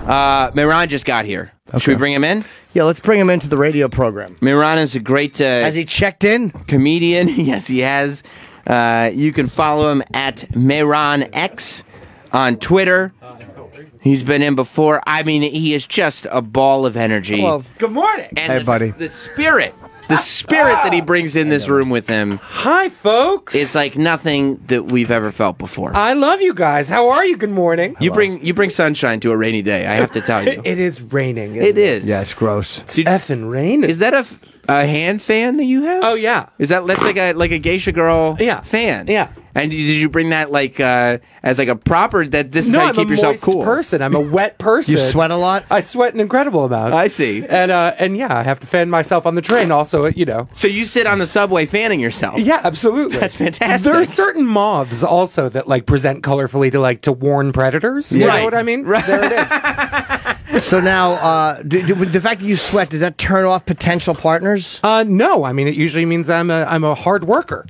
Mehran just got here. Okay. Should we bring him in? Yeah, let's bring him into the radio program. Mehran is a great... has he checked in? Comedian. Yes, he has. You can follow him at MehranX on Twitter. He's been in before. I mean, he is just a ball of energy. Well, good morning. And hey, buddy. The spirit that he brings in this room with him. Hi, folks. It's like nothing that we've ever felt before. I love you guys. How are you? Good morning. You bring sunshine to a rainy day. I have to tell you. It is raining. It is. Yeah, it's gross. It's effing raining. Is that a hand fan that you have? Oh yeah. That's like a geisha girl fan? Yeah. And did you bring that as like a proper that this is how you keep yourself cool? I'm a moist person. I'm a wet person. You sweat a lot? I sweat an incredible amount. I see. And yeah, I have to fan myself on the train also, So you sit on the subway fanning yourself? Yeah, absolutely. That's fantastic. There are certain moths also that present colorfully to warn predators. You know what I mean? Right. There it is. So now, the fact that you sweat, does that turn off potential partners? No. I mean, it usually means I'm a hard worker.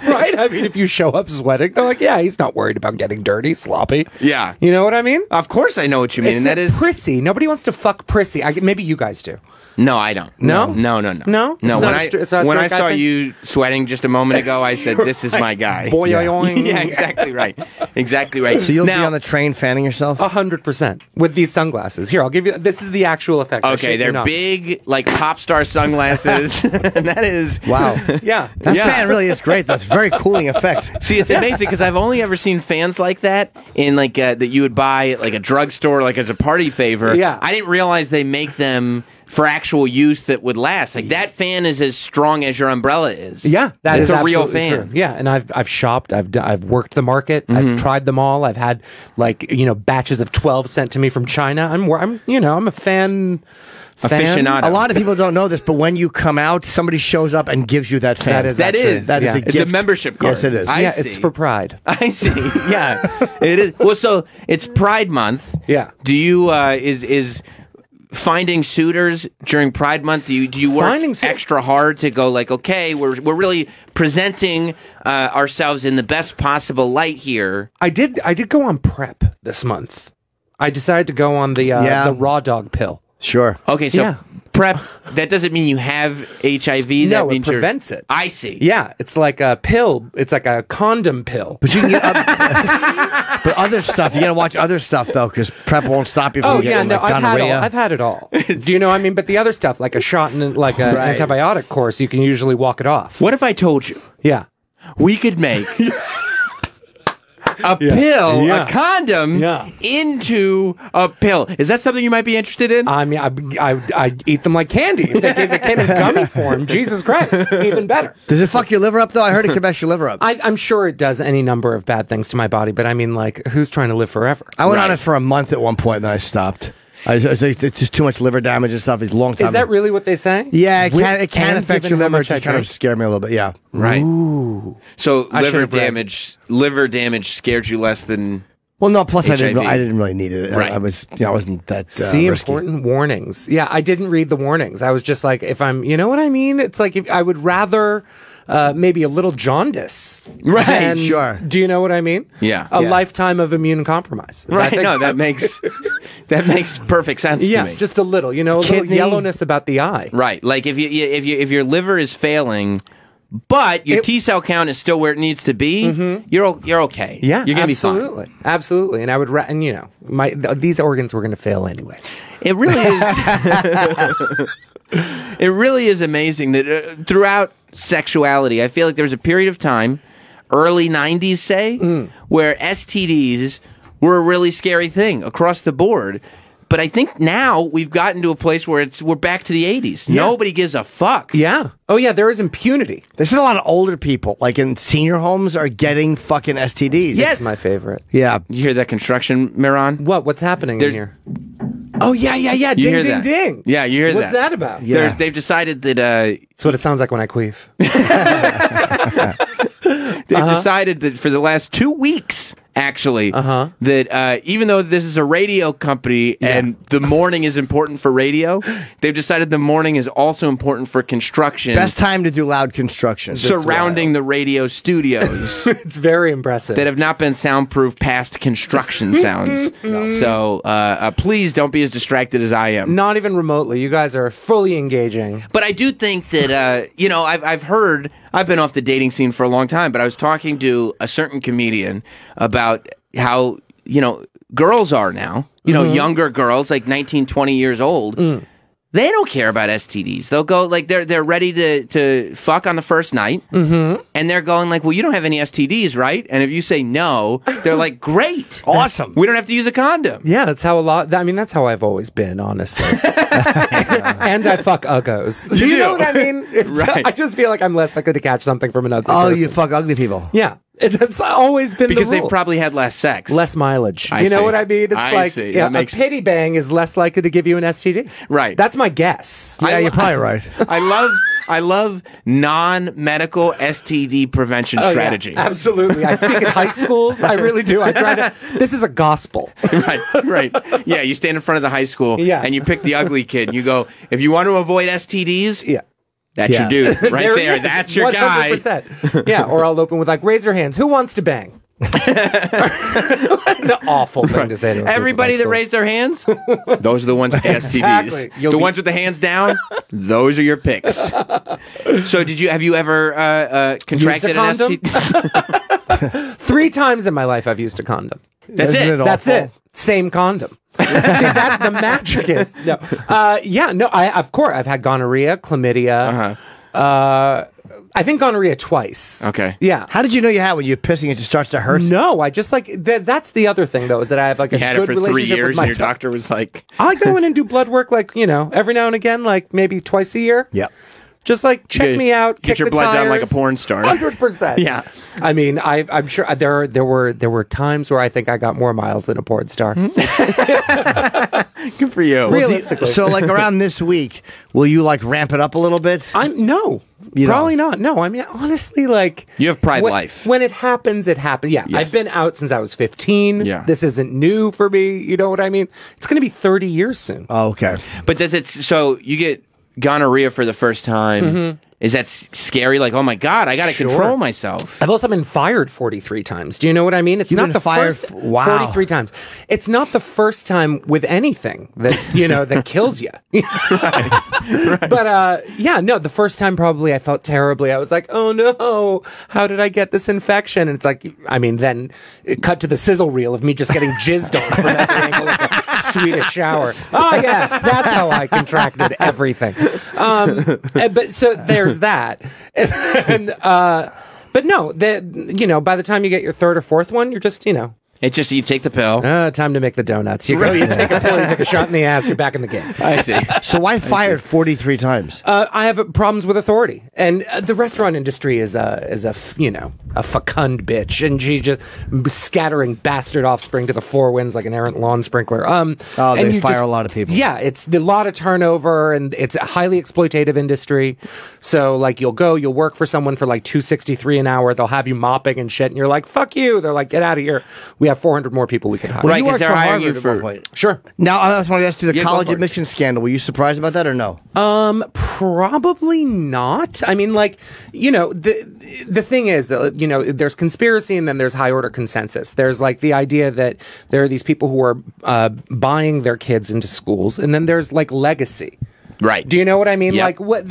Right? I mean, if you show up sweating, they're like, yeah, he's not worried about getting dirty, sloppy. Yeah. You know what I mean? Of course I know what you mean. It's and that is prissy. Nobody wants to fuck prissy. Maybe you guys do. No, I don't. No? No. No? When I saw you sweating just a moment ago, I said, this is my guy. Boy, yeah, exactly right. Exactly right. So you'll be on the train fanning yourself? 100% with these sunglasses. Here, I'll give you. This is the actual effect. Okay, they're big, like pop star sunglasses. And that is wow. Yeah, that fan really is great. That's very cooling effect. See, it's amazing because I've only ever seen fans like that in that you would buy at like a drugstore, like as a party favor. Yeah, I didn't realize they make them for actual use that would last. Like that fan is as strong as your umbrella is. Yeah, that's a real fan. True. Yeah, and I've shopped. I've worked the market. I've tried them all. I've had batches of 12 sent to me from China. I'm a fan. Aficionado. A lot of people don't know this, but when you come out, somebody shows up and gives you that fan. That is a gift. It's a membership card. Yes, it is. It's for Pride. I see. Yeah, it is. Well, so it's Pride Month. Yeah. Do you is finding suitors during Pride Month? Do you work extra hard to go okay, we're really presenting ourselves in the best possible light here? I did go on PrEP this month. I decided to go on the raw dog pill. Sure. Okay, so PrEP, that doesn't mean you have HIV. No, that means it prevents it. I see. Yeah, it's like a pill. It's like a condom pill. But you can get but other stuff. You got to watch other stuff, though, because PrEP won't stop you from getting gonorrhea. I've had it all. Do you know what I mean? But the other stuff, like a shot and an antibiotic course, you can usually walk it off. What if I told you? Yeah. We could make... a pill, a condom, into a pill. Is that something you might be interested in? I mean, I eat them like candy. If they came in gummy form, Jesus Christ, even better. Does it fuck your liver up, though? I heard it could mess your liver up. I'm sure it does any number of bad things to my body, but I mean, who's trying to live forever? I went on it for a month at one point, and then I stopped. It's just too much liver damage and stuff. It's a long time. Is that really what they say? Yeah, it can affect your liver. It just kind of scared me a little bit. Yeah. Right. Ooh. So liver damage scared you less than... Well, no. Plus, HIV. I didn't really need it. Right. I wasn't that. See, risky. Important warnings. Yeah, I didn't read the warnings. I was just like, if I'm, you know what I mean? It's like if I would rather maybe a little jaundice. Right. Sure. Do you know what I mean? Yeah. A lifetime of immune compromise. Right. No, that makes perfect sense to me. Just a little. A little yellowness about the eye. Right. Like if your liver is failing, but your T cell count is still where it needs to be, you're okay. Yeah, you're gonna be fine. Absolutely. And I would, these organs were gonna fail anyways. It really is. It really is amazing that throughout sexuality, I feel like there was a period of time, early '90s, say, where STDs were a really scary thing across the board. But I think now we've gotten to a place where we're back to the 80s. Yeah. Nobody gives a fuck. Yeah. Oh, yeah, there is impunity. There's a lot of older people, like in senior homes, are getting fucking STDs. Yeah. That's my favorite. Yeah. You hear that construction, Mehran? What's happening in here? Oh, yeah. Ding, ding, ding. Yeah, you hear that. What's that about? Yeah. They've decided that... That's what it sounds like when I queef. They've decided that for the last 2 weeks, actually, that even though this is a radio company and the morning is important for radio, they've decided the morning is also important for construction. Best time to do loud construction. Surrounding the radio studios. It's very impressive. That have not been soundproof past construction sounds. So please don't be as distracted as I am. Not even remotely. You guys are fully engaging. But I do think that, you know, I've heard, I've been off the dating scene for a long time, but I was talking to a certain comedian about how, you know, girls are now, you know, younger girls, like 19, 20 years old. They don't care about STDs. They'll go, like, they're ready to fuck on the first night, and they're going like, well, you don't have any STDs, right? And if you say no, they're like, great. Awesome. We don't have to use a condom. Yeah, that's how that's how I've always been, honestly. And I fuck uggos. You know what I mean? Right. I just feel like I'm less likely to catch something from an ugly Oh, person. you fuck ugly people. Yeah. That's always been Because the rule. they've probably had less sex. Less mileage. I You know see. what I mean? It's I like see. yeah, That makes- a pity bang is less likely to give you an STD. Right. That's my guess. Yeah, you're probably right. I love non-medical STD prevention Oh, yeah, strategy. absolutely. I speak in high schools. I really do. I try to. This is a gospel. Right. Yeah, you stand in front of the high school and you pick the ugly kid and you go, if you want to avoid STDs, Yeah. that's your dude. Right There he there. is, That's your guy. 100%. Yeah, or I'll open with like, raise your hands. Who wants to bang? An awful thing to say to a group of Everybody high that school. raised their hands, those are the ones with the Exactly. STDs. You'll The be- ones with the hands down, those are your picks. So have you ever contracted an condom? STD? 3 times in my life I've used a condom. That's Isn't it. it That's awful? it. Same condom. See, that the magic is no. Of course I've had gonorrhea, chlamydia. I think gonorrhea twice. Okay. Yeah. How did you know you had when you're pissing? It just starts to hurt. No, I just like that's the other thing though is that I have like You a had good it for 3 relationship years with my and your doctor was like, I go in and do blood work like every now and again, like maybe twice a year. Yep. Just like check Get- me out, get kick your the blood down like a tires. porn star. 100%. Yeah. I mean, I'm sure there were times where I think I got more miles than a porn star. good for you. Realistically. So, like around this week, will you like ramp it up a little bit? No. You Probably not. No, I mean, honestly, like... You have pride when, life. When it happens, it happens. Yeah, Yes. I've been out since I was 15. Yeah. This isn't new for me. You know what I mean? It's going to be 30 years soon. Oh, okay. But does it, so you get gonorrhea for the first time. Is that scary? Like, oh my God, I got to Sure. control myself. I've also been fired 43 times. Do you know what I mean? It's You've not been the fired first wow. 43 times. It's not the first time with anything that, that kills you. But the first time probably I felt terribly. I was like, "Oh no, how did I get this infection?" And it's like, I mean, then it cut to the sizzle reel of me just getting jizzed on from every angle of the Swedish shower. Oh yes, that's how I contracted everything. But so there's that. But no, by the time you get your third or fourth one, you're just, It's just you take the pill. time to make the donuts. You go, you take a pill, you take a shot in the ass, you're back in the game. I see. So why fired 43 times? I have problems with authority, and the restaurant industry is a fecund bitch, and she's just scattering bastard offspring to the four winds like an errant lawn sprinkler. They fire a lot of people. Yeah, it's a lot of turnover, and it's a highly exploitative industry. So like you'll work for someone for like $2.63 an hour. They'll have you mopping and shit, and you're like, "Fuck you!" They're like, "Get out of here. We have 400 more people we can hire." Right, You 'cause worked they're for hiring Harvard you at one for- point. Sure. Now, I just want to ask you the Yeah, go college for it. admission scandal. Were you surprised about that or no? Probably not. I mean, like, the thing is that, there's conspiracy and then there's high order consensus. There's like the idea that there are these people who are buying their kids into schools, and then there's like legacy. Right. Do you know what I mean? Yep. Like what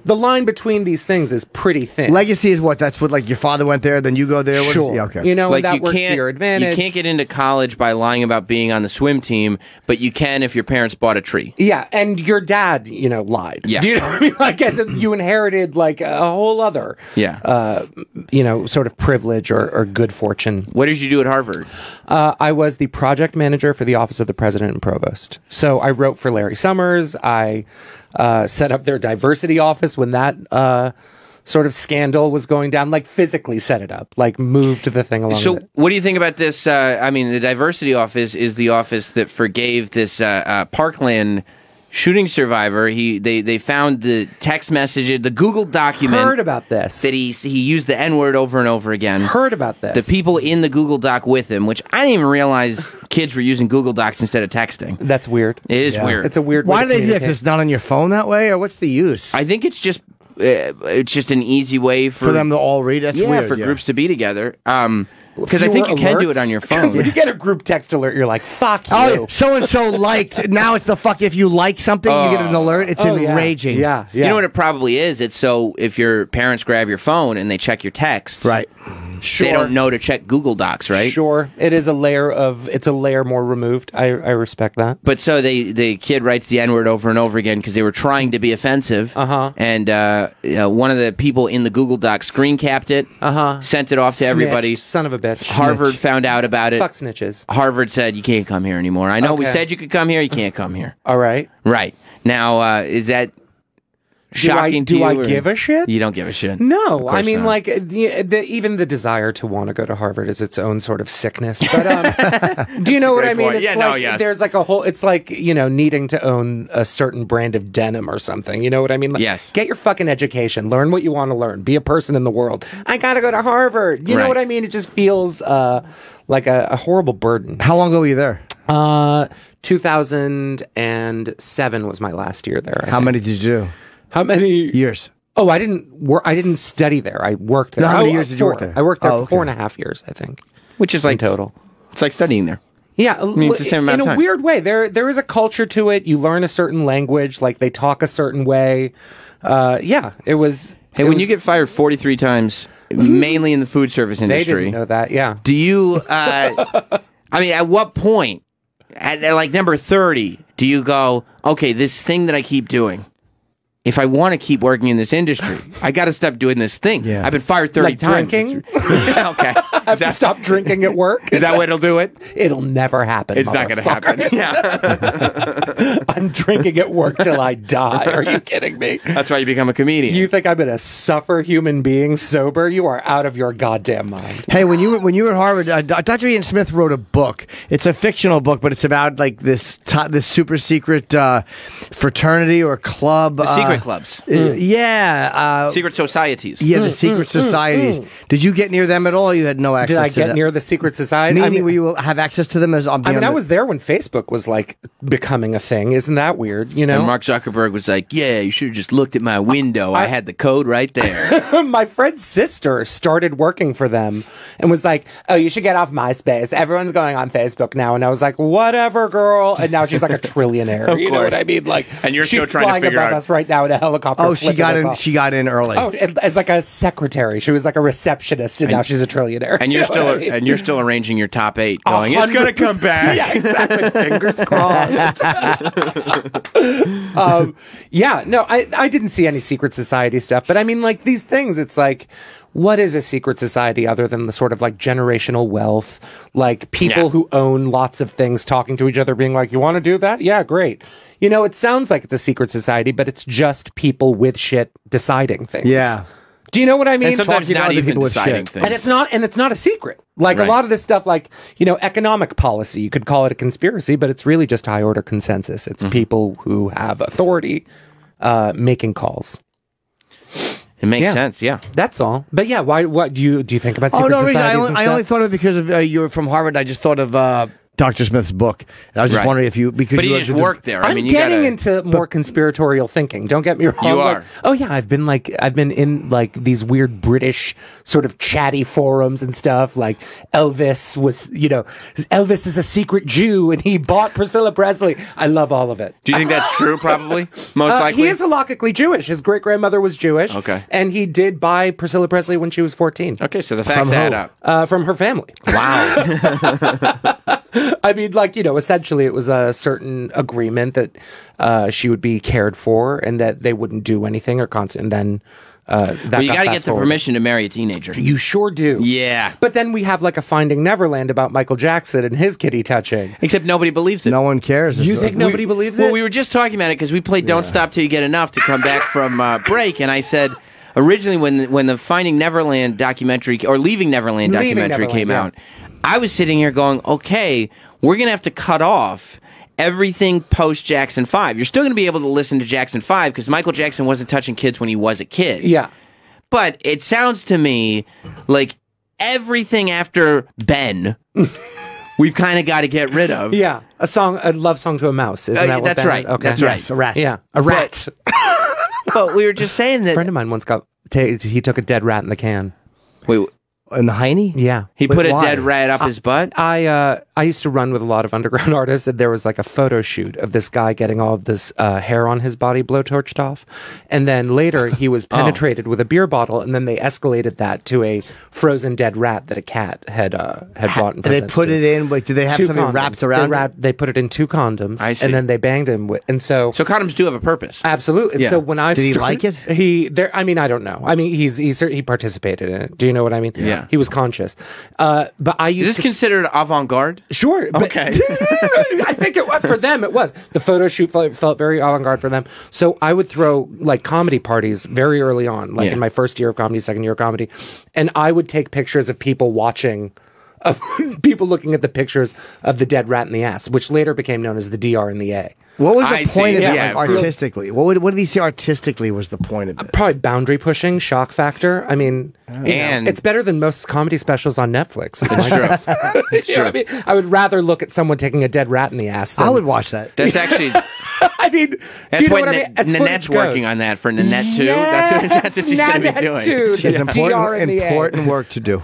the line between these things is pretty thin. Legacy is what? That's what, like, your father went there, then you go there? What is- Sure. Yeah, okay. And Like that you works to can't, your advantage. you can't get into college by lying about being on the swim team, but you can if your parents bought a tree. Yeah, and your dad, lied. Yeah. Do you know what I mean? Like, as in you inherited like a whole other, sort of privilege or good fortune. What did you do at Harvard? I was the project manager for the Office of the President and Provost. So I wrote for Larry Summers. I set up their diversity office when that sort of scandal was going down, like physically set it up, like moved the thing along. So with it. what do you think about this? The diversity office is the office that forgave this Parkland shooting survivor. They found the text messages, the Google document. Heard about this. That he used the N-word over and over again. Heard about this. The people in the Google Doc with him, which I didn't even realize kids were using Google Docs instead of texting. That's weird. It is weird. It's a weird. Why do they do that? 'Cause it's not on your phone that way, or what's the use? I think it's just an easy way for them to all read. That's weird. For groups to be together. Because I think you can do it on your phone. When you get a group text alert, you're like, "Fuck you." Oh, so and so liked. Now it's the fuck. If you like something, you get an alert. It's enraging. Yeah. You know what it probably is? It's so if your parents grab your phone and they check your texts, right? Sure. They don't know to check Google Docs, right? Sure. It's a layer more removed. I respect that. But so the kid writes the N-word over and over again because they were trying to be offensive. And one of the people in the Google Doc screen capped it. Sent it off to everybody. Son of a bitch. Harvard found out about it. Fuck snitches. Harvard said you can't come here anymore. I know we said you could come here. You can't come here. All right. Right. Now, is that shocking to you? Do I give a shit? You don't give a shit. No, I mean, not. like, even the desire to want to go to Harvard is its own sort of sickness. But do you know what I mean? It's like there's like a whole. It's like needing to own a certain brand of denim or something. You know what I mean? Like, yes. Get your fucking education. Learn what you want to learn. Be a person in the world. I gotta go to Harvard. You know what I mean? It just feels like a horrible burden. How long ago were you there? 2007 was my last year there. How many did you do? How many years? Oh, I didn't work. I didn't study there. I worked there. How many years did you work there? I worked there for 4.5 years, I think. Which is like total. It's like studying there. Yeah, I mean, it's the same amount of in a time. weird way. There is a culture to it. You learn a certain language, like they talk a certain way. It was. Hey, when you get fired 43 times, mainly in the food service industry, they didn't know that. Yeah. Do you? I mean, at what point, at like number 30, do you go, okay, this thing that I keep doing? If I want to keep working in this industry, I got to stop doing this thing. Yeah. I've been fired 30 Like times. drinking? Okay. I have to stop drinking at work. Is that what'll do it? It'll never happen. It's not going to happen. Yeah. I'm drinking at work till I die. Are you kidding me? That's why you become a comedian. You think I'm going to suffer human beings sober? You are out of your goddamn mind. Hey, when you were at Harvard, Dr. Ian Smith wrote a book. It's a fictional book, but it's about like this super secret fraternity or club. The secret clubs. Secret societies. Yeah, the secret societies. Did you get near them at all? You had no access Did I to get them? near the secret society? Meaning, will you have access to them as I was there when Facebook was like becoming a thing. Isn't that weird? You know, And Mark Zuckerberg was like, yeah, you should have just looked at my window. I had the code right there. my friend's sister started working for them and was like, oh, you should get off MySpace. Everyone's going on Facebook now. And I was like, whatever, girl. And now she's like a trillionaire. You know what I mean? Like, And you're she's still trying to flying figure above out- us right now in a helicopter. Oh, she got flipping in. us off. She got in early. Oh, as like a secretary. She was like a receptionist, and now she's a trillionaire. And you're You know what I mean? and you're still arranging your top 8, going, it's going to come back. Yeah, exactly. Fingers crossed. I didn't see any secret society stuff, but I mean, like these things, it's like, what is a secret society other than the sort of like generational wealth, like people who own lots of things talking to each other, being like, you want to do that? Yeah, great. You know, it sounds like it's a secret society, but it's just people with shit deciding things. Yeah. Do you know what I mean? And sometimes Talking to not other even people with deciding shit. things. And it's not a secret. Like Right. a lot of this stuff, like, economic policy, you could call it a conspiracy, but it's really just high order consensus. It's people who have authority making calls. It makes sense, yeah. That's all. But yeah, what do you think about Oh secret no, Rich, societies and I stuff? only thought of it because of you were from Harvard. I just thought of Dr. Smith's book. And I was just Right. wondering if you But you just worked there. I I'm mean, you getting gotta, into more conspiratorial thinking. Don't get me wrong. You Like, are. oh yeah, I've been in like these weird British sort of chatty forums and stuff. Like Elvis Elvis is a secret Jew and he bought Priscilla Presley. I love all of it. Do you think that's true, probably? Most likely? He is halachically Jewish. His great grandmother was Jewish. Okay. And he did buy Priscilla Presley when she was 14. Okay, so the facts From add who? up. From her family. Wow. I mean, like, essentially it was a certain agreement that she would be cared for and that they wouldn't do anything or and then that But you got got to get the fast-forwarded. permission to marry a teenager. You sure do. Yeah. But then we have like a Finding Neverland about Michael Jackson and his kitty touching. Except nobody believes it. No one cares. You It's think nobody believes Well, it? we were just talking about it because we played Don't Stop Till You Get Enough to come back from break, and I said originally when the Finding Neverland documentary or Leaving Neverland documentary came out, I was sitting here going, okay, we're gonna have to cut off everything post Jackson 5. You're still going to be able to listen to Jackson 5 because Michael Jackson wasn't touching kids when he was a kid. Yeah. But it sounds to me like everything after Ben, we've kind of got to get rid of. Yeah. A love song to a mouse. Isn't that what that's Ben right. is? Okay. That's Yes, a rat. Yeah. A rat. But we were just saying A that. friend of mine once he took a dead rat in the can. Wait, In the hiney? Yeah. he Wait, put a why? dead rat up his butt? I used to run with a lot of underground artists, and there was like a photo shoot of this guy getting all of this hair on his body blowtorched off, and then later he was penetrated with a beer bottle, and then they escalated that to a frozen dead rat that a cat had brought. And They put it in. Like, did they have something wrapped around it? They put it in 2 condoms, I see. and then they banged him with. And so condoms do have a purpose. absolutely. And Yeah. so when I Did he like it? I mean, I don't know. I mean, he participated in it. Do you know what I mean? Yeah. He was conscious. But I Is used this to. considered avant-garde? Sure. But Okay. I think it was for them. It was the photo shoot felt very avant-garde for them. So I would throw like comedy parties very early on, like Yeah. in my first year of comedy, second year of comedy, and I would take pictures of people watching, of people looking at the pictures of the dead rat in the ass, which later became known as the DR in the A. What was the I see. point of it, Yeah, like, artistically? What did he say artistically was the point of it? Probably boundary pushing, shock factor. I mean, And- it's better than most comedy specials on Netflix. It's true. It's true. I mean, I would rather look at someone taking a dead rat in the ass. Than, I would watch that. That's actually... I mean, do That's you know what what I mean? As Nanette's footage working goes. on that for Nanette too. Yes, That's what she's going to be Nanette doing. too. There's DR in the A. important work to do.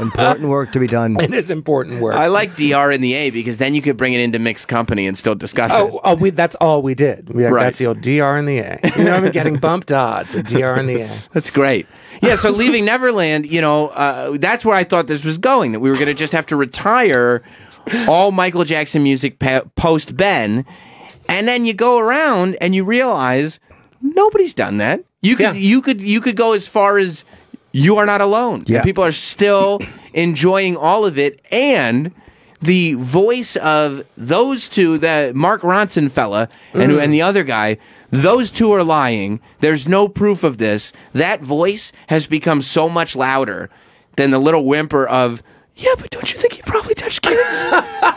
Important work to be done. It is important work. I like DR in the A because then you could bring it into mixed company and still discuss it. That's all we did. Right. That's the old DR in the A. You know, I'm getting bumped odds. A DR in the A. That's great. Yeah, so leaving Neverland, that's where I thought this was going, that we were going to just have to retire all Michael Jackson music post Ben, and then you go around and you realize nobody's done that. You could go as far as You Are Not Alone. Yeah. And people are still enjoying all of it, and the voice of those two, the Mark Ronson fella and the other guy, those two are lying. There's no proof of this. That voice has become so much louder than the little whimper of, yeah, but don't you think he probably touched kids?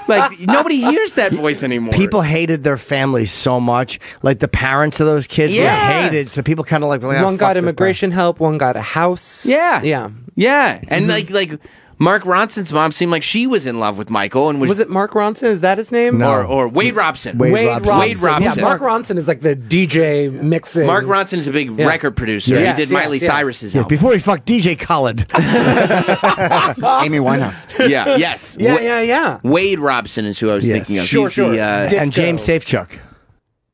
Like, nobody hears that voice anymore. People hated their families so much. Like the parents of those kids Yeah. were hated. So people kind of like, well, One got immigration help. One got a house. Yeah. Yeah. Yeah. And like Mark Ronson's mom seemed like she was in love with Michael and Was it Mark Ronson? Is that his name? No. or Wade Robson. Wade Robson. Wade Robson. Yeah, Mark Ronson is like the DJ mixing. Mark Ronson is a big record producer. Yes, He did yes, Miley yes. Cyrus's Yeah, album. before he fucked DJ Khaled. Amy Winehouse. Yeah, yes. Yeah. Wade Robson is who I was Yes. thinking of. Sure, He's the, sure. Disco. And James Safechuck.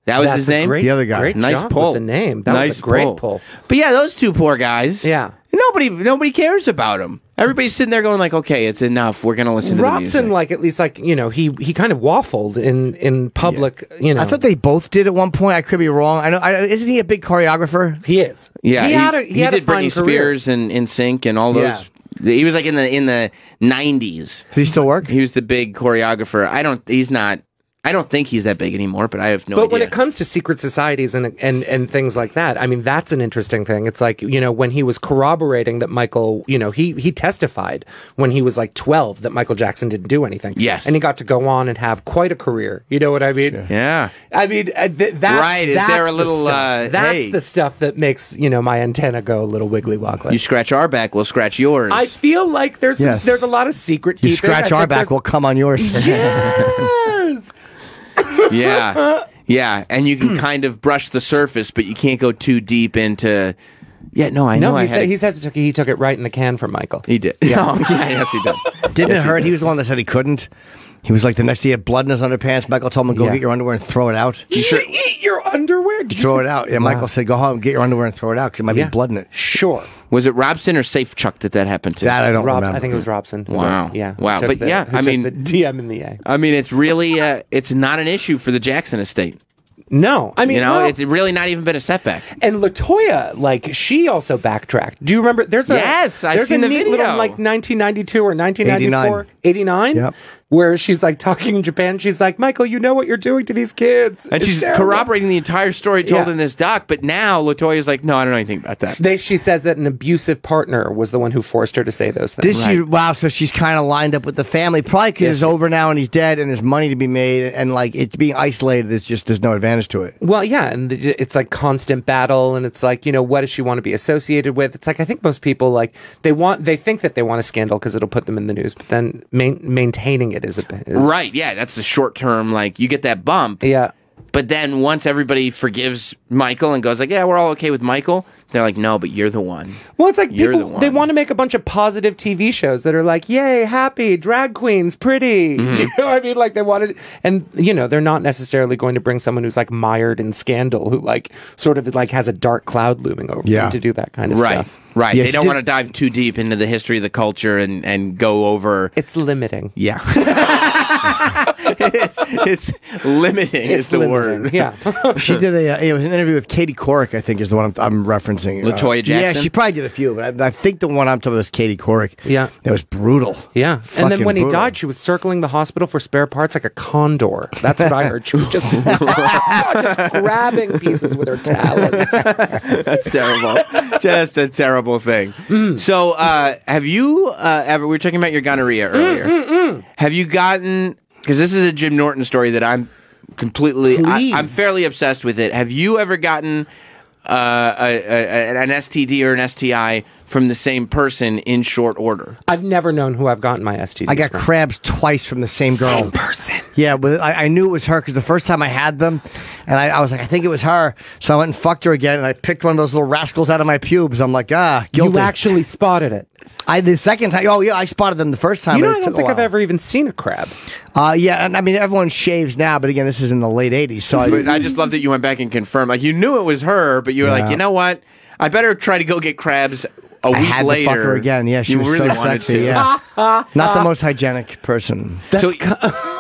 That was That's his a name? Great, The other guy. Great Nice job pull. with the name. That was a great pull. But yeah, those two poor guys. Yeah. Nobody cares about them. Everybody's sitting there going like, okay, it's enough. We're going to listen to the music. Robson, like at least like he kind of waffled in public. You know, I thought they both did at one point. I could be wrong. I know. Isn't he a big choreographer? he is. Yeah, he had did a fun Britney career. Spears and NSYNC and all those. Yeah. He was like in the 90s. Does he still work? He was the big choreographer. I don't think he's that big anymore, but I have no idea. But when it comes to secret societies and things like that, I mean, that's an interesting thing. It's like, when he was corroborating that Michael, he testified when he was like 12 that Michael Jackson didn't do anything. Yes. And he got to go on and have quite a career. You know what I mean? Yeah. I mean, that's Right, is there a little, that's hey. the stuff that makes, my antenna go a little wiggly woggly. You scratch our back, we'll scratch yours. I feel like there's Yes. there's a lot of secret You keeping. scratch I our think back, there's- we'll come on yours. Yes. Yeah. Yeah. And you can kind of brush the surface, but you can't go too deep into. Yeah, no, I know. No, I he had said a- he says he took it right in the can from Michael. He did. Yeah. Oh, yeah, yes, he did. Didn't it hurt? He was the one that said he couldn't. He was like the next day he had blood in his underpants. Michael told him to go Yeah. get your underwear and throw it out. You should eat your underwear. Did you Throw say- it out. Yeah, Wow. Michael said, go home, get your underwear and throw it out because it might Yeah. be blood in it. Sure. Was it Robson or Safe Chuck that happened to? That I don't Rob, remember. I think it was Robson. Wow. Yeah. Wow. Who took But yeah, who I took mean- the DM in the A. I mean, it's really, it's not an issue for the Jackson estate. No, I mean, well, it's really not even been a setback. and Latoya, like she also backtracked. Do you remember? There's a Yes, I've there's seen a the neat video. little like 1992 or 1994, 89. Yep. where she's like talking in Japan. She's like, Michael, you know what you're doing to these kids. And It's she's terrible. corroborating the entire story told Yeah. in this doc, but now LaToya's like, no, I don't know anything about that. She says that an abusive partner was the one who forced her to say those things. Wow, so she's kind of lined up with the family. Probably because it's over now and he's dead and there's money to be made and like it's being isolated. It's just there's no advantage to it. Well, yeah, and it's like constant battle, and it's like, you know, what does she want to be associated with? It's like, I think most people like they think that they want a scandal because it'll put them in the news, but then maintaining it is right. Yeah, that's the short term. Like you get that bump. Yeah. But then once everybody forgives Michael and goes like, yeah, we're all okay with Michael, they're like, no, but you're the one. Well, it's like You're the people, one. they want to make a bunch of positive TV shows that are like, yay, happy, drag queens, pretty. Do you know what I mean? Like they wanted, and you know, they're not necessarily going to bring someone who's like mired in scandal, who like sort of like has a dark cloud looming over them to do that kind of stuff. Right. Yeah, They don't want to dive too deep into the history of the culture and go over. It's limiting. Yeah. it's limiting is the limiting. word. Yeah. She did it was an interview with Katie Couric, I think is the one I'm referencing. LaToya Jackson? Yeah, she probably did a few, but I think the one I'm talking about is Katie Couric. Yeah. That was brutal. Yeah. And Fucking then when he brutal. died, she was circling the hospital for spare parts like a condor. That's what I heard. She was just, just grabbing pieces with her talons. That's terrible. Just a terrible thing. So, have you ever, we were talking about your gonorrhea earlier. Have you gotten, because this is a Jim Norton story that I'm completely, I'm fairly obsessed with it. Have you ever gotten an STD or an STI from the same person in short order? I've never known who I've gotten my STDs I got from. crabs twice from the same girl. Same person. Yeah, but I knew it was her because the first time I had them, and I was like, I think it was her. So I went and fucked her again, and I picked one of those little rascals out of my pubes. I'm like, guilty. You actually spotted it. The second time, oh yeah, I spotted them the first time. You know, but it I don't took a think I've while. ever even seen a crab. Yeah, and I mean, everyone shaves now, but again, this is in the late 80s. So But I just love that you went back and confirmed. Like, you knew it was her, but you were like, you know what? I better try to go get crabs a week I had later. to fuck her again. Yeah, she you was really so wanted sexy. to. Yeah, not the most hygienic person. So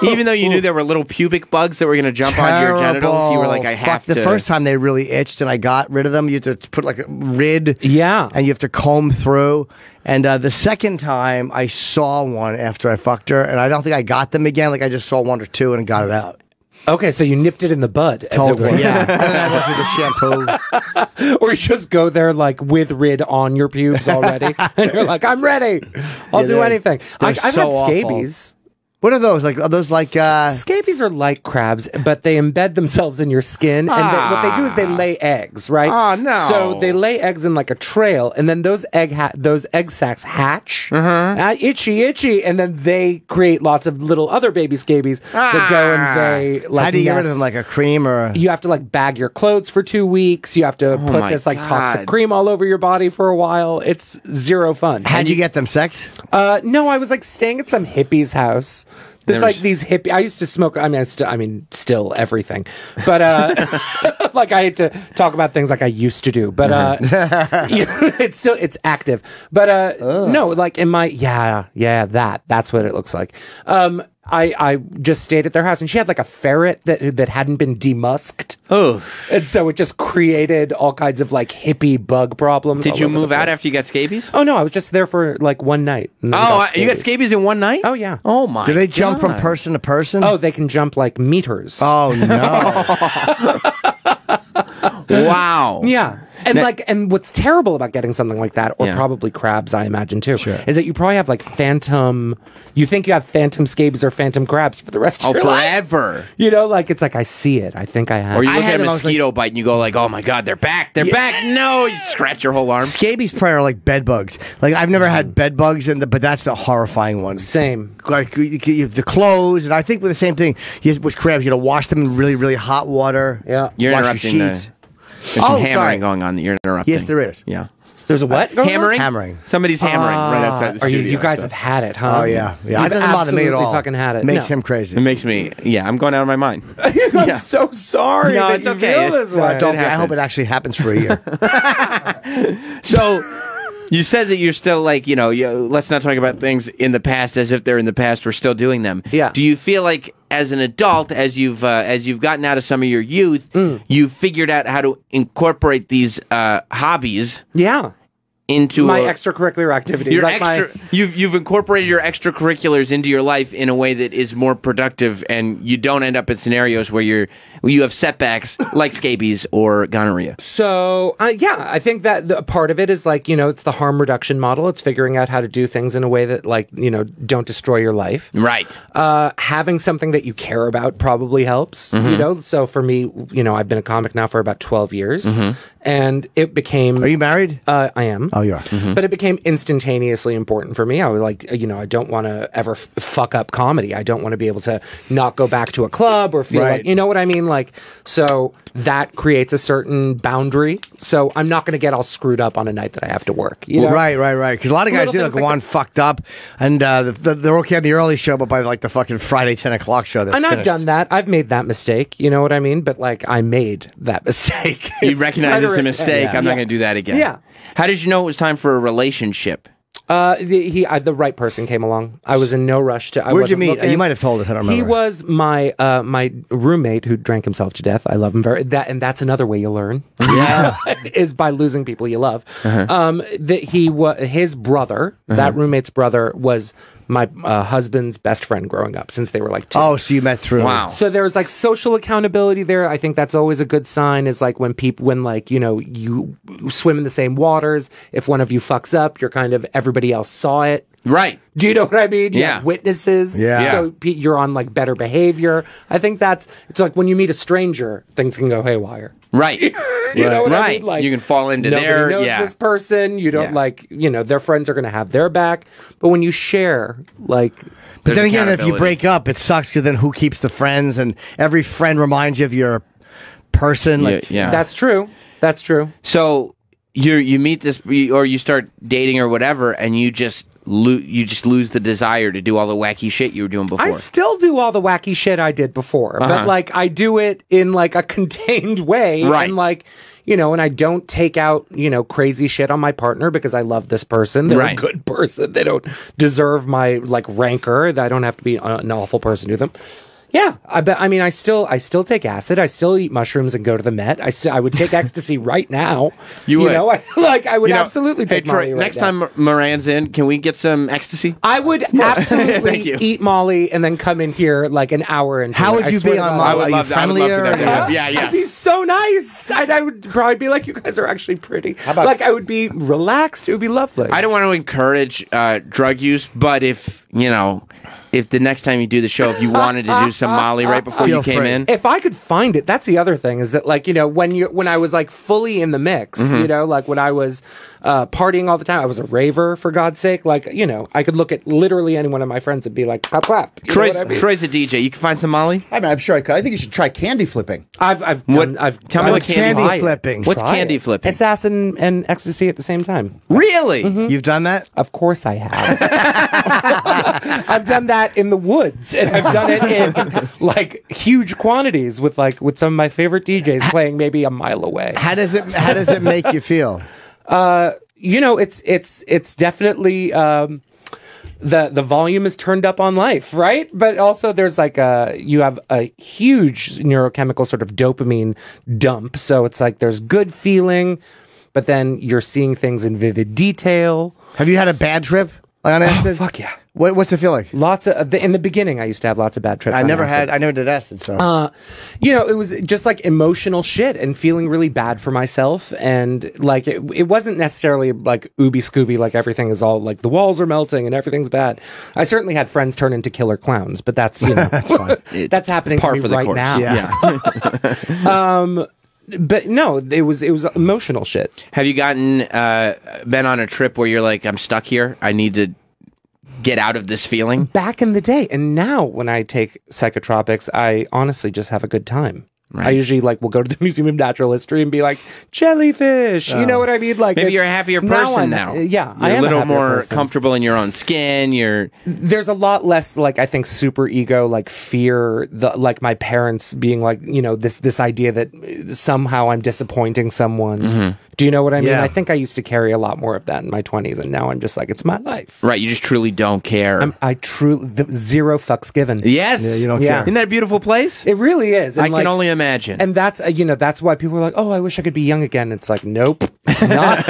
even though you knew there were little pubic bugs that were going to jump onto your genitals, you were like, I have to. The first time they really itched, and I got rid of them. You have to put like a rid. Yeah. And you have to comb through. And the second time, I saw one after I fucked her, and I don't think I got them again. Like I just saw one or two and got it out. Okay, so you nipped it in the bud, as it were. Yeah. And then I went through the shampoo. Or you just go there like with rid on your pubes already, and you're like, I'm ready. I'll do they're- anything. they're I've so had awful. scabies. What are those? Like, are those like? Scabies are like crabs, but they embed themselves in your skin, and what they do is they lay eggs, right? Oh, no. So they lay eggs in like a trail, and then those egg sacs hatch, itchy, and then they create lots of little other baby scabies that go and they like. How do you get rid of nest. them? Like a cream or? You have to like bag your clothes for 2 weeks. You have to put my this like toxic God. cream all over your body for a while. It's zero fun. How'd you get them? Sex? No, I was like staying at some hippie's house. There's Never like s- these hippie. I used to smoke. I mean, still everything, but like I hate to talk about things like I used to do. But you know, it's active. But no, like in my that's what it looks like. I just stayed at their house, and she had like a ferret that hadn't been demusked. Oh. And so it just created all kinds of like hippie bug problems. Did all you over the move out place. after you got scabies? Oh no, I was just there for like one night. and then You got scabies in one night? Oh yeah. Oh my! Do they jump from God. person to person? Oh, they can jump like meters. Oh no! Wow. Yeah. And and what's terrible about getting something like that, or Yeah. probably crabs, I imagine too, is that you probably have like you think you have phantom scabies or phantom crabs for the rest of Oh, your life. forever. You know, like it's like I see it. I think I have. Or you I look had at a them, I was mosquito bite and you go like, "Oh my God, they're back! They're back!" No, you scratch your whole arm. Scabies probably are like bed bugs. Like I've never had bed bugs, but that's the horrifying one. Same. Like you have the clothes, and I think with the same thing, with crabs, you got to wash them in really, really hot water. Yeah. You're wash interrupting. your sheets. There's some Oh, hammering sorry. going on that you're interrupting. Yes, there is. Yeah. There's a what? going on? Hammering? Hammering. Somebody's hammering right outside the Are studio. you guys so have had it, huh? Oh yeah, yeah. You've It doesn't bother me at absolutely all. fucking had it. Makes No. him crazy. It makes me. Yeah, I'm going out of my mind. I'm so sorry No, that it's you okay. feel this way. Don't- I happens. hope it actually happens for a year. So, you said that you're still like, let's not talk about things in the past as if they're in the past. We're still doing them. Yeah. Do you feel like, as an adult, as you've gotten out of some of your youth, you've figured out how to incorporate these hobbies Yeah. into my extracurricular activities. Your Like you've incorporated your extracurriculars into your life in a way that is more productive, and you don't end up in scenarios where you have setbacks like scabies or gonorrhea. So, yeah, I think that the part of it is like, it's the harm reduction model. It's figuring out how to do things in a way that, like, don't destroy your life. Right. Having something that you care about probably helps, So for me, I've been a comic now for about 12 years, and it became... Are you married? I am. Oh, you are. But it became instantaneously important for me. I was like, I don't want to ever fuck up comedy. I don't want to be able to not go back to a club or feel like, you know what I mean? Like, so that creates a certain boundary. So I'm not going to get all screwed up on a night that I have to work. You know? Right. Because a lot of guys do go on fucked up, and they're okay on the early show, but by like the fucking Friday 10 o'clock show, they're finished. I've done that. I've made that mistake. You know what I mean? But like, I made that mistake. You recognize it's a mistake. I'm not going to do that again. Yeah. How did you know it was time for a relationship? The right person came along. I was in no rush to. Where'd you meet? You might have told us. I don't remember. He was my my roommate who drank himself to death. I love him very. And that's another way you learn. Yeah, is by losing people you love. His brother, that roommate's brother, was my husband's best friend growing up since they were like 2. Oh, so you met through. Wow. So there's like social accountability there. I think that's always a good sign, is like when you swim in the same waters. If one of you fucks up, you're kind of, everybody else saw it. Right. Do you know what I mean? You Yeah. have witnesses. Yeah. So you're on like better behavior. I think it's like when you meet a stranger, things can go haywire. Right. You know what I Right. mean? Like, you can fall into nobody their knows this person. You don't their friends are going to have their back. But when you share, like... But then again, if you accountability. break up, it sucks because then who keeps the friends? And every friend reminds you of your person. Like, yeah. That's true. That's true. So you meet this, or you start dating or whatever, and you just lose the desire to do all the wacky shit you were doing before. I still do all the wacky shit I did before, but like I do it in like a contained way, Right. And like, and I don't take out, crazy shit on my partner because I love this person. They're Right. a good person. They don't deserve my like rancor. I don't have to be an awful person to them. Yeah, I still take acid. I still eat mushrooms and go to the Met. I would take ecstasy right now. You would. I would absolutely take Troy, Molly right next now. time Moran's in, can we get some ecstasy? I would absolutely you. eat Molly and then come in here like an hour into how it. would I you swear be to on God. Molly? I would Are you love that. friendlier? I would love for that. Yeah, I'd be yes. so nice. I would probably be like, you guys are actually pretty. Like, I would be relaxed. It would be lovely. I don't want to encourage drug use, but if the next time you do the show, if you wanted to do some Molly right before you Feel came free. in, If I could find it, that's the other thing, is that like, when I was like fully in the mix, like when I was partying all the time, I was a raver, for God's sake. Like, I could look at literally any one of my friends and be like, clap, clap. You know Troy's, what I mean? Troy's a DJ. You can find some Molly. I mean, I'm sure I could. I think you should try candy flipping. I've Tell me what's candy flipping? What's candy flipping? It's acid and ecstasy at the same time. Really? You've done that? Of course I have. I've done that in the woods, and I've done it in like huge quantities with some of my favorite DJs playing maybe a mile away. How does it make you feel? It's definitely the volume is turned up on life, right? But also there's like you have a huge neurochemical sort of dopamine dump, so it's like there's good feeling, but then you're seeing things in vivid detail. Have you had a bad trip on acid? Fuck yeah. What's it feel like? Lots of in the beginning, I used to have lots of bad trips. I on never acid. did acid. So It was just like emotional shit and feeling really bad for myself. And like, it wasn't necessarily like ooby scooby, like everything is all like the walls are melting and everything's bad. I certainly had friends turn into killer clowns, but that's, that's happening Par to for me the right course. now. yeah. But no, it was emotional shit. Have you been on a trip where you're like, I'm stuck here. I need to get out of this feeling? Back in the day. And now when I take psychotropics, I honestly just have a good time. Right. I usually will go to the Museum of Natural History and be like, jellyfish. You know what I mean? Like, Maybe you're a happier person now. Yeah, You're I am a little happier more person. comfortable in your own skin. There's a lot less, like, I think, super ego, like fear, like my parents being like, this idea that somehow I'm disappointing someone Do you know what I mean? Yeah. I think I used to carry a lot more of that in my 20s, and now I'm just like, it's my life. Right, you just truly don't care. I truly, zero fucks given. Yes. Yeah, you don't Yeah. care. Isn't that a beautiful place? It really is. And I can only imagine. And that's, that's why people are like, oh, I wish I could be young again. It's like, nope, not.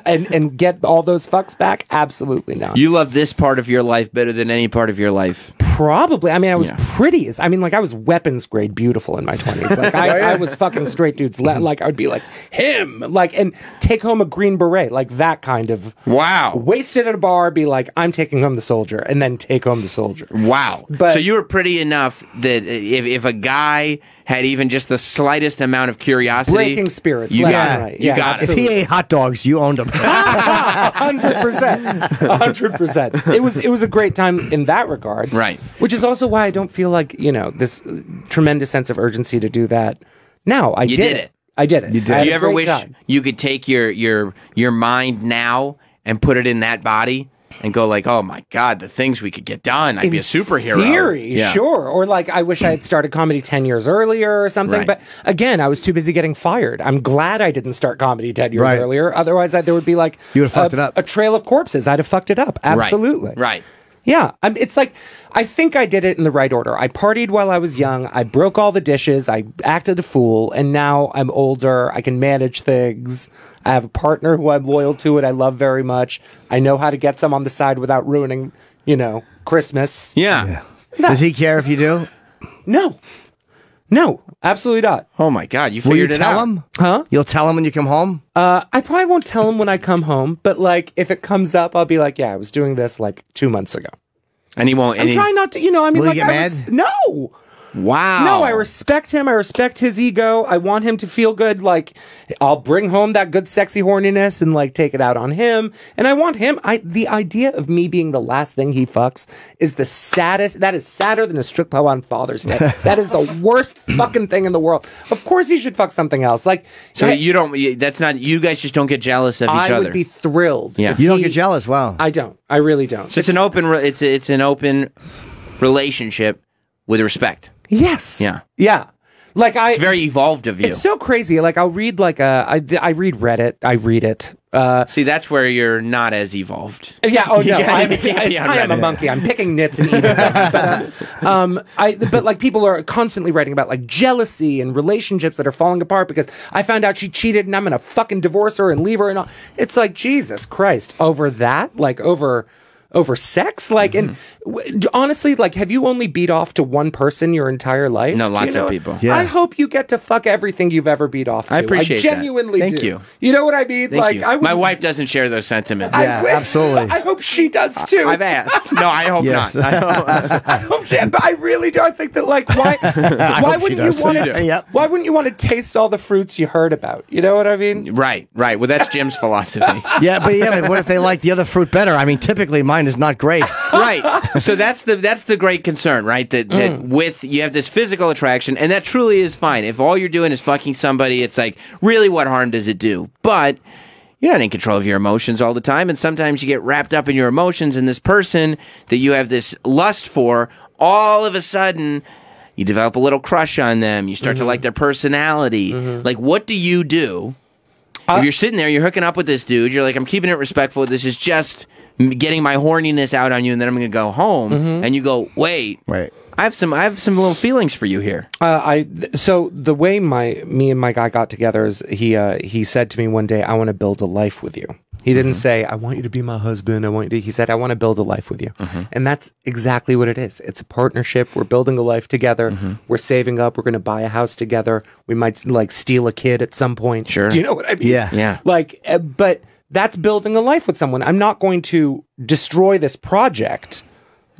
and get all those fucks back? Absolutely not. You love this part of your life better than any part of your life. Probably. I mean, I was pretty. I mean, like, I was weapons grade beautiful in my 20s. Like, I was fucking straight dudes. Like, I would be like, him. Like, and take home a Green Beret. Like, that kind of. Wow. Wasted at a bar, be like, I'm taking home the soldier. And then take home the soldier. Wow. But, so you were pretty enough that if a guy had even just the slightest amount of curiosity. Breaking spirits. You left got and it. right. You got If it. he ate hot dogs, you owned them. 100%. 100%. It was a great time in that regard. Right. Which is also why I don't feel like, this tremendous sense of urgency to do that. Now, I did it. I did it. You did. I had Do you a ever great wish time. you could take your mind now and put it in that body and go like, oh my God, the things we could get done. I'd be a superhero. Theory, Yeah. sure. Or like, I wish I had started comedy 10 years earlier or something. Right. But again, I was too busy getting fired. I'm glad I didn't start comedy 10 years Right. earlier. Otherwise, there would be like You would've fucked it up. a trail of corpses. I'd have fucked it up. Absolutely. Right. Yeah, it's like, I think I did it in the right order. I partied while I was young. I broke all the dishes. I acted a fool. And now I'm older. I can manage things. I have a partner who I'm loyal to and I love very much. I know how to get some on the side without ruining, Christmas. Yeah. Does he care if you do? No, absolutely not. Oh my God, you Will you figured it tell out. him? Huh? You'll tell him when you come home? I probably won't tell him when I come home, but like if it comes up, I'll be like, yeah, I was doing this like 2 months ago. And he won't. I'm trying not to, I mean, Will like, he get mad? No. Wow. No, I respect him. I respect his ego. I want him to feel good. Like, I'll bring home that good, sexy horniness and like take it out on him. And I want him. The idea of me being the last thing he fucks is the saddest. That is sadder than a strip club on Father's Day. That is the worst fucking thing in the world. Of course, he should fuck something else. Like, So you don't. That's not. You guys just don't get jealous of each I other. would be thrilled. Yeah. if You don't he- get jealous? Wow. I don't. I really don't. So it's an open. It's an open relationship with respect. Yes. Yeah. Yeah. Like It's very evolved of you. It's so crazy. Like I'll read I read Reddit. I read it. See, that's where you're not as evolved. Yeah. Oh no. You I can't be on am a Reddit. monkey. I'm picking nits and eating them. But like people are constantly writing about like jealousy and relationships that are falling apart because I found out she cheated and I'm gonna fucking divorce her and leave her and all. It's like Jesus Christ over that. Like over sex, like, and honestly, like, have you only beat off to one person your entire life? No, Do lots you know of what- people. Yeah. I hope you get to fuck everything you've ever beat off to. I appreciate that. genuinely Thank do. you. You know what I mean? Thank like, you. I would, My wife doesn't share those sentiments. Yeah, absolutely. I hope she does too. I've asked. No, I hope Yes. not. I hope she, but I really do. I think that, like, why hope wouldn't she does. you want You to? do. Yep. Why wouldn't you want to taste all the fruits you heard about? You know what I mean? Right. Well, that's Jim's philosophy. But what if they like the other fruit better? I mean, typically mine is not great. Right. So that's the great concern, right? That with you have this physical attraction, and that truly is fine. If all you're doing is fucking somebody, it's like, really, what harm does it do? But you're not in control of your emotions all the time, and sometimes you get wrapped up in your emotions, and this person that you have this lust for, all of a sudden, you develop a little crush on them. You start to like their personality. Like, what do you do? If you're sitting there, you're hooking up with this dude, you're like, I'm keeping it respectful. This is just getting my horniness out on you, and then I'm going to go home. And you go, wait, Right. I have some little feelings for you here. So the way me and my guy got together is he said to me one day, I want to build a life with you. He didn't say, I want you to be my husband. He said, I want to build a life with you. And that's exactly what it is. It's a partnership. We're building a life together. We're saving up. We're going to buy a house together. We might like steal a kid at some point. Sure. Do you know what I mean? Yeah. Like, but that's building a life with someone. I'm not going to destroy this project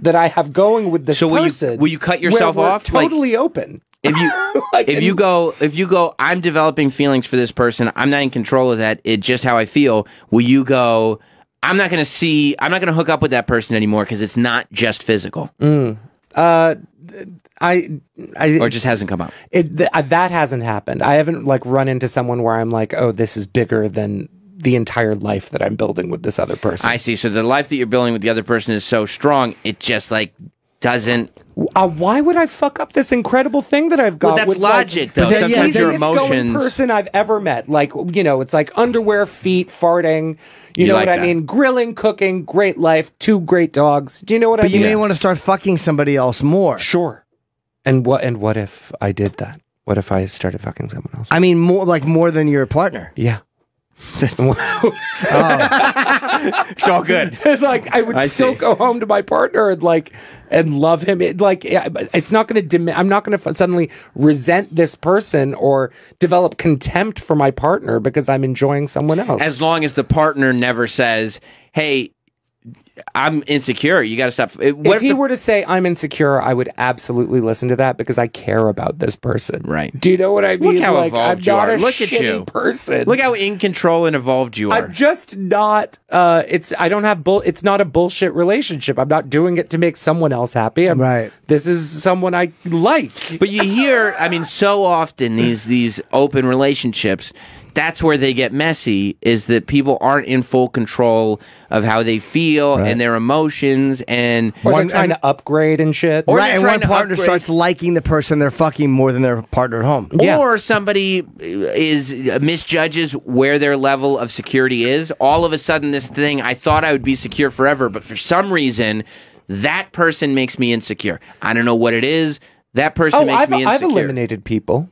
that I have going with this So person. will you cut yourself where we're off? Like, Totally open. If you Like, if you go, I'm developing feelings for this person. I'm not in control of that. It's just how I feel. Will you go? I'm not going to hook up with that person anymore because it's not just physical. or Or it just hasn't come up. That hasn't happened. I haven't like run into someone where I'm like, oh, this is bigger than the entire life that I'm building with this other person. I see. So the life that you're building with the other person is so strong, it just like doesn't. Why would I fuck up this incredible thing that I've got? Well, that's with, logic, like, though. the Sometimes your easiest going emotions. person I've ever met. Like, you know, it's like underwear, feet, farting. You know like what I that. mean? Grilling, cooking, great life, 2 great dogs. Do you know what I But mean? you may want to start fucking somebody else more. Sure. And what if I did that? What if I started fucking someone else? I mean, more than your partner. Yeah. It's all good. Like I would I still see. go home to my partner and love him. It's not going to I'm not going to suddenly resent this person or develop contempt for my partner because I'm enjoying someone else. As long as the partner never says, "Hey, I'm insecure. You got to stop." If he were to say I'm insecure, I would absolutely listen to that because I care about this person. Right. Do you know what I mean? Look how like, evolved I'm you not are. a Look at shitty you. person. Look how in control and evolved you are. I'm just not. I don't have. It's not a bullshit relationship. I'm not doing it to make someone else happy. Right. This is someone I like. But you hear, I mean, so often these open relationships, that's where they get messy, is that people aren't in full control of how they feel and their emotions, and Or they're trying to upgrade and shit. Or Right, they're and trying one to partner upgrade. starts liking the person they're fucking more than their partner at home. Yeah. or somebody misjudges where their level of security is. All of a sudden, this thing, I thought I would be secure forever, but for some reason, that person makes me insecure. I don't know what it is. That person makes me insecure. I've eliminated people.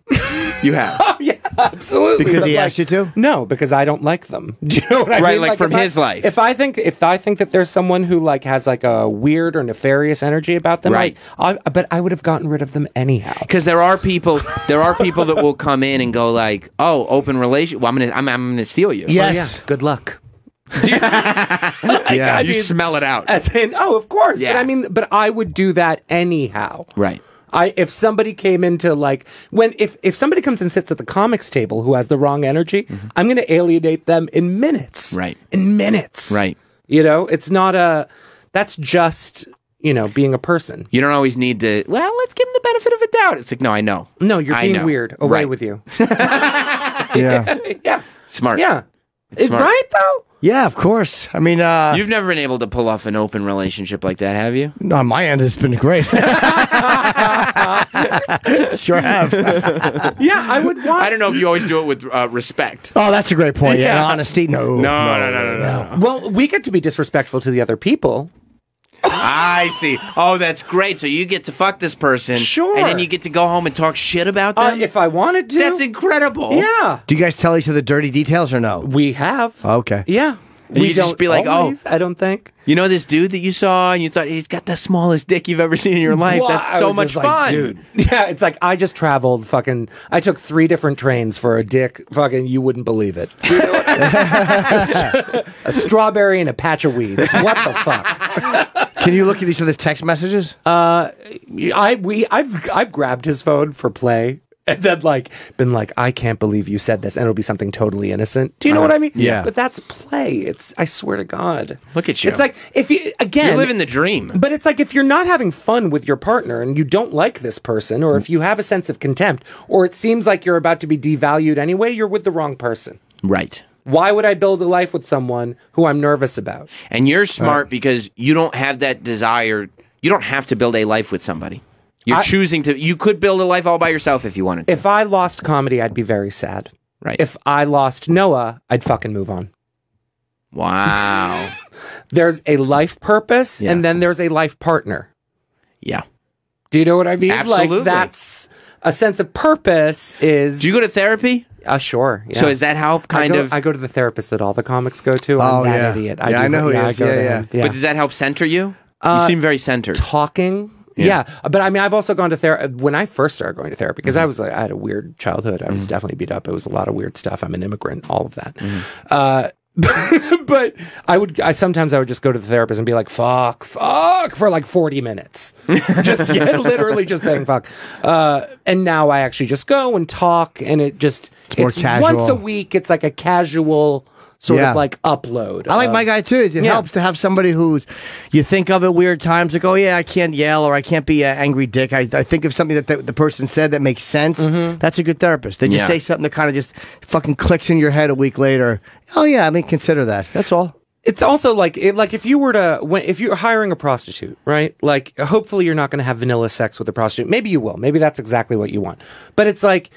You have. Yeah, absolutely. Because But, he like, asked you to? No, because I don't like them. Do you know what I Right, mean? like from if his life. If I think that there's someone who like has like a weird or nefarious energy about them, Right. but I would have gotten rid of them anyhow. Because there are people that will come in and go like, "Oh, open relation. Well, I'm gonna steal you." Yes. Good luck. Yeah. You smell it out. As in, of course. Yeah. But I would do that anyhow. Right. If somebody came into like if somebody comes and sits at the comics table who has the wrong energy, I'm going to alienate them in minutes. Right. In minutes. Right. You know, it's not that's just, being a person. You don't always need to. Well, let's give him the benefit of a doubt. It's like, no, I know. No, you're I being know. weird. Away Right. with you. Yeah. Yeah. Smart. Yeah. It's smart. Right though? Yeah, of course. I mean, You've never been able to pull off an open relationship like that, have you? on my end, it's been great. Sure have. Yeah, I would want I don't know if you always do it with respect. Oh, that's a great point. Yeah, Yeah. honesty. No. No. Well, we get to be disrespectful to the other people. I see. Oh, that's great. So you get to fuck this person. Sure. And then you get to go home and talk shit about them? If I wanted to. That's incredible. Yeah. Do you guys tell each other dirty details or no? We have. Okay. Yeah. And you just be like, always, I don't think. You know this dude that you saw and you thought he's got the smallest dick you've ever seen in your life? Well, That's I so was much just like, fun. dude. Yeah, it's like I just traveled I took 3 different trains for a dick. Fucking, you wouldn't believe it. You know what I mean? A strawberry and a patch of weeds. What the fuck? Can you look at each other's text messages? I've grabbed his phone for play. And then been like, I can't believe you said this, and it'll be something totally innocent. Do you know what I mean? Yeah. But that's play. I swear to God. Look at you. It's like if you You're living the dream. But it's like if you're not having fun with your partner and you don't like this person, or if you have a sense of contempt, or it seems like you're about to be devalued anyway, you're with the wrong person. Right. Why would I build a life with someone who I'm nervous about? And you're smart because you don't have that desire. You don't have to build a life with somebody. You're choosing to. You could build a life all by yourself if you wanted to. If I lost comedy, I'd be very sad. Right. If I lost Noah, I'd fucking move on. Wow. There's a life purpose, Yeah. and then there's a life partner. Yeah. Do you know what I mean? Absolutely. Like that's a sense of purpose. Is Do you go to therapy? Sure. Yeah. So is that how I go to the therapist that all the comics go to. I'm that yeah. idiot. Yeah, I know who he I is. go Yeah, to yeah. him. Yeah. But does that help center you? You seem very centered. Talking. Yeah. But I mean, I've also gone to therapy when I first started going to therapy because I had a weird childhood. I was definitely beat up. It was a lot of weird stuff. I'm an immigrant, all of that. But sometimes I would just go to the therapist and be like, fuck for like 40 minutes. Literally just saying fuck. And now I actually just go and talk and it's more casual. once a week. It's like a casual sort Yeah. of like upload. I like my guy too. It helps to have somebody who's you think of at weird times, like, oh yeah, I can't yell or I can't be an angry dick. I think of something that the person said that makes sense. That's a good therapist. They just Yeah. say something that kind of just fucking clicks in your head a week later. Oh yeah, I mean, consider that. That's all. It's also like if you were to if you're hiring a prostitute, right? Like hopefully you're not going to have vanilla sex with a prostitute. Maybe you will. Maybe that's exactly what you want. But it's like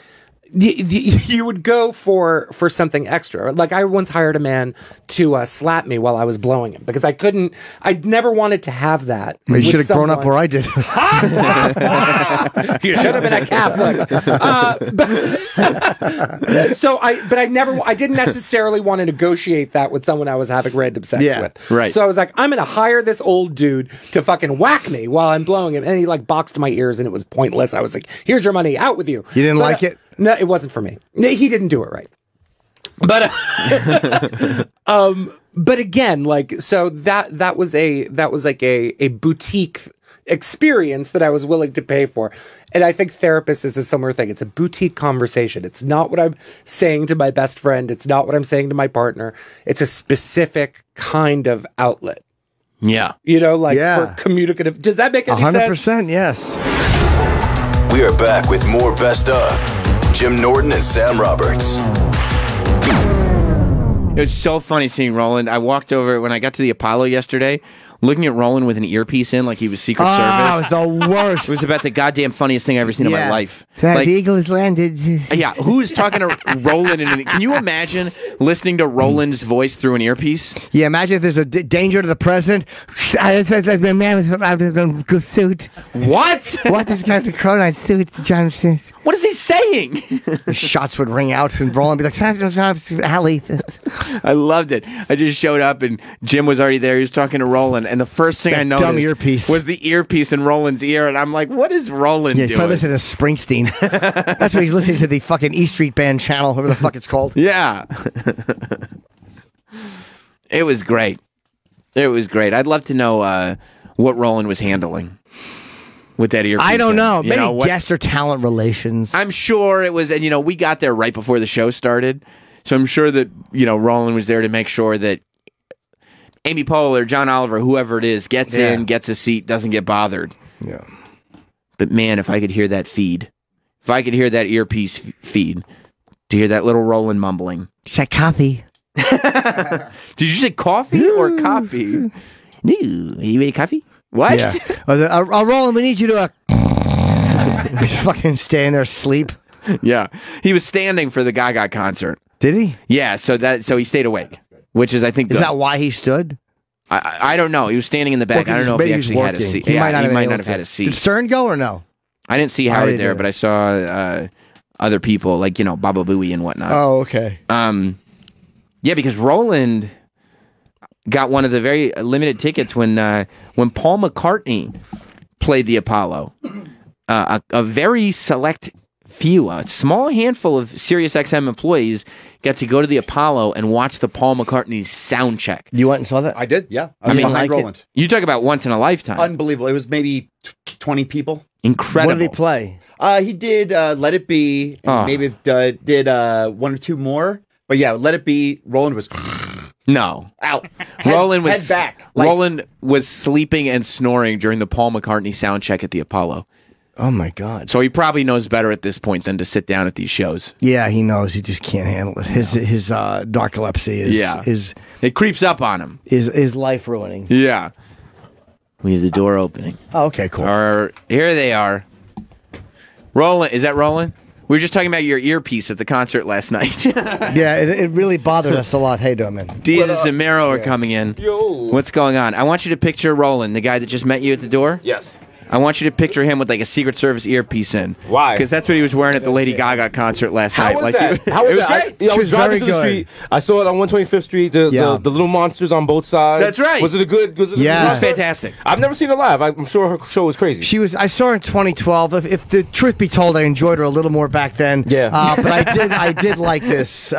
you would go for something extra. Like I once hired a man to slap me while I was blowing him because I couldn't. I never wanted to have that. Well, you should have grown up where I did. You should have been a Catholic. I didn't necessarily want to negotiate that with someone I was having random sex with. Right. So I was like, I'm going to hire this old dude to fucking whack me while I'm blowing him. And he like boxed my ears and it was pointless. I was like, here's your money, out with you. You didn't like it? No, it wasn't for me. He didn't do it right. But but again, like so that was like a boutique experience that I was willing to pay for. And I think therapist is a similar thing. It's a boutique conversation. It's not what I'm saying to my best friend. It's not what I'm saying to my partner. It's a specific kind of outlet. Yeah. You know, like for communicative. Does that make any sense? 100%, yes. We are back with more Best Of. Jim Norton and Sam Roberts. It was so funny seeing Roland. I walked over when I got to the Apollo yesterday, looking at Roland with an earpiece in like he was Secret Service. That was the worst. It was about the goddamn funniest thing I've ever seen in my life. The eagle has landed. Yeah, who is talking to Roland? Can you imagine listening to Roland's voice through an earpiece? Yeah, imagine if there's a danger to the president. I said like a man with a good suit. What? What is the Cronin suit, John? What is he saying? Shots would ring out and Roland would be like, Allie. I loved it. I just showed up and Jim was already there. He was talking to Roland, and the first thing I noticed dumb earpiece. was the earpiece in Roland's ear, and I'm like, what is Roland Yeah, he's doing? probably listening to Springsteen. That's what he's listening to, the fucking E Street Band channel, whatever the fuck it's called. Yeah. It was great. It was great. I'd love to know what Roland was handling with that earpiece. I don't know. You Maybe know, guest or talent relations. I'm sure it was, and we got there right before the show started, so I'm sure that Roland was there to make sure that Amy Poehler or John Oliver, whoever it is, gets in, gets a seat, doesn't get bothered. Yeah. But man, if I could hear that feed, if I could hear that earpiece feed, to hear that little Roland mumbling. It's like coffee. Did you say coffee or coffee? No, you made coffee? What? Yeah. Roland, we need you to. He's fucking staying there asleep. Yeah, he was standing for the Gaga concert. Did he? Yeah, so he stayed awake, which is I think is that why he stood? I don't know. He was standing in the back. I don't know if he actually had a seat. He might not have had a seat. Did Stern go or no? I didn't see Howard there, but I saw other people like Baba Booey and whatnot. Oh, okay. Yeah, because Roland got one of the very limited tickets when Paul McCartney played the Apollo. A very select few, a small handful of SiriusXM employees got to go to the Apollo and watch the Paul McCartney sound check. You went and saw that? I did, yeah. I mean, behind Roland. You talk about once in a lifetime. Unbelievable. It was maybe 20 people. Incredible. What did he play? He did Let It Be. Maybe did one or two more. But yeah, Let It Be. Roland was no out. Roland was head back. Roland was sleeping and snoring during the Paul McCartney sound check at the Apollo. Oh my God! So he probably knows better at this point than to sit down at these shows. Yeah, he knows. He just can't handle it. His narcolepsy is it creeps up on him. Is life ruining. Yeah. We have the door opening. Oh, okay, cool. Here they are. Roland, is that Roland? We were just talking about your earpiece at the concert last night. Yeah, it really bothered us a lot. Hey, man. Diaz and Zamero are coming in. Yo. What's going on? I want you to picture Roland, the guy that just met you at the door. Yes. I want you to picture him with like a Secret Service earpiece in. Why? Because that's what he was wearing at the Lady Gaga concert last night. How was that? How was that? I was driving through the street. I saw it on 125th Street. The little monsters on both sides. That's right. Was it a good? Yeah, it was fantastic. I've never seen her live. I'm sure her show was crazy. I saw her in 2012. If the truth be told, I enjoyed her a little more back then. Yeah. But I did like this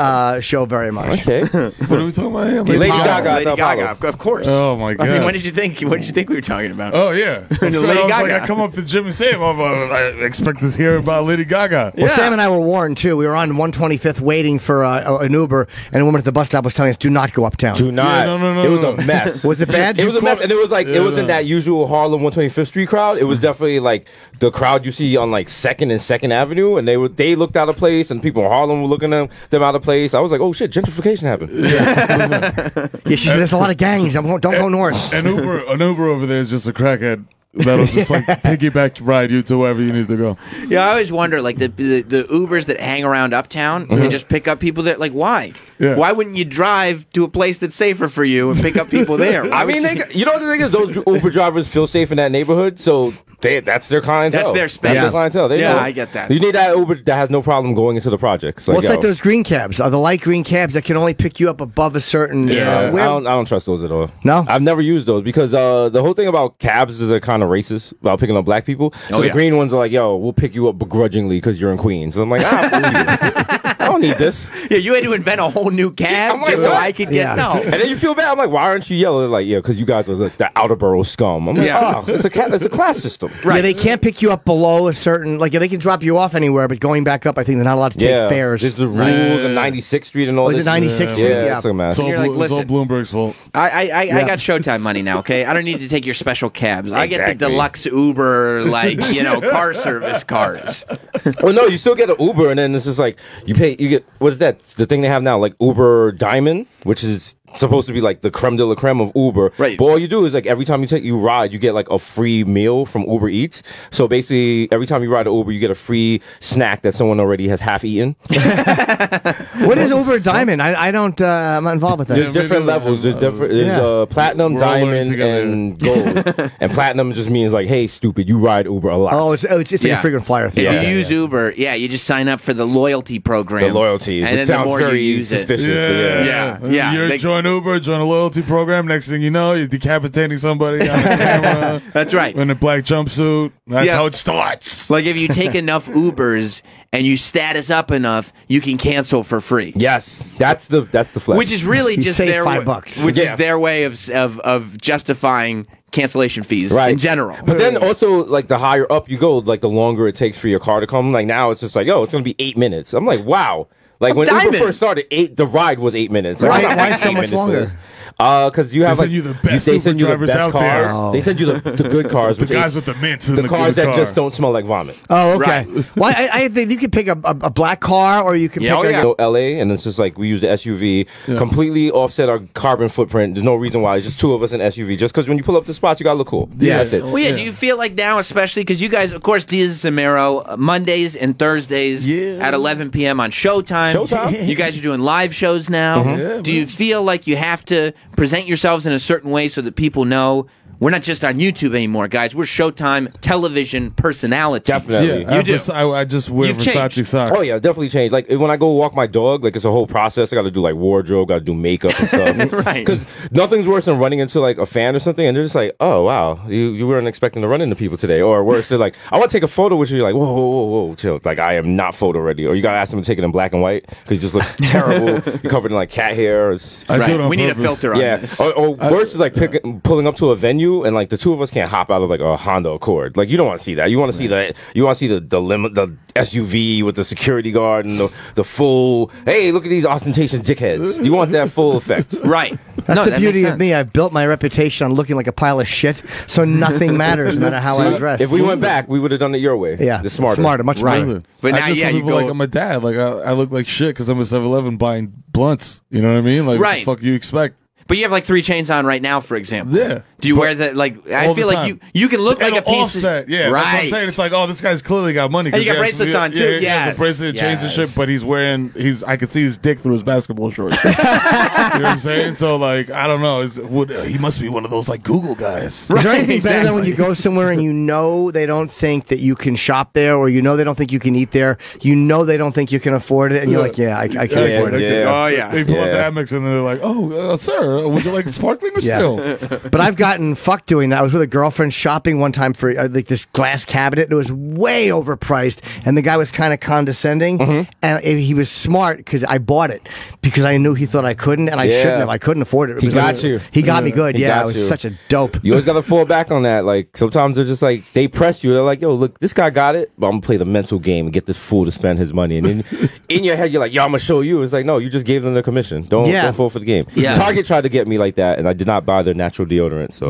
show very much. Okay. What are we talking about here? Lady Gaga. Lady Gaga, of course. Oh my God. I mean, what did you think? What did you think we were talking about? Oh yeah. Lady Gaga like I come up to Jim and say, I expect to hear about Lady Gaga. Well, Sam and I were warned too. We were on 125th waiting for an Uber, and a woman at the bus stop was telling us, "Do not go uptown." Do not. Yeah, no. It was a mess. Was it bad? It was a mess, and it was like it wasn't that usual Harlem 125th Street crowd. It was definitely like the crowd you see on like 2nd and 2nd Avenue, and they looked out of place, and people in Harlem were looking them out of place. I was like, oh shit, gentrification happened. Yeah, she said there's a lot of gangs. Don't go north. An Uber over there is just a crackhead that'll just like piggyback ride you to wherever you need to go. Yeah, I always wonder, like the Ubers that hang around uptown, they just pick up people that, like, why? Yeah. Why wouldn't you drive to a place that's safer for you and pick up people there? I mean, you know what the thing is? Those Uber drivers feel safe in that neighborhood, so that's their clientele. That's their special. That's their clientele. They know. I get that. You need that Uber that has no problem going into the projects. Well, it's like those green cabs, the light green cabs that can only pick you up above a certain. I don't trust those at all. No? I've never used those because the whole thing about cabs is they're kind of racist about picking up black people. So the green ones are like, yo, we'll pick you up begrudgingly because you're in Queens. So I'm like, I don't need this. Yeah, you had to invent a whole new cab just so I could get no. And then you feel bad. I'm like, why aren't you yellow? They're like, yeah, because you guys are like the outer borough scum. I'm like, it's a class system. Right. Yeah, they can't pick you up below a certain, like, they can drop you off anywhere, but going back up, I think they're not allowed to take fares. There's the rules and 96th Street and all this. Is it 96th Street? Yeah, it's a mess. It's all Bloomberg's fault. I got Showtime money now, okay? I don't need to take your special cabs. I get the deluxe Uber, like, car service cars. Well, no, you still get an Uber, and then it's just like, you get, what is that? The thing they have now, like Uber Diamond, which is supposed to be like the creme de la creme of Uber. Right. But all you do is like every time you ride, you get like a free meal from Uber Eats. So basically, every time you ride an Uber, you get a free snack that someone already has half eaten. What is Uber Diamond? I'm not involved with that. There's different levels. There's platinum, diamond, and gold. And platinum just means like, hey, stupid, you ride Uber a lot. Oh, it's like a frequent flyer thing. If you use Uber, you just sign up for the loyalty program. The loyalty. And it then the sounds more very you use suspicious. Yeah. Join Uber, join a loyalty program. Next thing you know, you're decapitating somebody on camera. That's right. In a black jumpsuit. That's how it starts. Like if you take enough Ubers and you status up enough, you can cancel for free. Yes, that's the flex. Which is really just their $5. Which is their way of justifying cancellation fees in general. But then also, like, the higher up you go, like, the longer it takes for your car to come. Like, now it's just like, oh, it's going to be 8 minutes. I'm like, wow. Like, when Uber first started, the ride was 8 minutes. Like, why so much longer? Because you have they send you the best Uber drivers out cars. there. They send you the good cars. The guys with the mints in the cars good that just don't smell like vomit. Oh, okay. Well, I think you can pick a black car, or you can pick LA, and it's just like we use the SUV, completely offset our carbon footprint. There's no reason why. It's just two of us in SUV. Just because when you pull up the spots, you gotta look cool. Yeah, that's it. Well, do you feel like now, especially because you guys, of course, Diaz and Samero, Mondays and Thursdays at 11 p.m. on Showtime. You guys are doing live shows now. Do you feel like you have to present yourselves in a certain way so that people know we're not just on YouTube anymore, guys? We're Showtime television personalities. Definitely. Yeah, I just wear Versace socks. Oh, yeah, definitely changed. Like, when I go walk my dog, like, it's a whole process. I got to do, like, wardrobe, got to do makeup and stuff. Right. Because nothing's worse than running into, like, a fan or something, and they're just like, oh, wow, you weren't expecting to run into people today. Or worse, they're like, I want to take a photo with you. You're like, whoa, chill. Like, I am not photo ready. Or you got to ask them to take it in black and white because you just look terrible. You're covered in, like, cat hair. We need a filter on this. Or worse is, like, pulling up to a venue, and, like, the two of us can't hop out of, like, a Honda Accord. Like, you don't want to see that. You want to see the SUV with the security guard and the full, hey, look at these ostentatious dickheads. You want that full effect. Right. That's the beauty of me. I've built my reputation on looking like a pile of shit, so nothing matters no matter how I dress. If we went back, we would have done it your way. Yeah. It's smarter. Much smarter. But now, I just tell people like I'm a dad. Like I look like shit because I'm a 7-Eleven buying blunts. You know what I mean? Like what the fuck you expect? But you have like 3 chains on right now, for example. Yeah. Do you wear that? Like, I feel like you can look like a piece offset. Yeah, right. That's what I'm saying. It's like, oh, this guy's clearly got money. And you got bracelets on too. He has a bracelet, chains and shit. But he's wearing. I could see his dick through his basketball shorts. You know what I'm saying? So like, I don't know. He must be one of those like Google guys. Is there anything better than when you go somewhere and you know they don't think that you can shop there, or you know they don't think you can eat there, you know they don't think you can afford it, and you're like, I can't afford it. Oh yeah. They pull out the Amex and they're like, oh, sir, or would you like sparkling or still? But I've gotten fucked doing that. I was with a girlfriend shopping one time for like this glass cabinet. It was way overpriced, and the guy was kind of condescending. And he was smart because I bought it because I knew he thought I couldn't, and I shouldn't have. I couldn't afford it. He got you. He got me good. He Yeah, got I was you. such a dope. You always got to fall back on that. Like, sometimes they're just like, they press you. They're like, yo, look, this guy got it, but I'm going to play the mental game and get this fool to spend his money. And then in your head, you're like, yo, I'm going to show you. It's like, no, you just gave them the commission. Don't fall for the game. Yeah. Target tried to get me like that, and I did not buy their natural deodorant. So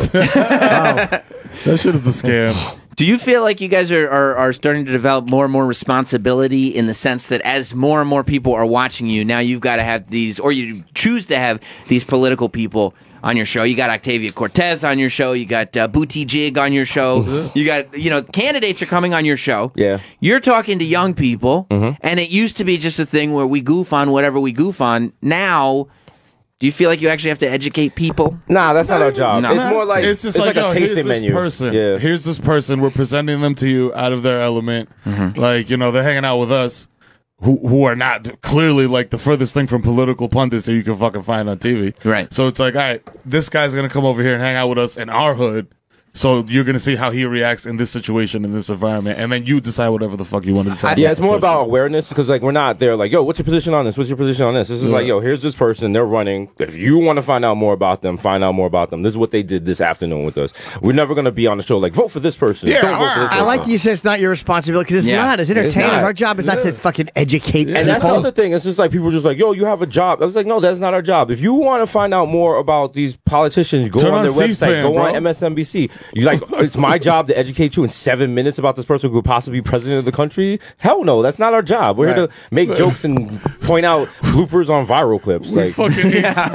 That shit is a scam. Do you feel like you guys are starting to develop more and more responsibility in the sense that as more and more people are watching you, now you've got to have these, or you choose to have these political people on your show? You got Octavia Cortez on your show. You got Buttigieg on your show. You got, candidates are coming on your show. Yeah. You're talking to young people, and it used to be just a thing where we goof on whatever we goof on. Now, do you feel like you actually have to educate people? nah, that's not our job. No. It's more like it's just like yo, a here's tasting this menu. person. Yeah. Here's this person. We're presenting them to you out of their element. Like, they're hanging out with us, who are not clearly like the furthest thing from political pundits that you can fucking find on TV. Right. So it's like, all right, this guy's gonna come over here and hang out with us in our hood. So you're gonna see how he reacts in this situation, in this environment, and then you decide whatever the fuck you want to decide. Yeah, it's more about awareness because like we're not there like, yo, what's your position on this? What's your position on this? This is like, yo, here's this person, they're running. If you want to find out more about them, find out more about them. This is what they did this afternoon with us. We're never gonna be on the show like, vote for this person. Yeah, Don't vote for this person. I like that you said it's not your responsibility because it's Yeah. not. As entertainers, not. our job is not to fucking educate And that's the people. other thing. It's just like people are just like, yo, you have a job. I was like, no, that's not our job. If you want to find out more about these politicians, go Turn on their on C-SPAN, website, go bro. on MSNBC. You like, it's my job to educate you in 7 minutes about this person who could possibly be president of the country? Hell no, that's not our job. We're here to make jokes and point out bloopers on viral clips. We Like, fucking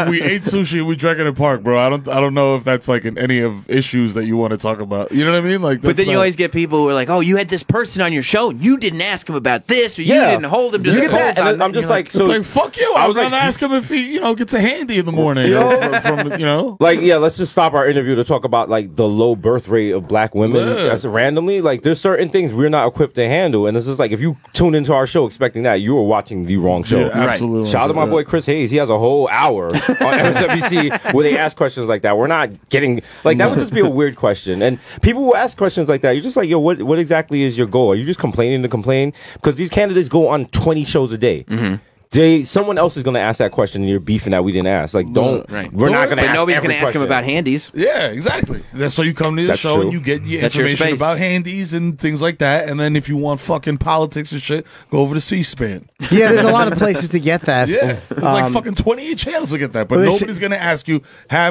we ate sushi. We drank in a park, bro. I don't know if that's like in any of issues that you want to talk about. You know what I mean? Like, But then you not- always get people who are like, oh, you had this person on your show and you didn't ask him about this, or you Yeah. didn't hold him to You the get that, polls and on then I'm that." just You're like, It's so like, fuck you. I I was would like, rather ask him if he, gets a handy in the morning. from like, yeah, let's just stop our interview to talk about like the low birth rate of black women. Yeah. That's randomly. Like, there's certain things we're not equipped to handle, and it's just like if you tune into our show expecting that, you are watching the wrong show. Yeah, absolutely. Shout out to my boy Chris Hayes. He has a whole hour on MSNBC where they ask questions like that. We're not getting like that would just be a weird question. And people who ask questions like that, you're just like, yo, what exactly is your goal? Are you just complaining to complain? Because these candidates go on 20 shows a day. Someone else is going to ask that question, and you're beefing that we didn't ask. Like, don't. Right. We're not going to. But nobody's going to ask him about handies. Yeah, exactly. So you come to the That's show true. and you get your That's your information space. about handies and things like that. And then if you want fucking politics and shit, go over to C-SPAN. Yeah, there's a lot of places to get that. Yeah, there's like fucking 28 channels to get that. But Well, they nobody's gonna ask you,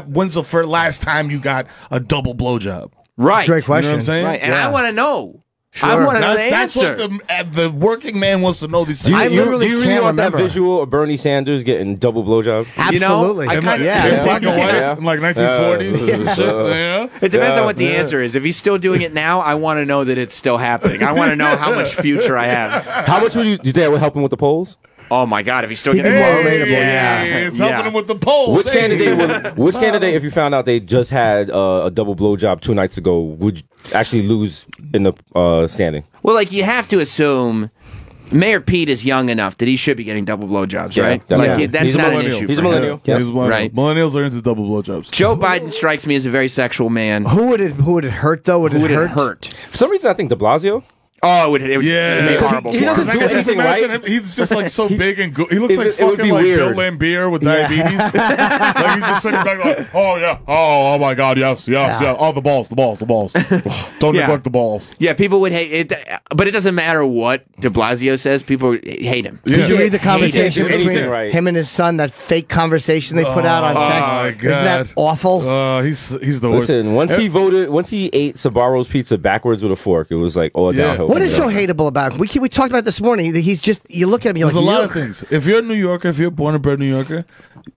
when's the last time you got a double blowjob? Right. Great question. You know what I'm saying? Right. And Yeah. I want to know. I Sure. want to know the That's answer. what the working man wants to know these things. I literally do you really can't want remember. that visual of Bernie Sanders getting double blowjob? You know, Absolutely. I in like, kinda- in black and white, Yeah. in like 1940s. Yeah. and shit, you know? It depends Yeah. on what the answer is. If he's still doing it now, I want to know that it's still happening. I want to know how much future I have. How much would you think that would help him with the polls? Oh my God, if he's still He'd getting be more more relatable, yeah. It's helping him with the polls. Which candidate, if you found out they just had a double blowjob 2 nights ago, would actually lose in the standing? Well, like you have to assume Mayor Pete is young enough that he should be getting double blowjobs, Yeah, right? definitely. Like Yeah. that's He's a not an millennial. issue. He's a for him. millennial. He's a millennial. Right. Millennials are into double blowjobs. Joe Biden strikes me as a very sexual man. Who would it hurt though? Would Who would it it hurt? hurt? For some reason, I think De Blasio. Oh, it would Yeah. be horrible He for doesn't him. I can just anything imagine right. him. He's just like so big and good. He looks like It would fucking be like Bill weird. Lambier with diabetes. Like he's just sitting back like, oh yeah, oh my God, yes. Oh, the balls. Don't Yeah. neglect the balls. Yeah, people would hate it, but it doesn't matter what De Blasio says. People hate him. Yeah. Did you read the conversation He didn't do between anything right. him and his son? That fake conversation they put out on text. my Isn't that God. awful? He's the worst. Listen, once he ate Sabaro's pizza backwards with a fork, it was like all Yeah. downhill. What from is there. so hateable about him? We talked about it this morning. He's just, you look at him, you're There's like, a lot "Yuck." of things. If you're a New Yorker, if you're a born and bred New Yorker,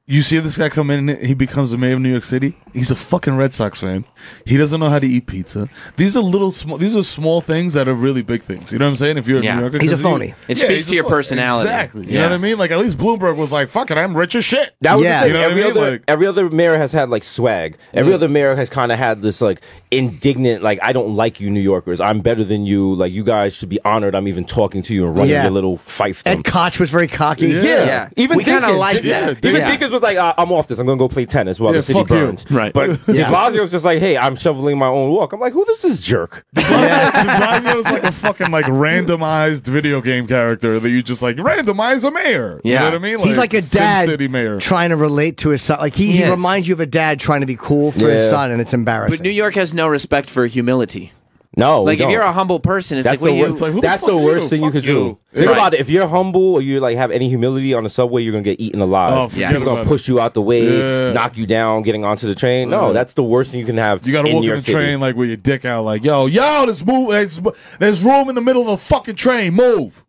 you see this guy come in and he becomes the mayor of New York City. He's a fucking Red Sox fan. He doesn't know how to eat pizza. These are small things that are really big things. You know what I'm saying? If you're a Yeah. New Yorker, He's a 'cause phony. It speaks he's to a your phony. personality. Exactly. You Yeah. know what I mean? Like at least Bloomberg was like, "Fuck it, I'm rich as shit." That was Yeah. the thing. You know what I mean? Every other mayor has had like swag. Every other mayor has kind of had this like indignant, like I don't like you New Yorkers. I'm better than you. Like you guys should be honored. I'm even talking to you and running your little fiefdom. Ed Koch was very cocky. Yeah. Even we kind of Dinkins. like that. Even Dinkins was like, I'm off this. I'm gonna go play tennis while the city fuck you. burns. Right. But De Blasio was just like, hey, I'm shoveling my own walk. I'm like, who is this jerk? De Blasio is like a fucking like randomized video game character that you just like randomize a mayor. You know what I mean? He's like a Sin dad City mayor. trying to relate to his son. Like he reminds you of a dad trying to be cool for his son, and it's embarrassing. But New York has no respect for humility. No, Like we if don't. you're a humble person, it's That's like, the what do worst. you, like, who That's the the fuck worst you? thing you Fuck could do. you. Think Right. about it. If you're humble or you like have any humility on the subway, you're gonna get eaten alive. Oh, forget They're gonna about push you out the way, Yeah. knock you down, getting onto the train. No, that's the worst thing you can have. You gotta walk New in York the City. train like with your dick out, like yo, there's room in the middle of the fucking train. Move,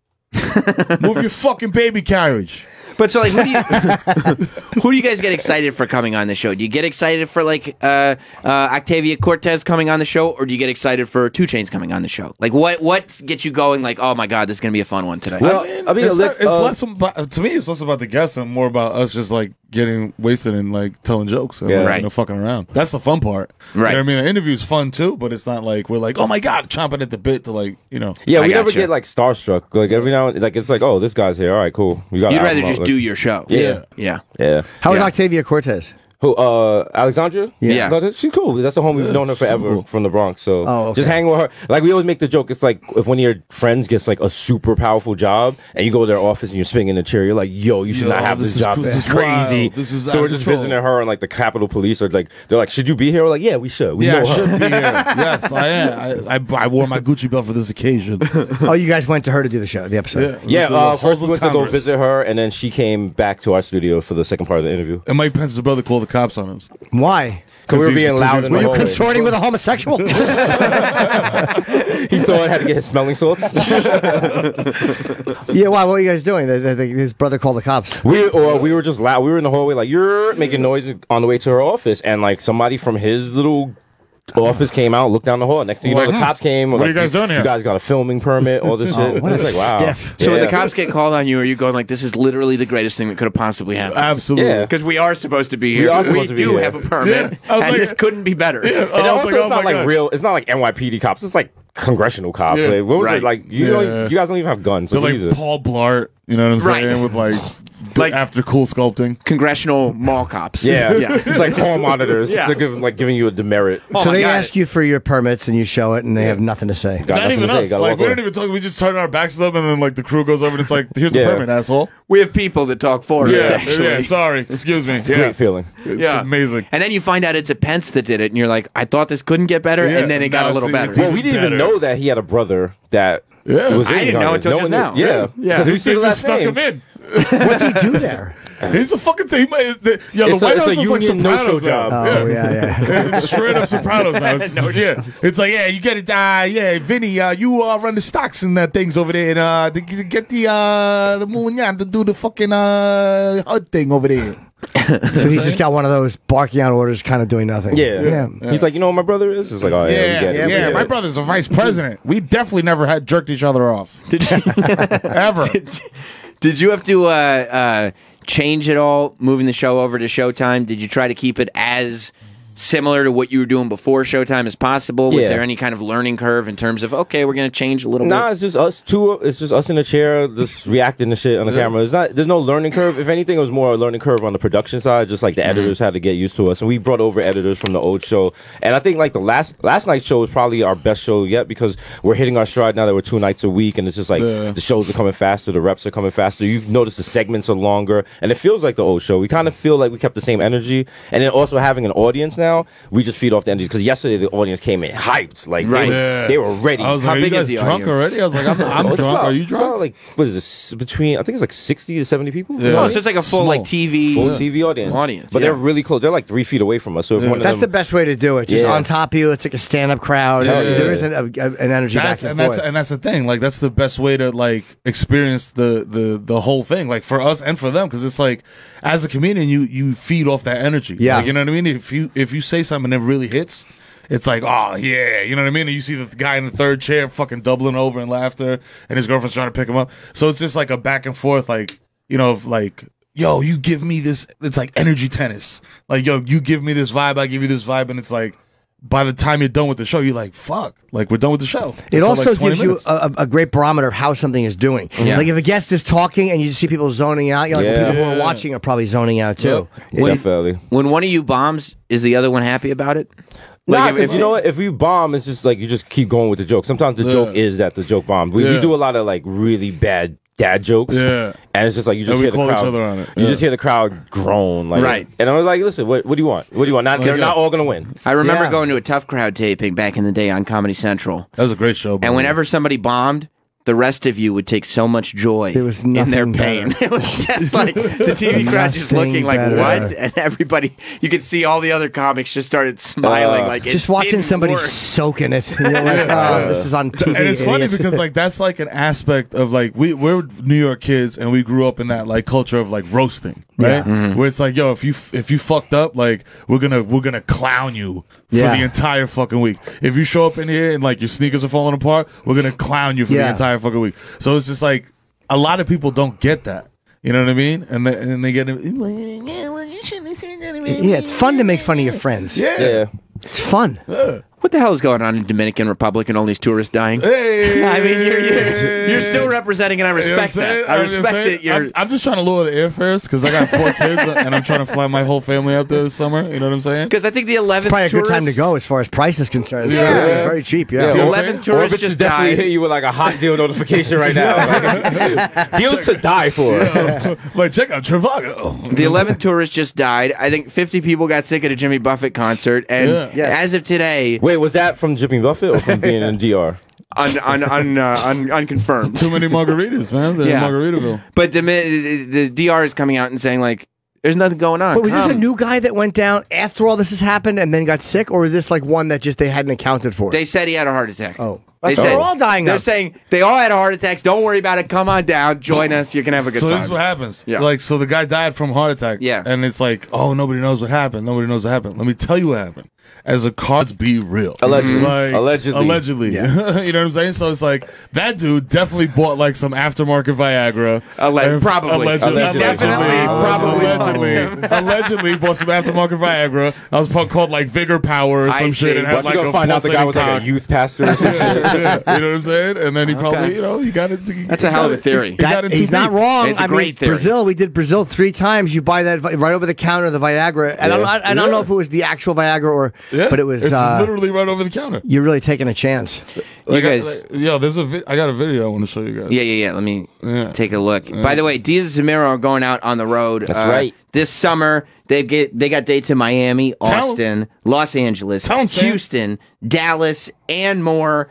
move your fucking baby carriage. But so like, who do you guys get excited for coming on the show? Do you get excited for like Octavia Cortez coming on the show, or do you get excited for 2 Chainz coming on the show? Like what gets you going? Like, oh my god, this is gonna be a fun one today. Well, I mean, it's let's, less about, to me. It's less about the guests and more about us just like getting wasted and like telling jokes and Yeah. like, Right. you know, fucking around. That's the fun part. Right. You know what I mean? The interview's fun too, but it's not like we're like, oh my god, chomping at the bit to like, you know. yeah, I we never gotcha. get like starstruck. Like every now and like it's like, oh, this guy's here. All right, cool. You got. You'd rather just do your show. Yeah. Yeah. Yeah. How is Yeah. Octavia Cortez? Who? Alexandra? Yeah. No, she's cool. That's the homie. We've known her forever from the Bronx. So Oh, okay. just hang with her. Like we always make the joke. It's like if one of your friends gets like a super powerful job and you go to their office and you're spinning in a chair, you're like, yo, you should Yo, not have this this is- job. this This is is crazy. wild. This is so out we're of just control. visiting her and like the Capitol Police are like, they're like, should you be here? We're like, yeah, we should. We Yeah, know I her. should be here. Yes, I am. I wore my Gucci belt for this occasion. Oh, you guys went to her to do the show, the episode. Yeah, The halls first we of went to go Congress. visit her, and then she came back to our studio for the second part of the interview. And Mike Pence's brother called the cops on us. Why? Because we were being because loud he's in Were the you hallway. consorting with a homosexual? He saw it, had to get his smelling salts. Yeah, why? What were you guys doing? His brother called the cops. We were just loud. We were in the hallway, like you're making noise on the way to her office, and like somebody from his little office came out, looked down the hall. Next thing you know, the cops came. What are like, you guys doing here? You guys got a filming permit, all this shit. what a It's like, wow. stiff. So when the Yeah. cops get called on you, are you going like, this is literally the greatest thing that could have possibly happened? Absolutely. Yeah. Because we are supposed to be here. are supposed to be do here. have a permit, Yeah, I was and like- this couldn't be better. Yeah. And I was also, like, it's oh not my like God. real. It's not like NYPD cops. It's like congressional cops. Yeah. Like, what was Right. it like? You Yeah. don't, you guys don't even have guns. They're So like Jesus. Paul Blart, you know what I'm Right. saying? With like, Like- after cool sculpting. Congressional mall cops. Yeah, Yeah. It's like hall monitors. Yeah. They're giving you a demerit. Oh So my they God. ask you for your permits and you show it, and they have nothing to say. Got Not nothing even to say, us. gotta Like walk we away. don't even talk. We just turn our backs to them, and then like the crew goes over and it's like, "Here's the Yeah. permit, asshole." We have people that talk for us, Yeah, actually. yeah. Sorry, excuse me. It's a great feeling. It's Yeah. amazing. And then you find out it's a Pence that did it, and you're like, I thought this couldn't get better, Yeah, and then it got no, a little it's- better. it's- Well, we didn't even better. know that he had a brother that Yeah. was in I didn't know Congress. until No just one now. knew. Yeah, Yeah. because we see They the just last stuck name. him in. What's he do there? He's a fucking thing. Yo, the It's White a House is like union no-show Sopranos now. job. Oh, yeah. It's straight up Sopranos now. It's, yeah, it's like, yeah, you get it. Yeah, Vinny, you run the stocks and things over there, and get the Mullignan to do the fucking HUD thing over there. So he's just got one of those barking out orders, kind of doing nothing. Yeah. He's like, you know what my brother is? It's like, oh, yeah, we get it. we get My it. brother's a vice president. We definitely never had jerked each other off. Ever. Did you have to change it all, moving the show over to Showtime? Did you try to keep it as similar to what you were doing before Showtime as possible? Was Yeah. there any kind of learning curve in terms of, okay, we're going to change a little Nah, bit? it's just us two. It's just us in a chair, just reacting to shit on the camera. It's not. There's no learning curve. If anything, it was more a learning curve on the production side. Just like the editors had to get used to us, and we brought over editors from the old show. And I think like the last night's show was probably our best show yet because we're hitting our stride now that we're 2 nights a week, and it's just like the shows are coming faster, the reps are coming faster. You notice the segments are longer, and it feels like the old show. We kind of feel like we kept the same energy, and then also having an audience now, we just feed off the energy because yesterday the audience came in hyped, like they were ready. I was How like, are you big is guys the drunk audience? already? I was like, I'm It's drunk. about- Are you it's about, drunk? like, what is this? Between I think it's like 60 to 70 people. Oh, so it's like a full like TV Full TV audience. yeah. But they're really close. They're like 3 feet away from us. So if one of That's them, the best way to do it. Just Yeah. on top of you, it's like a stand-up crowd. There is an energy back and forth. That's the thing. Like that's the best way to like experience the whole thing. Like for us and for them, because it's like as a comedian, you feed off that energy. Yeah. Like, you know what I mean. If you say something that really hits. It's like, oh yeah, you know what I mean? And you see the guy in the third chair fucking doubling over in laughter, and his girlfriend's trying to pick him up. So it's just like a back and forth, like, you know, of like, yo, you give me this. It's like energy tennis. Like, yo, you give me this vibe, I give you this vibe, and it's like, by the time you're done with the show, you're like, fuck, like we're done with the show. It For, also like, 20 gives minutes. you a great barometer of how something is doing. Yeah. Like if a guest is talking and you see people zoning out, you're like, well, people who are Yeah. watching are probably zoning out too. Definitely. When one of you bombs, is the other one happy about it? Nah, Like, because you know what? If you bomb, it's just like you just keep going with the joke. Sometimes the joke is that the joke bombed. We do a lot of like really bad dad jokes. Yeah. And it's just like you just And we hear the call each crowd. other on it. You Yeah. just hear the crowd groan. Like, Right. And I was like, listen, what do you want? What do you want? They're not all gonna win. I remember Yeah. going to a Tough Crowd taping back in the day on Comedy Central. That was a great show. And whenever somebody bombed, the rest of you would take so much joy There was in their nothing pain. better. It was just like the TV crowd just Nothing looking like, better. what? And everybody, you could see all the other comics just started smiling. Like it Just watching didn't somebody work. soaking it. And you're like, oh, this is on TV. And it's funny idiots. because like that's like an aspect of like we're New York kids and we grew up in that like culture of like roasting, right? Yeah. Where it's like, yo, if you fucked up, like we're gonna clown you for Yeah. the entire fucking week. If you show up in here and like your sneakers are falling apart, we're gonna clown you for the Yeah. entire fucking week. So it's just like a lot of people don't get that. You know what I mean? And they get it. Yeah, it's fun to make fun of your friends. Yeah. It's fun. What the hell is going on in Dominican Republic and all these tourists dying? Hey, I mean, you're still representing, and I You know what I'm respect saying? that. I You know what I'm respect saying? that you're. I'm just trying to lower the airfares because I got 4 kids and I'm trying to fly my whole family out there this summer. You know what I'm saying? Because I think the 11th Probably a good time to tourist- go as far as price is concerned. It's Yeah. very, very cheap. Yeah. Yeah. The You know what I'm 11th saying? tourist Orbitz is just definitely died. hit you with like a hot deal notification right now. Like, deals to die for. Like, check out Trivago. The 11th tourist just died. I think 50 people got sick at a Jimmy Buffett concert, and Yeah. Yes. as of today, Wait, was that from Jimmy Buffett or from being in DR? unconfirmed. Too many margaritas, man. They're Yeah. in Margaritaville. But the DR is coming out and saying like, "There's nothing going on." But was this a Come. new guy that went down after all this has happened and then got sick, or is this like one that just they hadn't accounted for? They said he had a heart attack. Oh. They That's what said we're all dying They're of. saying they all had heart attacks. Don't worry about it. Come on down. Join us. You can have a good So time. this is what happens. Yeah. Like, so the guy died from heart attack. Yeah. And it's like, oh, nobody knows what happened. Nobody knows what happened. Let me tell you what happened. As a cards be real. Allegedly. Like, Allegedly. Allegedly. you know what I'm saying? So it's like, that dude definitely bought like some aftermarket Viagra. And probably. Allegedly. Allegedly. Definitely, probably. Allegedly bought some aftermarket Viagra. That was called like Vigor Power or I some shit. see. And But had you like gonna a find out the guy was like pulsating a youth pastor or some shit. cock. Yeah, you know what I'm saying? And then he probably, you know, he got it. That's a hell of a theory. He got it too He's not deep. wrong. It's a I mean, great theory. Brazil, we did Brazil 3 times. You buy that right over the counter, the Viagra. And I don't know if it was the actual Viagra or, Yeah. but it was. It's literally right over the counter. You're really taking a chance. You guys. Yo, there's I got a video I want to show you guys. Yeah. Let me Yeah. take a look. By the way, Diaz and Zamiro are going out on the road. That's right. This summer, they got dates in Miami, Austin, Los Angeles, Tell 'em, Sam. Houston, Dallas, and more.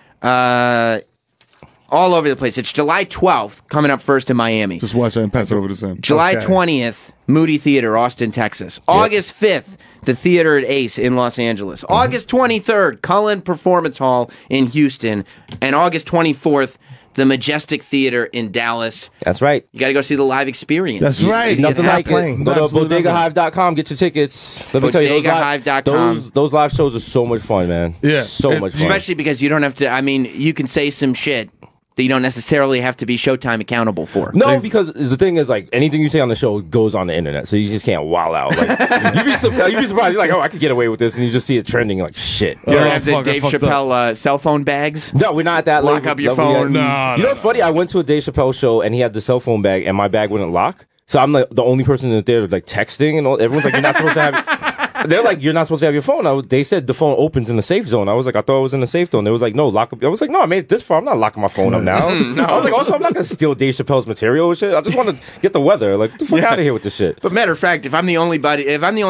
All over the place. It's July 12th, coming up first in Miami. Just watch that and pass it over to Sam. July Okay. 20th, Moody Theater, Austin, Texas. August 5th, the Theater at Ace in Los Angeles. August 23rd, Cullen Performance Hall in Houston. And August 24th, the Majestic Theater in Dallas. That's right. You got to go see the live experience. That's right. Nothing not like it. playing. Go to Absolutely bodegahive.com, get your tickets. Let me tell you, Bodegahive.com. those live shows are so much fun, man. Yeah. So much fun. Especially because you don't have to, I mean, you can say some shit that you don't necessarily have to be Showtime accountable for. No, because the thing is, like, anything you say on the show goes on the internet, so you just can't wow out. Like, you'd be surprised. You're like, oh, I could get away with this, and you just see it trending, like, shit. You don't Oh, have the fuck, I Dave fucked up. Chappelle cell phone bags? No, we're not at that Lock level. up your level yet. phone. No, You know what's funny? I went to a Dave Chappelle show, and he had the cell phone bag, and my bag wouldn't lock. So I'm like the only person in the theater like texting, and all. Everyone's like, "You're not supposed to have." They're like, "You're not supposed to have your phone." They said the phone opens in the safe zone. I was like, "I thought it was in the safe zone." They was like, "No, lock up." I was like, "No, I made it this far. I'm not locking my phone up now." I was like, "Also, I'm not gonna steal Dave Chappelle's material and shit. I just want to get the weather. Like, get the fuck out of here with this shit." But matter of fact, if I'm the only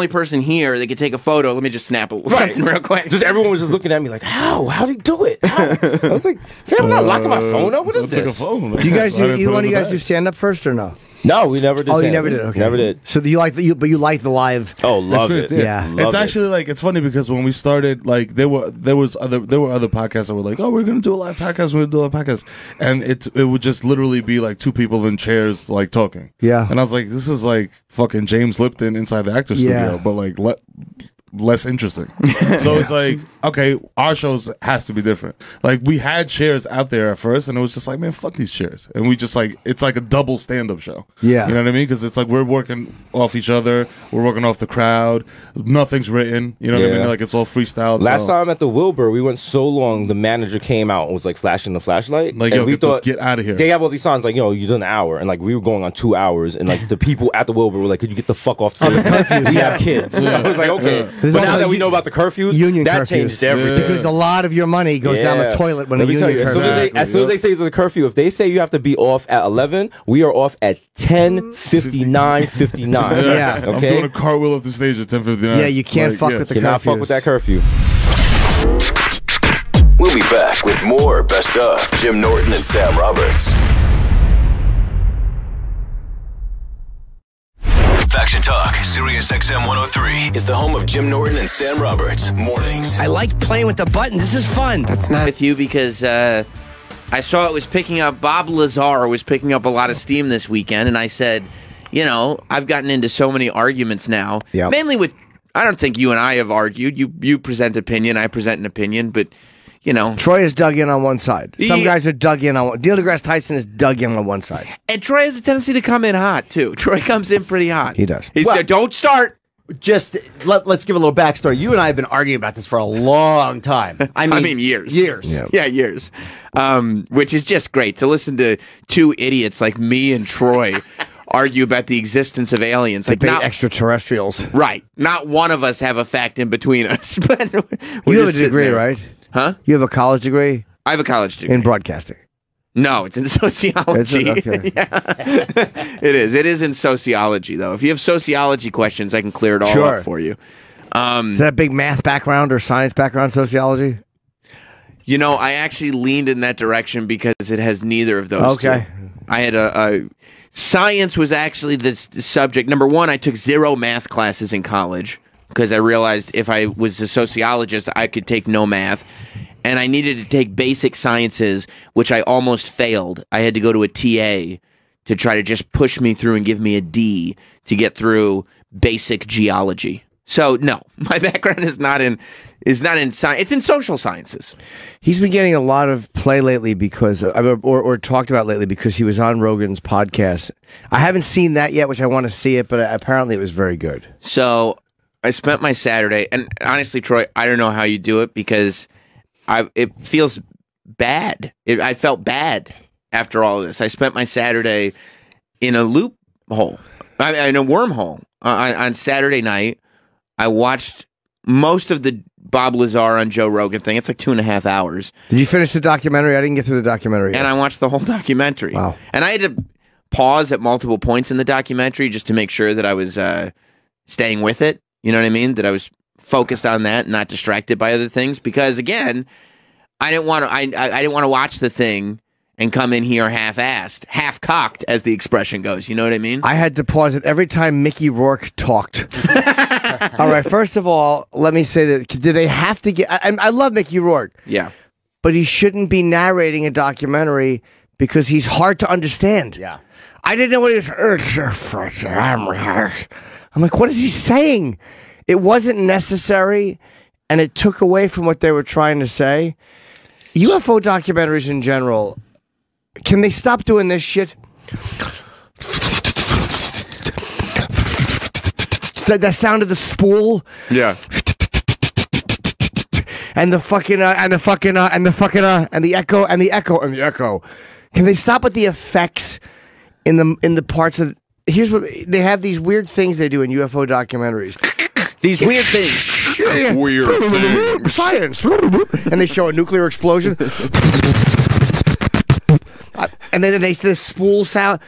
person here that could take a photo, let me just snap something real quick. Just everyone was just looking at me like, "How? How'd he do it?" How? I was like, "Fam, I'm not locking my phone up. What is Took a this?" phone. Do you guys I didn't do? put it One in of you the guys bag. do stand up first or no? No, we never did. Oh, you stand-up. never did. Okay, Never did. So you like but you like the live. Oh, love it. Yeah. Love It's it. actually like it's funny because when we started, like there were other podcasts that were like, oh, we're gonna do a live podcast, we're gonna do a live podcast, and it would just literally be like 2 people in chairs like talking. Yeah. And I was like, this is like fucking James Lipton inside the actor Yeah. studio, but like less interesting. So it's like, okay, our shows has to be different. Like we had chairs out there at first, and it was just like, man, fuck these chairs, and we just like it's like a double stand-up show. Yeah, you know what I mean? Because it's like we're working off each other, we're working off the crowd. Nothing's written. You know what I mean? Like it's all freestyle. Last time at the Wilbur, we went so long. The manager came out and was like flashing the flashlight. Like, and yo, we thought, get out of here. They have all these signs like, you done an hour, and like we were going on 2 hours, and like the people at the Wilbur were like, could you get the fuck off? We have kids. I was like, okay. There's But now also that we know about the curfews, union that curfews. changed everything. Because a lot of your money goes down the toilet when Let the me tell union you, curfew. as soon as they say it's a curfew, if they say you have to be off at 11, we are off at 10:59:59. Yeah. I'm doing a cartwheel up the stage at 10:59. Yeah, you can't fuck with the curfew. Cannot fuck with that curfew. We'll be back with more Best of Jim Norton and Sam Roberts. Faction Talk, Sirius XM 103 is the home of Jim Norton and Sam Roberts. Mornings. I like playing with the buttons. This is fun. That's not with you because I saw it was picking up. Bob Lazar was picking up a lot of steam this weekend, and I said, I've gotten into so many arguments now. Yep. Mainly with, I don't think you and I have argued. You present opinion, I present an opinion, but Troy is dug in on one side. Some Yeah. guys are dug in on one. Neil deGrasse Tyson is dug in on one side. And Troy has a tendency to come in hot too. Troy comes in pretty hot. He does. He said, "Don't start." Just let's give a little backstory. You and I have been arguing about this for a long time. I mean years. Years. Yeah. Yeah, years. Which is just great to listen to two idiots like me and Troy argue about the existence of aliens. Like Debate not extraterrestrials. right. Not one of us have a fact in between us. But we're You have a just sitting degree, there. right? Huh? You have a college degree I have a college degree. in broadcasting. No, it's in sociology. Okay. Yeah. It is. It is in sociology, though. If you have sociology questions, I can clear it all Sure. up for you. Is that a big math background or science background, sociology? I actually leaned in that direction because it has neither of those. Okay. Two. I had a science was actually the subject. Number one, I took 0 math classes in college because I realized if I was a sociologist, I could take no math. And I needed to take basic sciences, which I almost failed. I had to go to a TA to try to just push me through and give me a D to get through basic geology. So no, my background is not in science. It's in social sciences. He's been getting a lot of play lately because, or talked about lately because he was on Rogan's podcast. I haven't seen that yet, which I want to see it, but apparently it was very good. So I spent my Saturday, and honestly, Troy, I don't know how you do it because it feels bad. I felt bad after all of this. I spent my Saturday in a loophole, in a wormhole. On Saturday night, I watched most of the Bob Lazar on Joe Rogan thing. It's like 2.5 hours. Did you finish the documentary? I didn't get through the documentary yet. And I watched the whole documentary. Wow. And I had to pause at multiple points in the documentary just to make sure that I was staying with it. You know what I mean? That I was focused on that, not distracted by other things. Because again, I didn't want to. I didn't want to watch the thing and come in here half-assed, half-cocked, as the expression goes. You know what I mean? I had to pause it every time Mickey Rourke talked. All right, first of all, let me say that, do they have to get... I love Mickey Rourke. Yeah. But he shouldn't be narrating a documentary because he's hard to understand. Yeah. I didn't know what he was... I'm like, what is he saying? It wasn't necessary, and it took away from what they were trying to say. UFO documentaries in general... Can they stop doing this shit? The sound of the spool Yeah. and the fucking and the echo. Can they stop with the effects in the parts of? Here's what they have: these weird things they do in UFO documentaries. These weird things. Weird things. Science, and they show a nuclear explosion. And then the spool sound.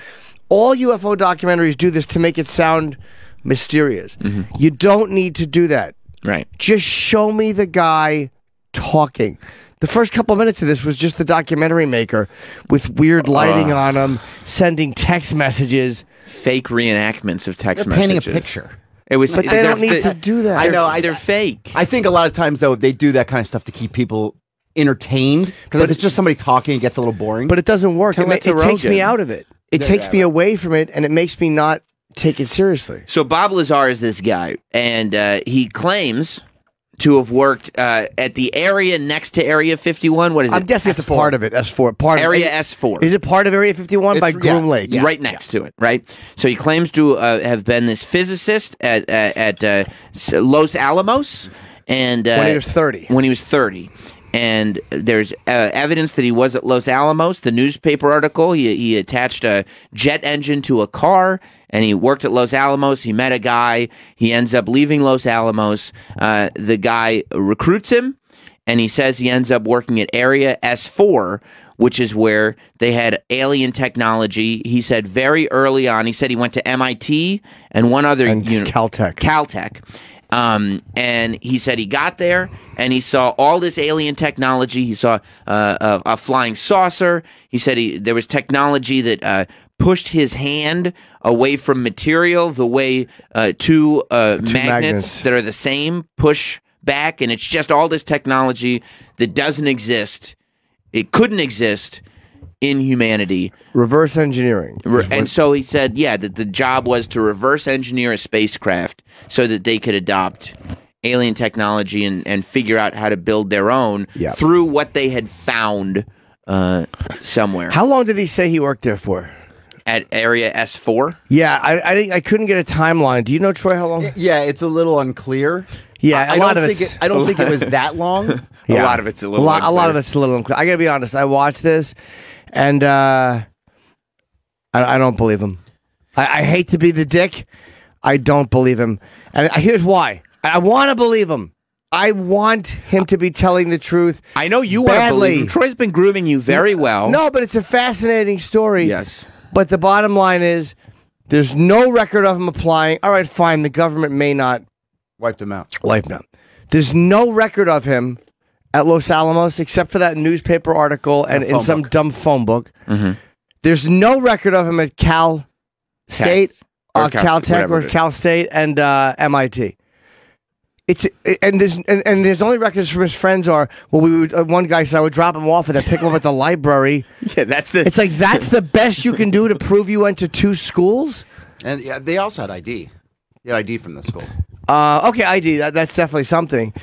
All UFO documentaries do this to make it sound mysterious. Mm-hmm. You don't need to do that. Right. Just show me the guy talking. The first couple of minutes of this was just the documentary maker with weird lighting on him, sending text messages. Fake reenactments of text They're painting messages. a picture. It was, But they don't need to do that. I know. They're fake. I think a lot of times, though, they do that kind of stuff to keep people entertained. Because if it's just somebody talking, it gets a little boring. But it doesn't work. Tell that It to takes me Rogan. out of it. It takes me away from it, and it makes me not take it seriously. So Bob Lazar is this guy, and he claims to have worked at the area next to Area 51. What is it? I'm guessing it's a part of it. S4. Area S4. Is it part of Area 51 by Groom Lake? Yeah, right next to it, right? So he claims to have been this physicist at Los Alamos, and when he was 30. When he was 30. And there's evidence that he was at Los Alamos. The newspaper article, he attached a jet engine to a car, and he worked at Los Alamos. He met a guy. He ends up leaving Los Alamos. The guy recruits him, and he says he ends up working at Area S4, which is where they had alien technology. He said very early on, he said he went to MIT and one other Caltech. Caltech. And he said he got there and he saw all this alien technology. He saw a flying saucer. He said there was technology that pushed his hand away from material the way two magnets that are the same push back. And it's just all this technology that doesn't exist. It couldn't exist in humanity. Reverse engineering. And so he said, that the job was to reverse engineer a spacecraft so that they could adopt alien technology and figure out how to build their own through what they had found somewhere. How long did he say he worked there for? At Area S4? Yeah, I couldn't get a timeline. Do you know, Troy, how long? Yeah, it's a little unclear. Yeah, I don't think it was that long. A lot of it's a little unclear. A lot of it's a little unclear. I gotta be honest, I watched this and I don't believe him. I hate to be the dick. I don't believe him. And here's why. I want to believe him. I want him to be telling the truth. I know you want to believe him. Troy's been grooming you very well. No, but it's a fascinating story. Yes. But the bottom line is there's no record of him applying. All right, fine. The government may not wipe him out. There's no record of him at Los Alamos except for that newspaper article and in some dumb phone book. Mm-hmm. There's no record of him at Cal State, Caltech, or Cal State and MIT. There's only records from his friends are one guy said I would drop him off and then pick him up at the library. Yeah, that's the best you can do to prove you went to two schools. And they also had ID. You had ID from the schools. Okay, ID. That's definitely something.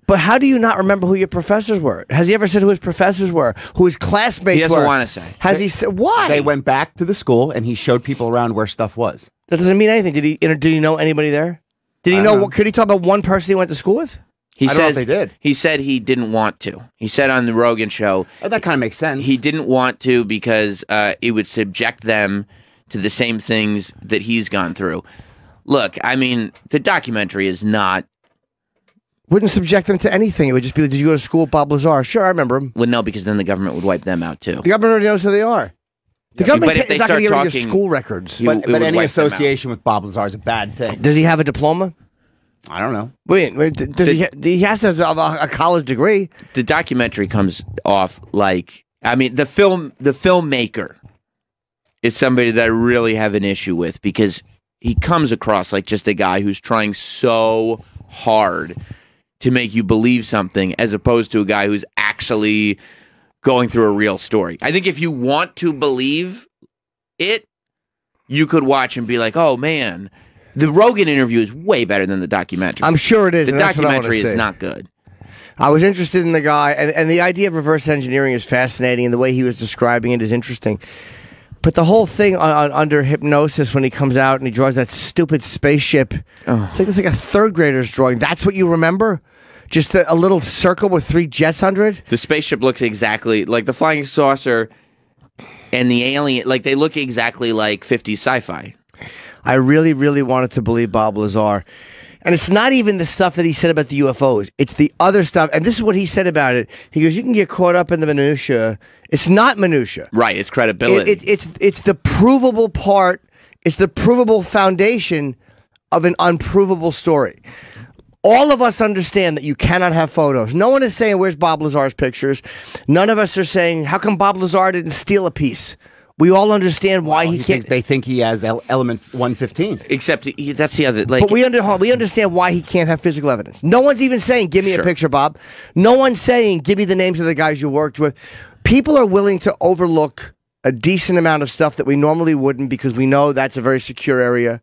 But how do you not remember who your professors were? Has he ever said who his professors were? Who his classmates were? He doesn't want to say. Has he said why? They went back to the school and he showed people around where stuff was. That doesn't mean anything. Did he know anybody there? Did he know? Could he talk about one person he went to school with? I don't know if they did. He said he didn't want to. He said on the Rogan show. Oh, that kind of makes sense. He didn't want to because it would subject them to the same things that he's gone through. Look, I mean, the documentary is not. Wouldn't subject them to anything. It would just be, did you go to school with Bob Lazar? Sure, I remember him. Well, no, because then the government would wipe them out too. The government already knows who they are. The government if they is not going to start get rid of your talking- school records. but any association with Bob Lazar is a bad thing. Does he have a diploma? I don't know. Wait, does he has to have a college degree. The documentary comes off like, I mean, the filmmaker is somebody that I really have an issue with because he comes across like just a guy who's trying so hard to make you believe something as opposed to a guy who's actually going through a real story. I think if you want to believe it, you could watch and be like, oh man, the Rogan interview is way better than the documentary. I'm sure it is. The and that's what I documentary wanna is say. not good. I was interested in the guy, and the idea of reverse engineering is fascinating, and the way he was describing it is interesting. But the whole thing under hypnosis, when he comes out and he draws that stupid spaceship, it's like a third grader's drawing. That's what you remember? Just a little circle with 3 jets under it? The spaceship looks exactly like the flying saucer and the alien. Like they look exactly like 50s sci-fi. I really, really wanted to believe Bob Lazar. And it's not even the stuff that he said about the UFOs. It's the other stuff. And this is what he said about it. He goes, you can get caught up in the minutia. It's not minutia. Right, it's credibility. It's the provable part. It's the provable foundation of an unprovable story. All of us understand that you cannot have photos. No one is saying, where's Bob Lazar's pictures? None of us are saying, how come Bob Lazar didn't steal a piece? We all understand why he can't. They think he has element 115. Except that's the other. Like, but we understand why he can't have physical evidence. No one's even saying, give me a picture, Bob. No one's saying, give me the names of the guys you worked with. People are willing to overlook a decent amount of stuff that we normally wouldn't because we know that's a very secure area.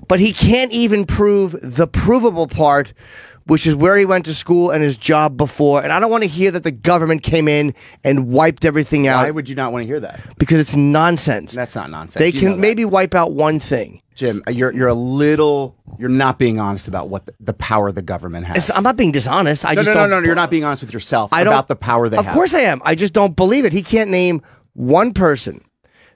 But he can't even prove the provable part, which is where he went to school and his job before. And I don't want to hear that the government came in and wiped everything out. Why would you not want to hear that? Because it's nonsense. That's not nonsense. They You know can that. maybe wipe out one thing. Jim, you're not being honest about what the power the government has. I'm not being dishonest. No, you're not being honest with yourself about the power they have. Of course I am. I just don't believe it. He can't name one person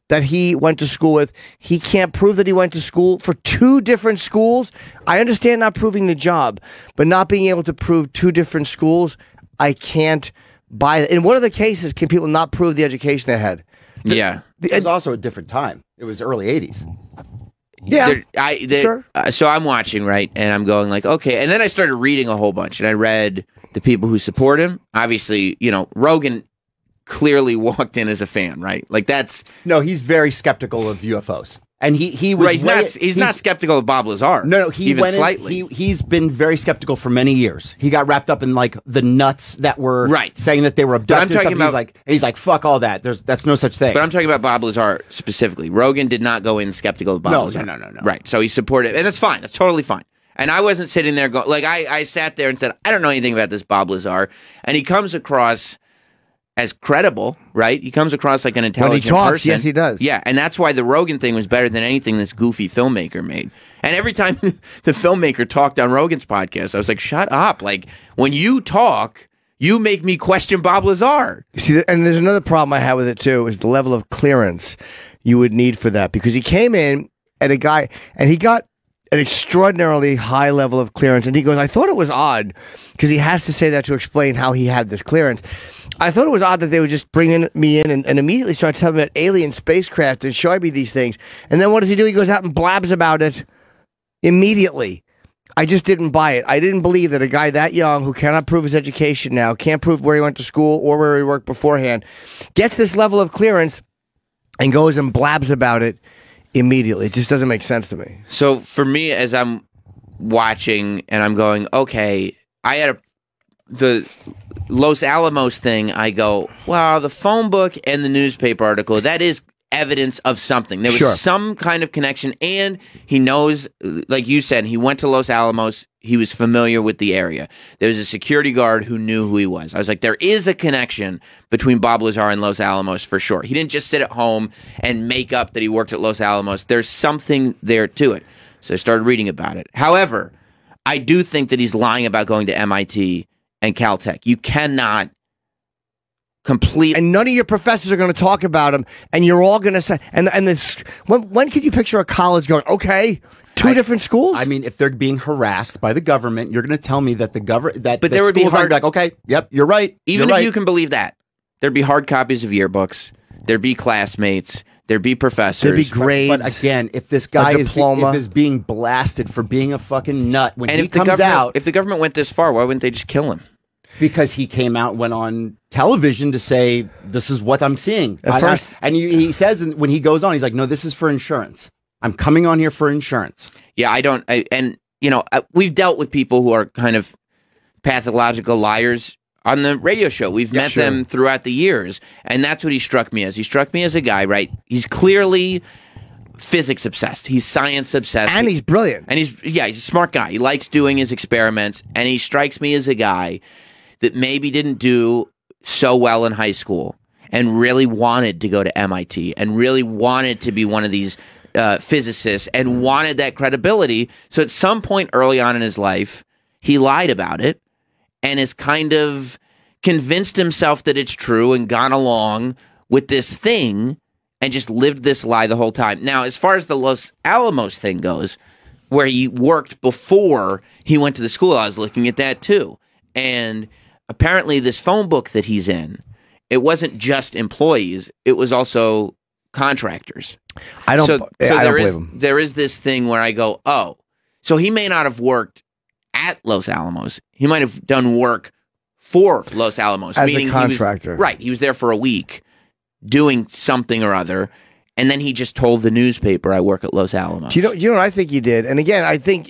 that he went to school with. He can't prove that he went to school for 2 different schools. I understand not proving the job, but not being able to prove 2 different schools, I can't buy it. In one of the cases, can people not prove the education they had? Yeah. It was also a different time. It was early 80s. Yeah, Sure. So I'm watching, right, and I'm going like, okay. And then I started reading a whole bunch, and I read the people who support him. Obviously, Rogan clearly walked in as a fan, right? Like that's No, he's very skeptical of UFOs. And he was right. He's not skeptical of Bob Lazar. No, he even went in, slightly. he's been very skeptical for many years. He got wrapped up in like the nuts that were saying that they were abducted. talking about- he's like, fuck all that. That's no such thing. But I'm talking about Bob Lazar specifically. Rogan did not go in skeptical of Bob Lazar. No. Right. So he supported, and that's fine. That's totally fine. And I wasn't sitting there going, like, I sat there and said, I don't know anything about this Bob Lazar. And he comes across as credible, right? He comes across like an intelligent when he talks, person. yes, he does. Yeah, and that's why the Rogan thing was better than anything this goofy filmmaker made. And every time the filmmaker talked on Rogan's podcast, I was like, shut up. Like, when you talk, you make me question Bob Lazar. See, and there's another problem I have with it too, is the level of clearance you would need for that. Because he came in at a guy, and he got an extraordinarily high level of clearance. And he goes, I thought it was odd, because he has to say that to explain how he had this clearance. I thought it was odd that they would just bring me in and immediately start telling me about alien spacecraft and show me these things. And then what does he do? He goes out and blabs about it immediately. I just didn't buy it. I didn't believe that a guy that young who cannot prove his education now, can't prove where he went to school or where he worked beforehand, gets this level of clearance and goes and blabs about it immediately. It just doesn't make sense to me. So for me, as I'm watching and I'm going, okay, I had the Los Alamos thing, I go, wow, the phone book and the newspaper article, that is evidence of something. There was some kind of connection, and he knows, like you said, he went to Los Alamos. He was familiar with the area. There was a security guard who knew who he was. I was like, there is a connection between Bob Lazar and Los Alamos for sure. He didn't just sit at home and make up that he worked at Los Alamos. There's something there to it. So I started reading about it. However, I do think that he's lying about going to MIT and Caltech. You cannot complete, and none of your professors are going to talk about him, and you're all going to say, and this, when could you picture a college going, okay, two different schools? I mean, if they're being harassed by the government, you're going to tell me that the government, that but the there would be schools aren't hard, like, okay, yep, you're right. Even you're if right. you can believe that, there'd be hard copies of yearbooks, there'd be classmates, there'd be professors, there'd be grades. But again, if this guy is being blasted for being a fucking nut when he comes out, if the government went this far, why wouldn't they just kill him? Because he came out, went on television to say, this is what I'm seeing. And he says, when he goes on, he's like, no, this is for insurance. I'm coming on here for insurance. Yeah, we've dealt with people who are kind of pathological liars on the radio show. We've met them throughout the years. And that's what he struck me as. He struck me as a guy, right? He's clearly physics obsessed. He's science obsessed. And he's brilliant. And he's a smart guy. He likes doing his experiments. And he strikes me as a guy that maybe didn't do so well in high school and really wanted to go to MIT and really wanted to be one of these physicists and wanted that credibility. So at some point early on in his life, he lied about it and has kind of convinced himself that it's true and gone along with this thing and just lived this lie the whole time. Now, as far as the Los Alamos thing goes, where he worked before he went to the school, I was looking at that too. And apparently this phone book that he's in, it wasn't just employees, it was also contractors. I don't believe him. There is this thing where I go, oh, so he may not have worked at Los Alamos. He might have done work for Los Alamos. As meaning a contractor. He was there for a week doing something or other, and then he just told the newspaper, I work at Los Alamos. Do you know what I think he did? And again, I think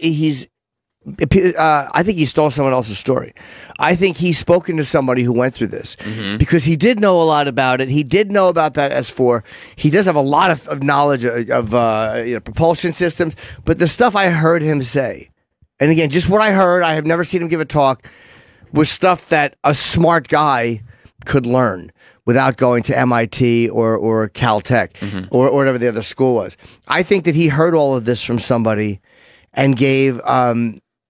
I think he stole someone else's story. I think he's spoken to somebody who went through this because he did know a lot about it. He did know about that S4. He does have a lot of knowledge of propulsion systems. But the stuff I heard him say, and again, just what I heard, I have never seen him give a talk, was stuff that a smart guy could learn without going to MIT or Caltech or whatever the other school was. I think that he heard all of this from somebody and gave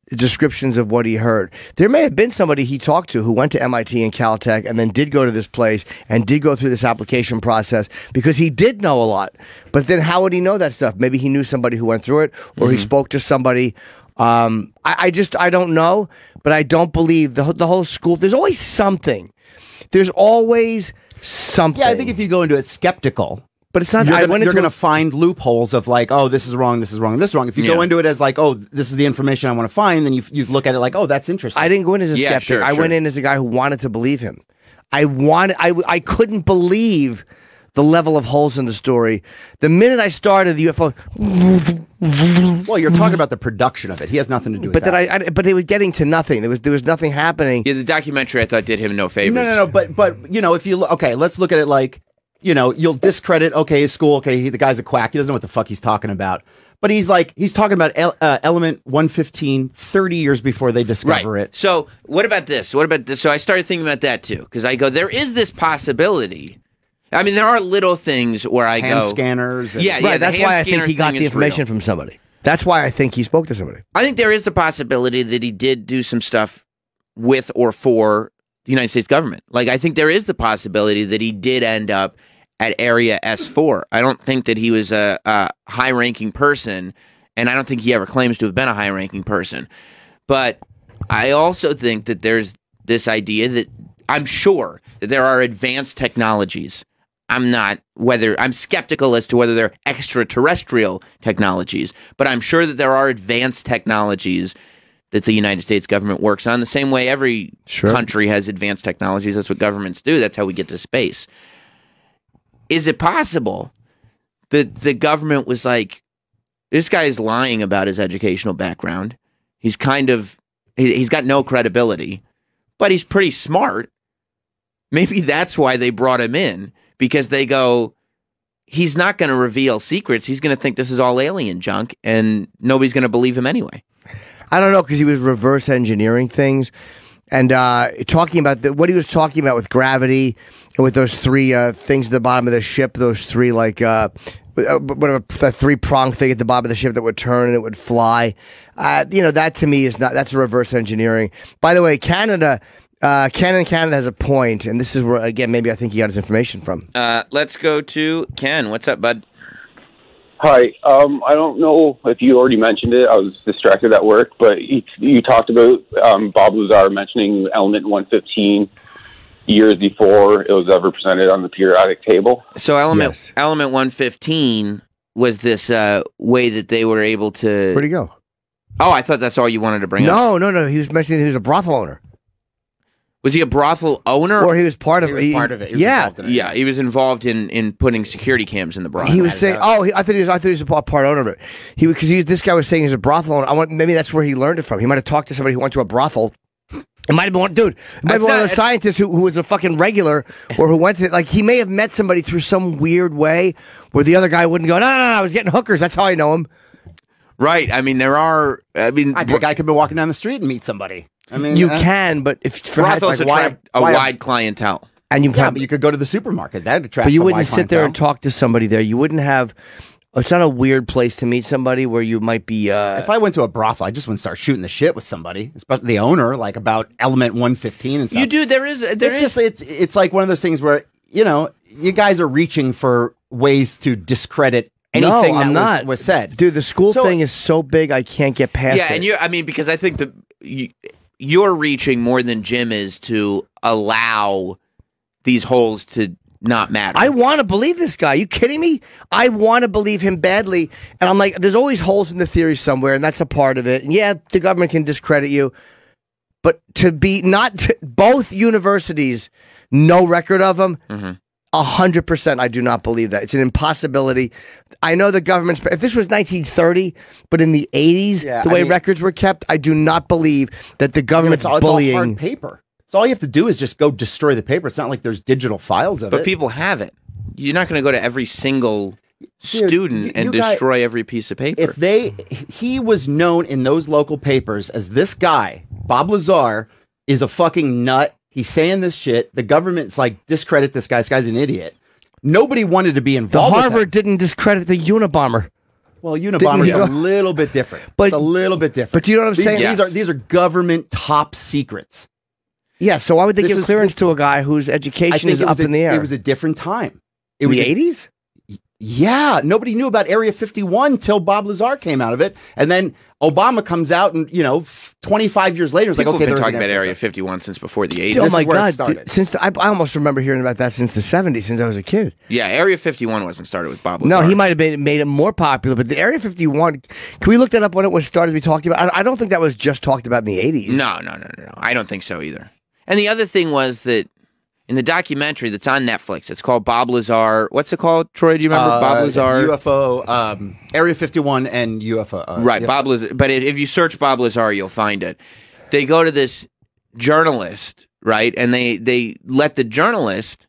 descriptions of what he heard. There may have been somebody he talked to who went to MIT and Caltech and then did go to this place and did go through this application process because he did know a lot. But then how would he know that stuff? Maybe he knew somebody who went through it, or he spoke to somebody. I don't know, but I don't believe the whole school. There's always something. There's always something. Yeah, I think if you go into it skeptical, but it's not. You're going to find loopholes of like, oh, this is wrong, this is wrong, this is wrong. If you go into it as like, oh, this is the information I want to find, then you look at it like, oh, that's interesting. I didn't go in as a skeptic. Sure. I went in as a guy who wanted to believe him. I couldn't believe the level of holes in the story. The minute I started the UFO, well, you're talking about the production of it. He has nothing to do with that. But it was getting to nothing. There was nothing happening. Yeah, the documentary I thought did him no favors. No. But if you let's look at it like, you'll discredit, his school, the guy's a quack. He doesn't know what the fuck he's talking about. But he's talking about element 115 30 years before they discover it. So what about this? So I started thinking about that too, because I go, there is this possibility. I mean, there are little things where I hand go scanners. Right, that's why I think he got the information from somebody. That's why I think he spoke to somebody. I think there is the possibility that he did do some stuff with or for the United States government. Like, I think there is the possibility that he did end up at Area S4. I don't think that he was a high-ranking person, and I don't think he ever claims to have been a high-ranking person. But I also think that there's this idea that I'm sure that there are advanced technologies. I'm skeptical as to whether they're extraterrestrial technologies, but I'm sure that there are advanced technologies that the United States government works on the same way every country has advanced technologies. That's what governments do. That's how we get to space. Is it possible that the government was like, this guy is lying about his educational background. He's got no credibility, but he's pretty smart. Maybe that's why they brought him in, because they go, he's not going to reveal secrets. He's going to think this is all alien junk, and nobody's going to believe him anyway. I don't know, because he was reverse engineering things and talking about what he was talking about with gravity and with those three things at the bottom of the ship, those three whatever, the three-pronged thing at the bottom of the ship that would turn and it would fly. That to me that's a reverse engineering. By the way, Canada has a point, and this is where, again, maybe I think he got his information from. Let's go to Ken. What's up, bud? Hi. I don't know if you already mentioned it. I was distracted at work, but you talked about Bob Lazar mentioning element 115 years before it was ever presented on the periodic table. So element 115 was this way that they were able to... Where'd he go? Oh, I thought that's all you wanted to bring up. No. He was mentioning he was a brothel owner. Was he a brothel owner? Or he was part of it. He was part of it. Yeah, he was involved in putting security cams in the brothel. He was saying, I thought he was a part owner of it. This guy was saying he's a brothel owner. Maybe that's where he learned it from. He might have talked to somebody who went to a brothel. It might have been one of the scientists who was a fucking regular, or who went to, he may have met somebody through some weird way where the other guy wouldn't go, no, I was getting hookers. That's how I know him. Right. I mean, a guy could be walking down the street and meet somebody. I mean, you can, but if brothels attract a wide clientele, and but you could go to the supermarket. That attracts. But you wouldn't sit there and talk to somebody there. You wouldn't have. It's not a weird place to meet somebody where you might be. If I went to a brothel, I just wouldn't start shooting the shit with somebody, especially the owner, about element 115 and stuff. You do. It's like one of those things where you guys are reaching for ways to discredit anything that was said. Dude, the school thing is so big, I can't get past it. Yeah, and because I think you're reaching more than Jim is to allow these holes to not matter. I want to believe this guy. Are you kidding me? I want to believe him badly. And I'm like, there's always holes in the theory somewhere, and that's a part of it. And yeah, the government can discredit you. But both universities, no record of them. Mm-hmm. 100%, I do not believe that. It's an impossibility. I know the government's. If this was 1930, but in the 80s, the way records were kept, I do not believe that the government's bullying. It's all hard paper. So all you have to do is just go destroy the paper. It's not like there's digital files of it. But people have it. You're not going to go to every single student and destroy every piece of paper. He was known in those local papers as this guy, Bob Lazar, is a fucking nut. He's saying this shit. The government's like, discredit this guy. This guy's an idiot. Nobody wanted to be involved. The Harvard didn't discredit the Unabomber. Well, Unabomber is a little bit different. But it's a little bit different. But you know what I'm saying? These are government top secrets. Yeah. So why would they give clearance to a guy whose education is up in the air? It was a different time. It was the 80s. Yeah, nobody knew about Area 51 till Bob Lazar came out of it, and then Obama comes out, and 25 years later, it's like, okay, they're talking about Area 51 since before the 80s. Oh my God! I almost remember hearing about that since the 70s, since I was a kid. Yeah, Area 51 wasn't started with Bob Lazar. No, he might have made it more popular, but the Area 51. Can we look that up when it was started? We talked about. I don't think that was just talked about in the 80s. No. I don't think so either. And the other thing was that in the documentary that's on Netflix, it's called Bob Lazar. What's it called, Troy? Do you remember Bob Lazar? UFO, Area 51 and UFO. Right, UFOs. Bob Lazar. But if you search Bob Lazar, you'll find it. They go to this journalist, right? And they let the journalist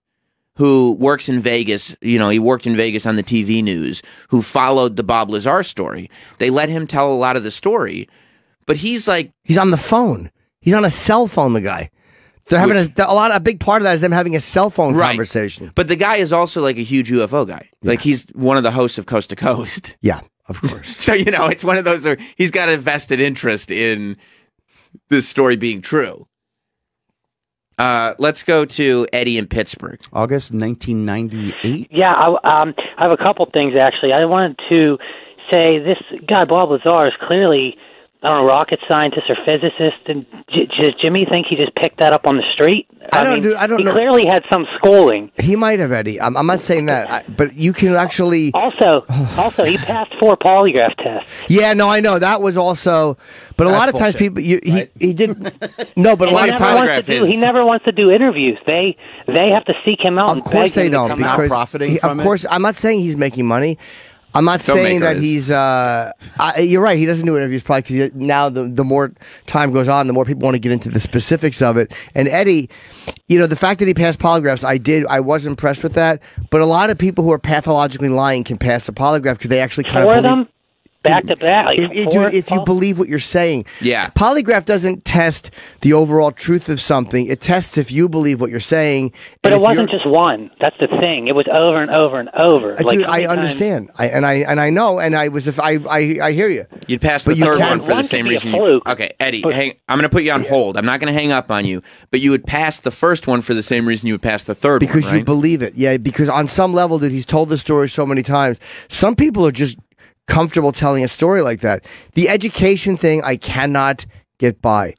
who works in Vegas, he worked in Vegas on the TV news, who followed the Bob Lazar story. They let him tell a lot of the story. But he's like... He's on the phone. He's on a cell phone, the guy. They're having a big part of that is them having a cell phone conversation. But the guy is also like a huge UFO guy. Yeah. Like he's one of the hosts of Coast to Coast. Yeah, of course. So, it's one of those where he's got a vested interest in this story being true. Let's go to Eddie in Pittsburgh. August 1998? Yeah, I have a couple things, actually. I wanted to say this guy, Bob Lazar, is clearly... I don't know, rocket scientist or physicist, and does Jimmy think he just picked that up on the street? I don't know. He clearly had some schooling. He might have, Eddie. I'm not saying that, but you can actually... Also, he passed 4 polygraph tests. Yeah, no, I know. That was also... But a lot of times people... He did... No, but a lot of times... He never wants to do interviews. They have to seek him out. Of course they don't. He's not profiting from it. Of course, I'm not saying he's making money. I'm not saying that he's. You're right. He doesn't do interviews probably because now the more time goes on, the more people want to get into the specifics of it. And Eddie, the fact that he passed polygraphs, I was impressed with that. But a lot of people who are pathologically lying can pass a polygraph because they actually kind of believe. Back to back. Like if you believe what you're saying. Yeah. Polygraph doesn't test the overall truth of something. It tests if you believe what you're saying. But it wasn't just one. That's the thing. It was over and over and over. Dude, I understand. I know. And I hear you. You'd pass the third one for the same reason. Okay, Eddie, I'm going to put you on hold. I'm not going to hang up on you. But you would pass the first one for the same reason you would pass the third one, because you believe it. Yeah, because on some level, dude, he's told the story so many times. Some people are just comfortable telling a story like that. The education thing, I cannot get by.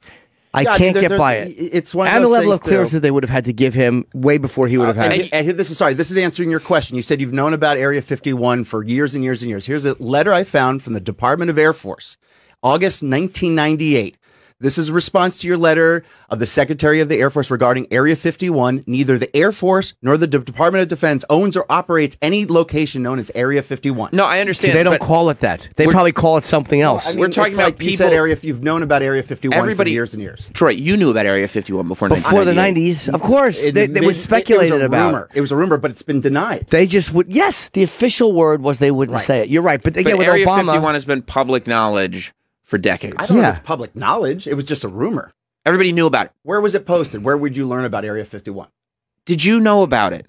I can't get by it. It's one of and those the level things of clearance that they would have had to give him way before he would have had it. And this is answering your question. You said you've known about Area 51 for years and years and years. Here's a letter I found from the Department of Air Force, August 1998. This is a response to your letter of the Secretary of the Air Force regarding Area 51. Neither the Air Force nor the Department of Defense owns or operates any location known as Area 51. No, I understand. They don't call it that. They probably call it something else. I mean, we're talking about people. You said you've known about Area 51 for years and years. Troy, you knew about Area 51 before the 90s. Of course. It was speculated about. It was a rumor, but it's been denied. They just would. Yes, the official word was they wouldn't say it. You're right. But again, with Area Obama, 51 has been public knowledge for decades. I don't know if it's public knowledge. It was just a rumor. Everybody knew about it. Where was it posted? Where would you learn about Area 51? Did you know about it?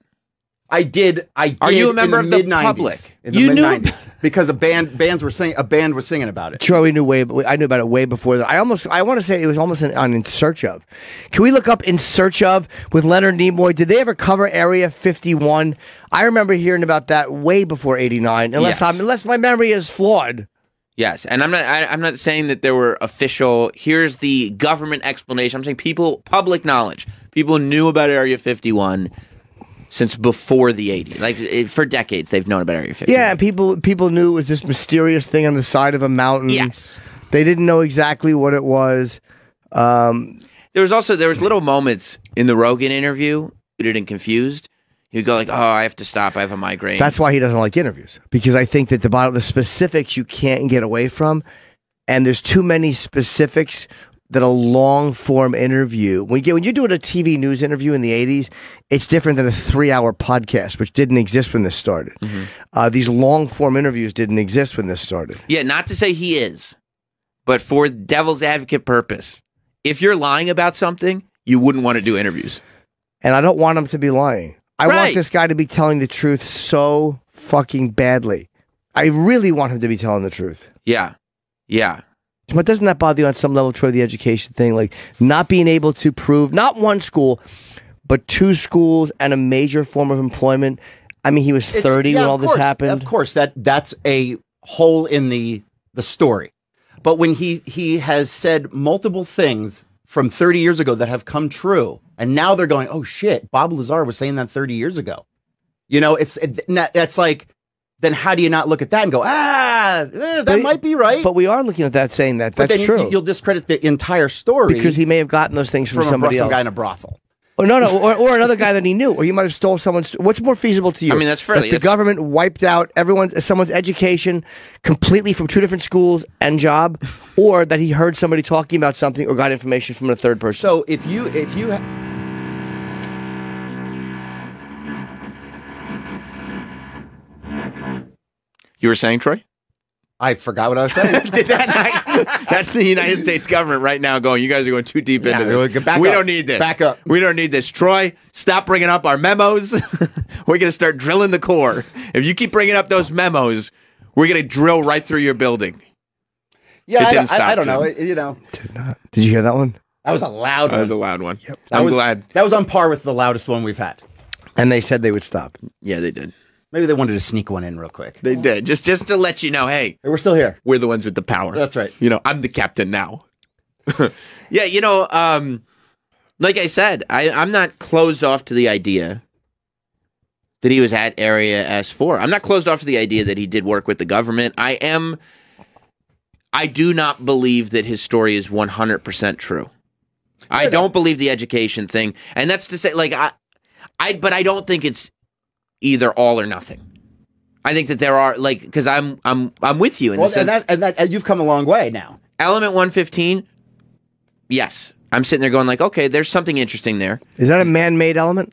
I did. Are you a member of the public? In the mid-90s. Because a band was singing about it. Sure, I knew about it way before that. I want to say it was almost on In Search Of. Can we look up In Search Of with Leonard Nimoy? Did they ever cover Area 51? I remember hearing about that way before 89, unless my memory is flawed. Yes, and I'm not saying that there were official, here's the government explanation. I'm saying public knowledge. People knew about Area 51 since before the 80s. Like, for decades, they've known about Area 51. Yeah, and people knew it was this mysterious thing on the side of a mountain. Yes. They didn't know exactly what it was. There was little moments in the Rogan interview, Confused. He'd go like, "Oh, I have to stop. I have a migraine." That's why he doesn't like interviews, because I think that the specifics you can't get away from, and there's too many specifics that a long form interview when you're doing a TV news interview in the 80s, it's different than a 3-hour podcast, which didn't exist when this started. These long form interviews didn't exist when this started. Yeah, not to say he is, but for devil's advocate purpose, if you're lying about something, you wouldn't want to do interviews. And I don't want him to be lying. I want Right. this guy to be telling the truth so fucking badly. I really want him to be telling the truth. Yeah. Yeah. But doesn't that bother you on some level, Troy, the education thing? Like not being able to prove, not one school, but 2 schools and a major form of employment. I mean, he was 30 when all this happened. Of course, that's a hole in the story. But when he has said multiple things from 30 years ago that have come true, and now they're going, oh shit, Bob Lazar was saying that 30 years ago. You know, that's like, then how do you not look at that and go, that might be right? But we are looking at that saying that. But That's then true. You'll discredit the entire story because he may have gotten those things from somebody some else. guy in a brothel. Oh, no, or another guy that he knew, or he might have stole someone's. What's more feasible to you? I mean, that's fairly. That the government wiped out someone's education completely from 2 different schools and job, or that he heard somebody talking about something or got information from a third person. So if you You were saying, Troy? I forgot what I was saying. That's the United States government right now going, you guys are going too deep into this. We don't need this. Back up. We don't need this. Troy, stop bringing up our memos. We're going to start drilling the core. If you keep bringing up those memos, we're going to drill right through your building. Yeah, I don't Jim. know. You know, Did you hear that one? that was a loud one. That was a loud one. Yep. I'm glad. That was on par with the loudest one we've had. And they said they would stop. Yeah, they did. Maybe they wanted to sneak one in real quick. They did. Just to let you know, hey, We're still here. we're the ones with the power. That's right. You know, I'm the captain now. Yeah, you know, like I said, I'm not closed off to the idea that he was at Area S4. I'm not closed off to the idea that he did work with the government. I do not believe that his story is 100% true. I don't believe the education thing. And that's to say, like, but I don't think it's either all or nothing. I think that there are, like, because I'm with you in the sense. And you've come a long way now. Element 115, yes. I'm sitting there going like, okay, there's something interesting there. Is that a man-made element?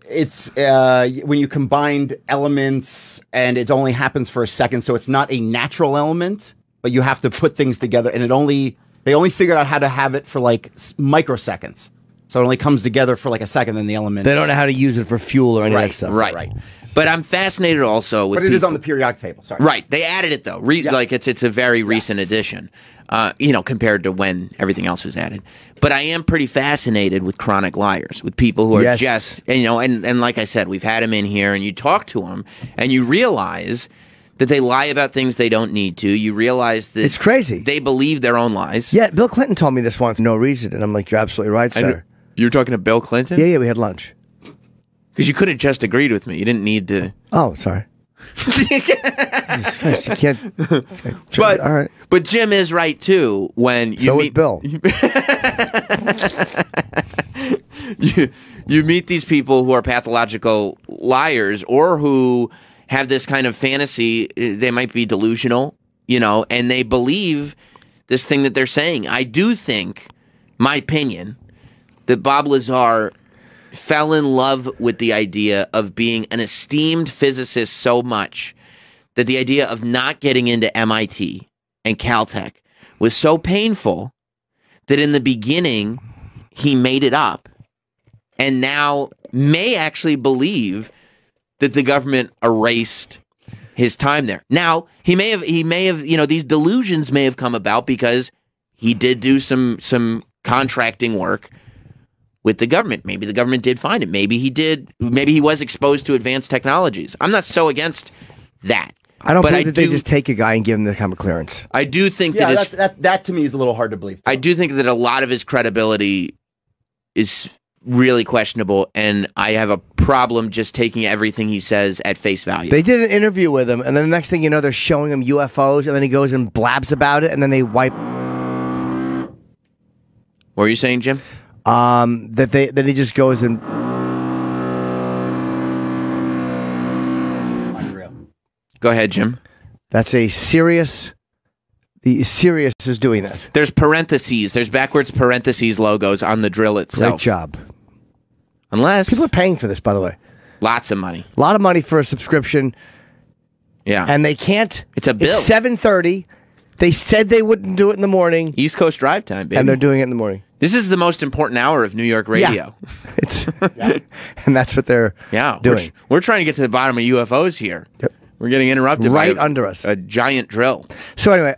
It's when you combined elements and it only happens for a second, so it's not a natural element, but you have to put things together, and they only figured out how to have it for like microseconds. So it only comes together for like a second, then the element. They don't know how to use it for fuel or any of that stuff. Right. But I'm fascinated also with. But it is on the periodic table. Sorry. Right. They added it though. Like it's a very recent addition. You know, compared to when everything else was added. But I am pretty fascinated with chronic liars, with people who are just, and, you know, and like I said, we've had them in here, and you talk to them, and you realize that they lie about things they don't need to. You realize that It's crazy. They believe their own lies. Yeah, Bill Clinton told me this once for no reason, and I'm like, you're absolutely right, sir. You were talking to Bill Clinton? Yeah, we had lunch. Because you could have just agreed with me. You didn't need to. Oh, sorry. Jesus Christ, you can't. But all right. But Jim is right too. When you So meet is Bill. you meet these people who are pathological liars or who have this kind of fantasy. They might be delusional, you know, and they believe this thing that they're saying. I do think, my opinion, that Bob Lazar fell in love with the idea of being an esteemed physicist so much that the idea of not getting into MIT and Caltech was so painful that in the beginning he made it up and now may actually believe that the government erased his time there. Now, he may have, you know, these delusions may have come about because he did do some contracting work with the government. Maybe the government did find it. Maybe he did. Maybe he was exposed to advanced technologies. I'm not so against that. I don't believe that they just take a guy and give him the kind of clearance. I do think that to me is a little hard to believe. I do think that a lot of his credibility is really questionable, and I have a problem just taking everything he says at face value. They did an interview with him, and then the next thing you know, they're showing him UFOs, and then he goes and blabs about it, and then they wipe. What were you saying, Jim? That he just goes and Go ahead, Jim. That's a Sirius. The Sirius is doing that. There's parentheses. There's backwards parentheses logos on the drill itself. Great job. Unless people are paying for this, by the way. Lots of money. A lot of money for a subscription. Yeah. And they can't. It's a bill. It's 7:30. They said they wouldn't do it in the morning. East Coast drive time, baby. And they're doing it in the morning. This is the most important hour of New York radio. Yeah. It's and that's what they're doing. We're trying to get to the bottom of UFOs here. Yep. We're getting interrupted right by under us. A giant drill. So anyway,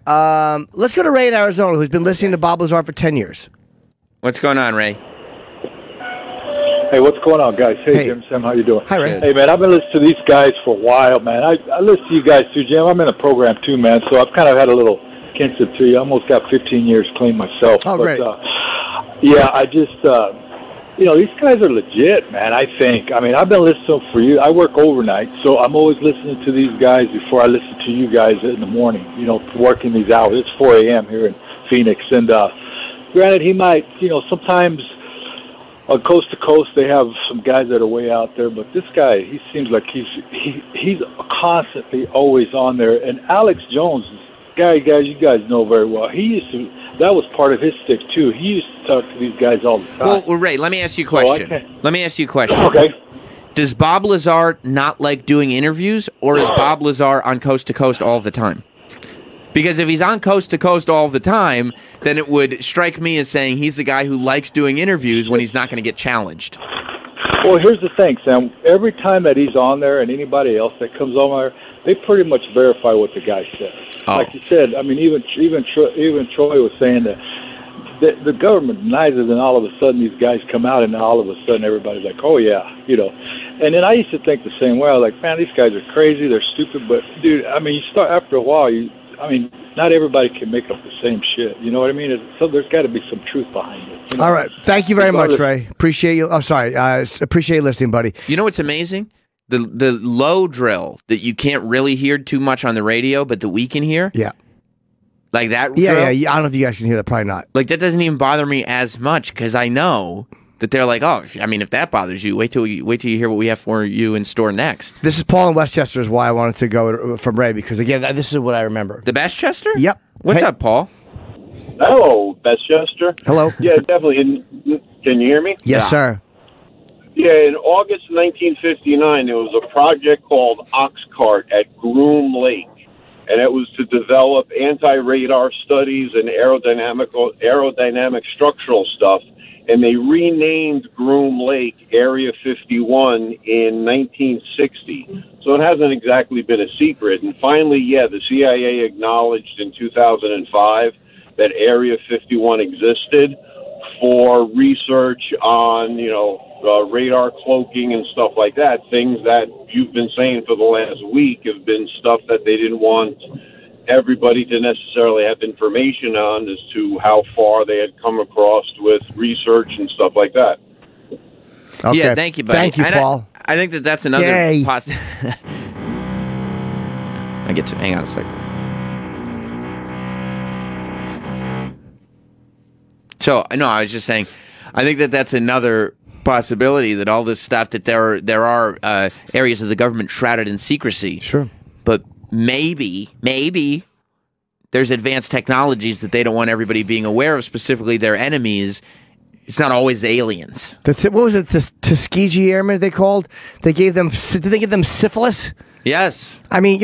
let's go to Ray in Arizona, who's been listening to Bob Lazar for 10 years. What's going on, Ray? Hey, what's going on, guys? Hey, Jim, Sam, how you doing? Hi, Ray. Hey, man, I've been listening to these guys for a while, man. I listen to you guys too, Jim. I'm in a program too, man, so I've kind of had a little kinship to you. I almost got 15 years clean myself. Oh, but, great. Yeah, I just, these guys are legit, man, I think. I mean, I've been listening to them for you. I work overnight, so I'm always listening to these guys before I listen to you guys in the morning, working these hours. It's 4 a.m. here in Phoenix. And granted, he might, sometimes on coast to coast they have some guys that are way out there, but this guy, he seems like he's constantly always on there. And Alex Jones, guys you guys know very well, that was part of his stick too. He used to talk to these guys all the time. Well, Ray, let me ask you a question. Okay. Does Bob Lazar not like doing interviews, or is Bob Lazar on coast to coast all the time? Because if he's on coast to coast all the time, then it would strike me as saying he's the guy who likes doing interviews when he's not going to get challenged. Well, here's the thing, Sam. Every time that he's on there and anybody else that comes on there, they pretty much verify what the guy says. Oh. Like you said, I mean, even Troy was saying that the government denies it, and all of a sudden these guys come out, and all of a sudden everybody's like, oh, yeah, And then I used to think the same way. I was like, man, these guys are crazy. They're stupid. But, dude, I mean, you start after a while, not everybody can make up the same shit. You know what I mean? So there's got to be some truth behind it. All right. Thank you very much, Ray. Appreciate you. Oh, sorry. Appreciate you listening, buddy. You know what's amazing? The low drill that you can't really hear too much on the radio, but that we can hear. Yeah. Like that Yeah, drill? yeah. I don't know if you guys can hear that. Probably not. Like, that doesn't even bother me as much because I know that they're like, oh, if that bothers you, wait till you hear what we have for you in store next. This is Paul in Westchester is why I wanted to go from Ray, because, again, this is what I remember. The Bestchester? Yep. What's up, Paul? Hello, Bestchester. Hello. Yeah, definitely. Can you hear me? Yes, sir. Yeah, in August 1959, there was a project called Oxcart at Groom Lake, and it was to develop anti-radar studies and aerodynamic structural stuff. And they renamed Groom Lake Area 51 in 1960. So it hasn't exactly been a secret. And finally, the CIA acknowledged in 2005 that Area 51 existed for research on, radar cloaking and stuff like that. Things that you've been saying for the last week have been stuff that they didn't want everybody to necessarily have information on as to how far they had come across with research and stuff like that. Okay. Yeah, thank you, buddy. Thank you, And Paul. I think that's another Yay. I get to hang on a second. So, no, I was just saying, I think that's another possibility, that all this stuff, that there are areas of the government shrouded in secrecy. Sure. But maybe there's advanced technologies that they don't want everybody being aware of, specifically their enemies. It's not always aliens. What was it? The Tuskegee Airmen they called? Did they give them syphilis? Yes. I mean,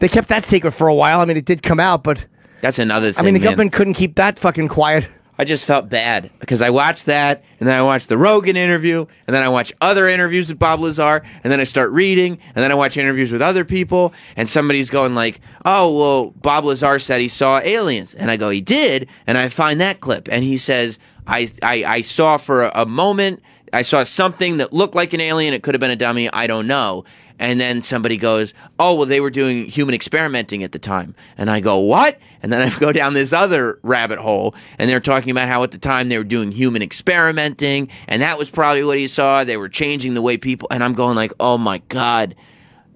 they kept that secret for a while. I mean, it did come out, but that's another thing. I mean, the man. government couldn't keep that fucking quiet. I just felt bad because I watched that, and then I watched the Rogan interview, and then I watch other interviews with Bob Lazar, and then I start reading, and then I watch interviews with other people, and somebody's going like, oh, well, Bob Lazar said he saw aliens. And I go, he did? And I find that clip, and he says, I saw for a moment, I saw something that looked like an alien. It could have been a dummy. I don't know. And then somebody goes, oh, well, they were doing human experimenting at the time. And I go, what? And then I go down this other rabbit hole, and they're talking about how at the time they were doing human experimenting, and that was probably what he saw. They were changing the way people, and I'm going like, oh, my God,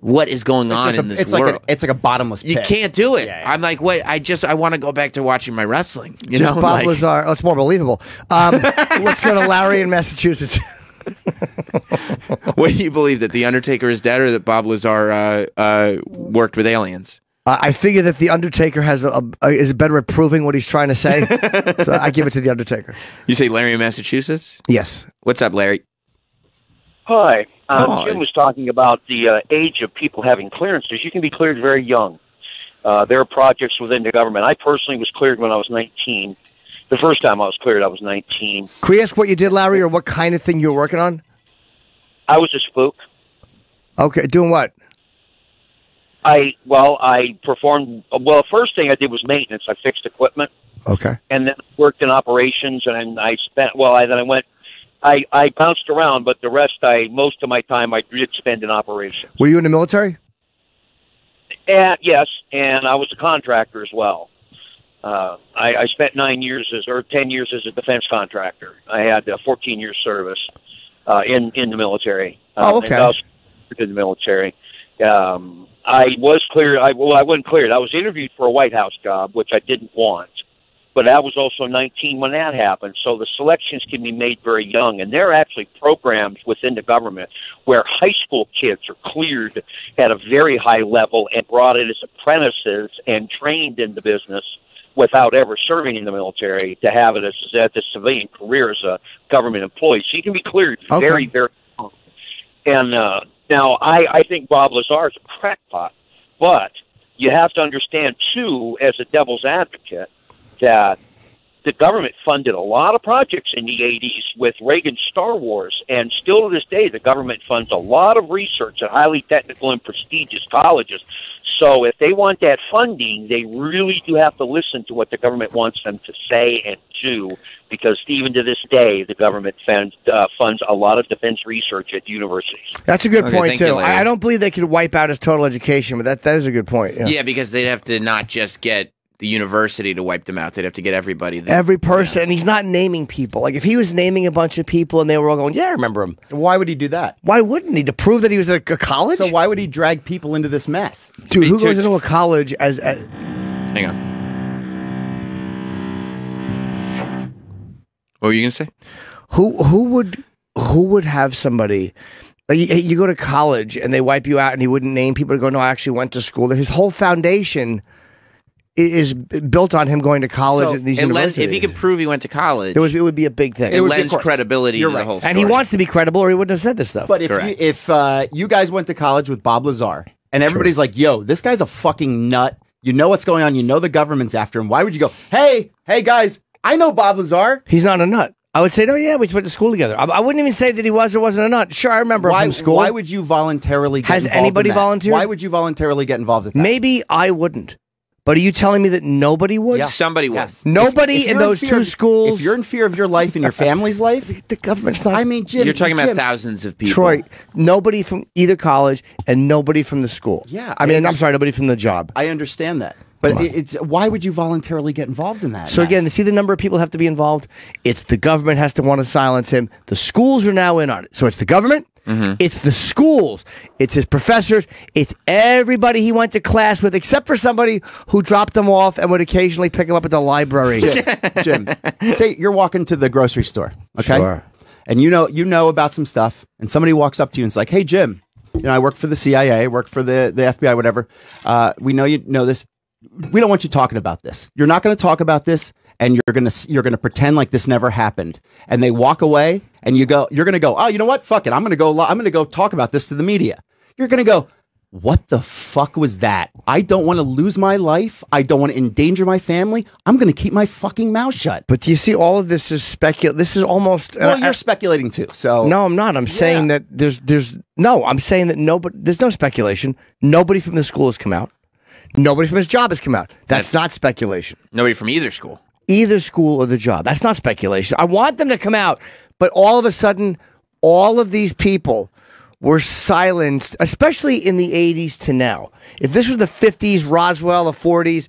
what is going on in this world? It's like a bottomless pit. You can't do it. I'm like, wait, I want to go back to watching my wrestling. Bob Lazar. Oh, it's more believable. Let's go to Larry in Massachusetts. What do you believe, that the Undertaker is dead, or that Bob Lazar worked with aliens? I figure that the Undertaker is better at proving what he's trying to say, so I give it to the Undertaker. You say Larry in Massachusetts? Yes. What's up, Larry? Hi. Hi. Jim was talking about the age of people having clearances. You can be cleared very young. There are projects within the government. I personally was cleared when I was 19. The first time I was cleared, I was 19. Can we ask what you did, Larry, or what kind of thing you were working on? I was a spook. Okay, doing what? I performed. Well, the first thing I did was maintenance. I fixed equipment. Okay. And then worked in operations, and I spent. Well, then I went. I bounced around, but most of my time I did spend in operations. Were you in the military? Yes, and I was a contractor as well. I spent 10 years as a defense contractor. I had 14 years service in the military. Oh, okay. And I was in the military. I was cleared. I wasn't cleared. I was interviewed for a White House job, which I didn't want. But I was also 19 when that happened. So the selections can be made very young. And there are actually programs within the government where high school kids are cleared at a very high level and brought in as apprentices and trained in the business without ever serving in the military to have it as a civilian career as a government employee. So you can be cleared very, very young. And now I think Bob Lazar is a crackpot. But you have to understand, too, as a devil's advocate, that the government funded a lot of projects in the 80s with Reagan's Star Wars, and still to this day, the government funds a lot of research at highly technical and prestigious colleges. So if they want that funding, they really do have to listen to what the government wants them to say and do, because even to this day, the government funds a lot of defense research at universities. That's a good point, too. You, I don't believe they could wipe out his total education, but that is a good point. Yeah, because they'd have to not just get the university to wipe them out. They'd have to get everybody. Every person. And he's not naming people. Like, if he was naming a bunch of people and they were all going, yeah, I remember him. Why would he do that? Why wouldn't he? To prove that he was at a college? So why would he drag people into this mess? Dude, who goes into a college as... Hang on. What were you going to say? Who would have somebody... Like, you go to college and they wipe you out and he wouldn't name people to go, no, I actually went to school. His whole foundation is built on him going to college at these universities. If he could prove he went to college, it would be a big thing. It lends credibility to the whole story. And he wants to be credible, or he wouldn't have said this stuff. But if you guys went to college with Bob Lazar, and everybody's like, yo, this guy's a fucking nut. You know what's going on. You know the government's after him. Why would you go, hey guys, I know Bob Lazar. He's not a nut. I would say, no, yeah, we went to school together. I wouldn't even say that he was or wasn't a nut. Sure, I remember him from school. Why would you voluntarily get involved in that? Has anybody volunteered? Why would you voluntarily get involved with that? Maybe I wouldn't. But are you telling me that nobody would? Yeah. Somebody would. Yes. Nobody in those two schools. If you're in fear of your life and your family's life, the government's not. I mean, Jim, you're talking about thousands of people. Troy, nobody from either college and nobody from the school. Yeah, I'm sorry, nobody from the job. I understand that. But it's why would you voluntarily get involved in that? So again, see the number of people have to be involved. It's the government has to want to silence him. The schools are now in on it. So it's the government. Mm-hmm. It's the schools. It's his professors. It's everybody he went to class with, except for somebody who dropped him off and would occasionally pick him up at the library. Jim, say you're walking to the grocery store, okay? Sure. And you know about some stuff, and somebody walks up to you and is like, "Hey, Jim, I work for the CIA, I work for the FBI, whatever. We know you know this. We don't want you talking about this. You're not going to talk about this." And you're gonna pretend like this never happened, and they walk away, and you're gonna go, oh, you know what? Fuck it, I'm gonna go talk about this to the media. You're gonna go, what the fuck was that? I don't want to lose my life. I don't want to endanger my family. I'm gonna keep my fucking mouth shut. But do you see, all of this is This is almost. Well, you're speculating too. So no, I'm not. I'm saying that I'm saying that there's no speculation. Nobody from the school has come out. Nobody from his job has come out. That's not speculation. Nobody from either school. Either school or the job. That's not speculation. I want them to come out, but all of a sudden, all of these people were silenced, especially in the 80s to now. If this was the 50s, Roswell, the 40s,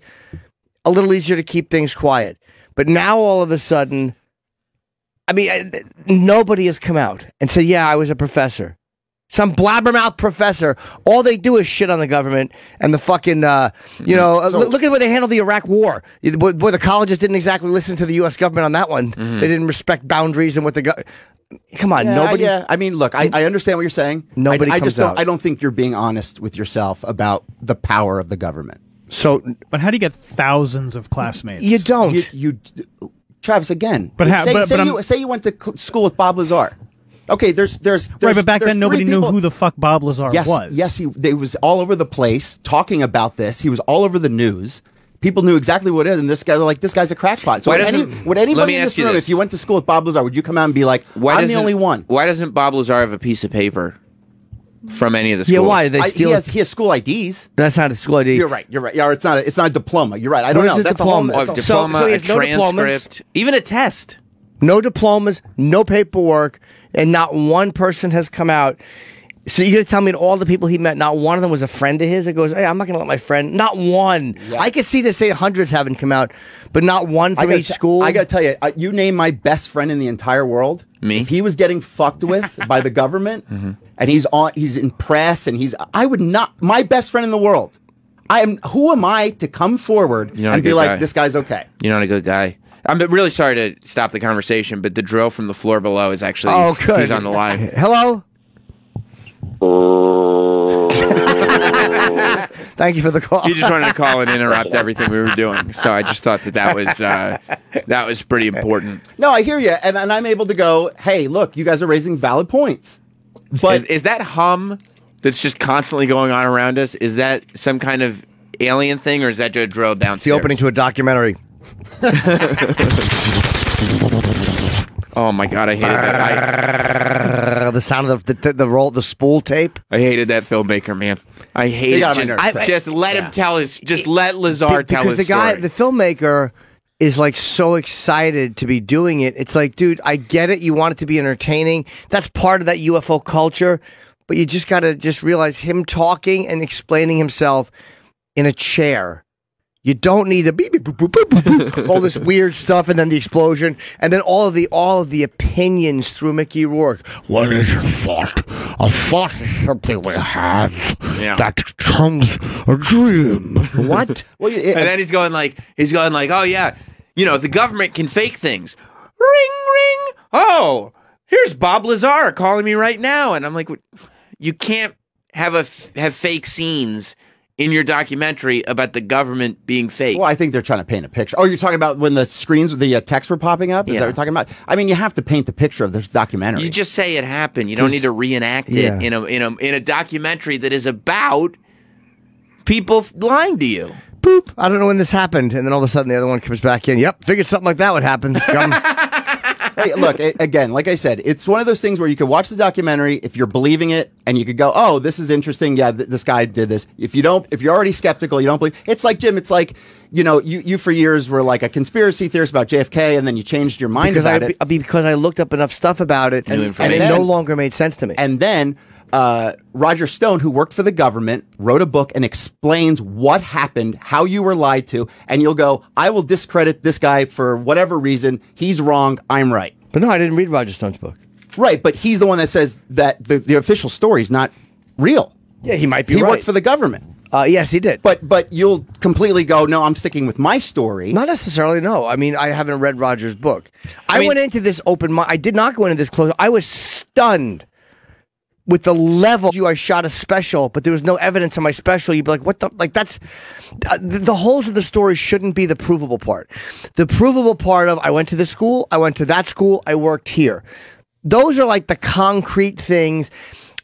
a little easier to keep things quiet. But now all of a sudden, I mean, nobody has come out and said, yeah, I was a professor. Some blabbermouth professor. All they do is shit on the government and the fucking, look at the way they handled the Iraq War. Boy, the colleges didn't exactly listen to the U.S. government on that one. Mm-hmm. They didn't respect boundaries and what come on, nobody's. Yeah. I mean, look, I understand what you're saying. Nobody I comes just don't. out. I don't think you're being honest with yourself about the power of the government. So, but how do you get thousands of classmates? You don't. You Travis, again. But say you went to school with Bob Lazar. Okay, there's right, but back then nobody knew who the fuck Bob Lazar was. Yes, he was all over the place talking about this. He was all over the news. People knew exactly what it is, and this guy's a crackpot. So would anybody in this room, if you went to school with Bob Lazar, would you come out and be like, I'm the only one? Why doesn't Bob Lazar have a piece of paper from any of the schools? Yeah, why? They steal he has school IDs. That's not a school ID. You're right. Yeah, it's not a diploma. You're right. I don't know. That's diploma? a whole diploma, so he a has no transcript, even a test. No diplomas, no paperwork, and not one person has come out. So you're going to tell me that all the people he met, not one of them was a friend of his? It goes, hey, I'm not going to let my friend. Not one. Yeah. I could see this say hundreds haven't come out, but not one from each school. I got to tell you, you name my best friend in the entire world. Me? If he was getting fucked with by the government, and he's in press, and I would not. My best friend in the world. Who am I to come forward and be like, this guy's okay? You're not a good guy. I'm really sorry to stop the conversation, but the drill from the floor below is actually he's on the line. Hello? Thank you for the call. He just wanted to call and interrupt everything we were doing, so I just thought that was pretty important. No, I hear you, and I'm able to go, hey, look, you guys are raising valid points. But is that hum that's just constantly going on around us, is that some kind of alien thing, or is that just a drill downstairs? It's the opening to a documentary. Oh my god, I hated that. The sound of the spool tape. I hated that filmmaker, man. I hate it. Just let him tell his. Just let Lazar tell his story. Because the filmmaker is like so excited to be doing it. It's like, dude, I get it. You want it to be entertaining. That's part of that UFO culture. But you just got to just realize him talking and explaining himself in a chair. You don't need all this weird stuff, and then the explosion, and then all of the opinions through Mickey Rourke. What is a thought? A thought is something we have that becomes a dream. What? Well, and then he's going like, oh yeah, the government can fake things. Ring ring. Oh, here's Bob Lazar calling me right now, and I'm like, you can't have fake scenes in your documentary about the government being fake. Well, I think they're trying to paint a picture. Oh, you're talking about when the screens, the text were popping up? Is that what you're talking about? I mean, you have to paint the picture of this documentary. You just say it happened. You don't need to reenact it in a documentary that is about people lying to you. Boop. I don't know when this happened. And then all of a sudden the other one comes back in. Yep, figured something like that would happen. Hey, look, again, like I said, it's one of those things where you could watch the documentary if you're believing it, and you could go, "Oh, this is interesting. Yeah, this guy did this." If you're already skeptical, you don't believe. It's like Jim. It's like you for years were like a conspiracy theorist about JFK, and then you changed your mind about it because I looked up enough stuff about it, and it no longer made sense to me. And then Roger Stone, who worked for the government, wrote a book and explains what happened, how you were lied to, and you'll go, I will discredit this guy for whatever reason. He's wrong. I'm right. But no, I didn't read Roger Stone's book. Right, but he's the one that says that the official story is not real. Yeah, he might be right. He worked for the government. Yes, he did. But you'll completely go, no, I'm sticking with my story. Not necessarily, no. I mean, I haven't read Roger's book. I went into this open mind. I did not go into this close. I was stunned with the level. I shot a special, but there was no evidence in my special. You'd be like, what the? Like, that's the holes of the story shouldn't be the provable part. The provable part of I went to this school, I went to that school, I worked here. Those are like the concrete things.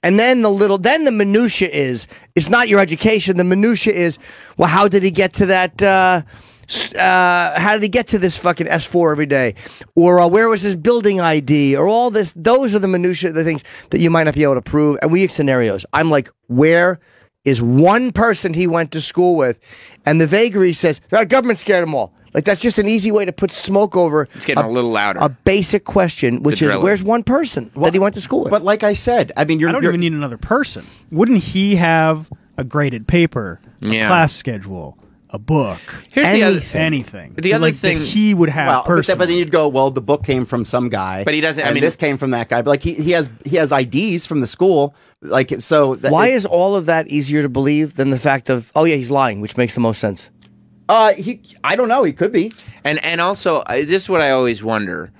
And then the minutia is, it's not your education. The minutia is, well, how did he get to that, how did he get to this fucking S4 every day? Or where was his building ID? Or all this. Those are the minutia, the things that you might not be able to prove. And we have scenarios. I'm like, where is one person he went to school with? And the vagary says, the government scared them all. Like, that's just an easy way to put smoke over. It's getting a little louder. A basic question, which is, where's one person that he went to school with? But like I said, I mean, I don't even need another person. Wouldn't he have a graded paper, a class schedule, a book, anything? The other thing that he would have personally. But then you'd go, well, the book came from some guy, but he doesn't. And this came from that guy. But like he has IDs from the school. Like so. Why is all of that easier to believe than the fact of he's lying, which makes the most sense? I don't know. He could be. And also, this is what I always wonder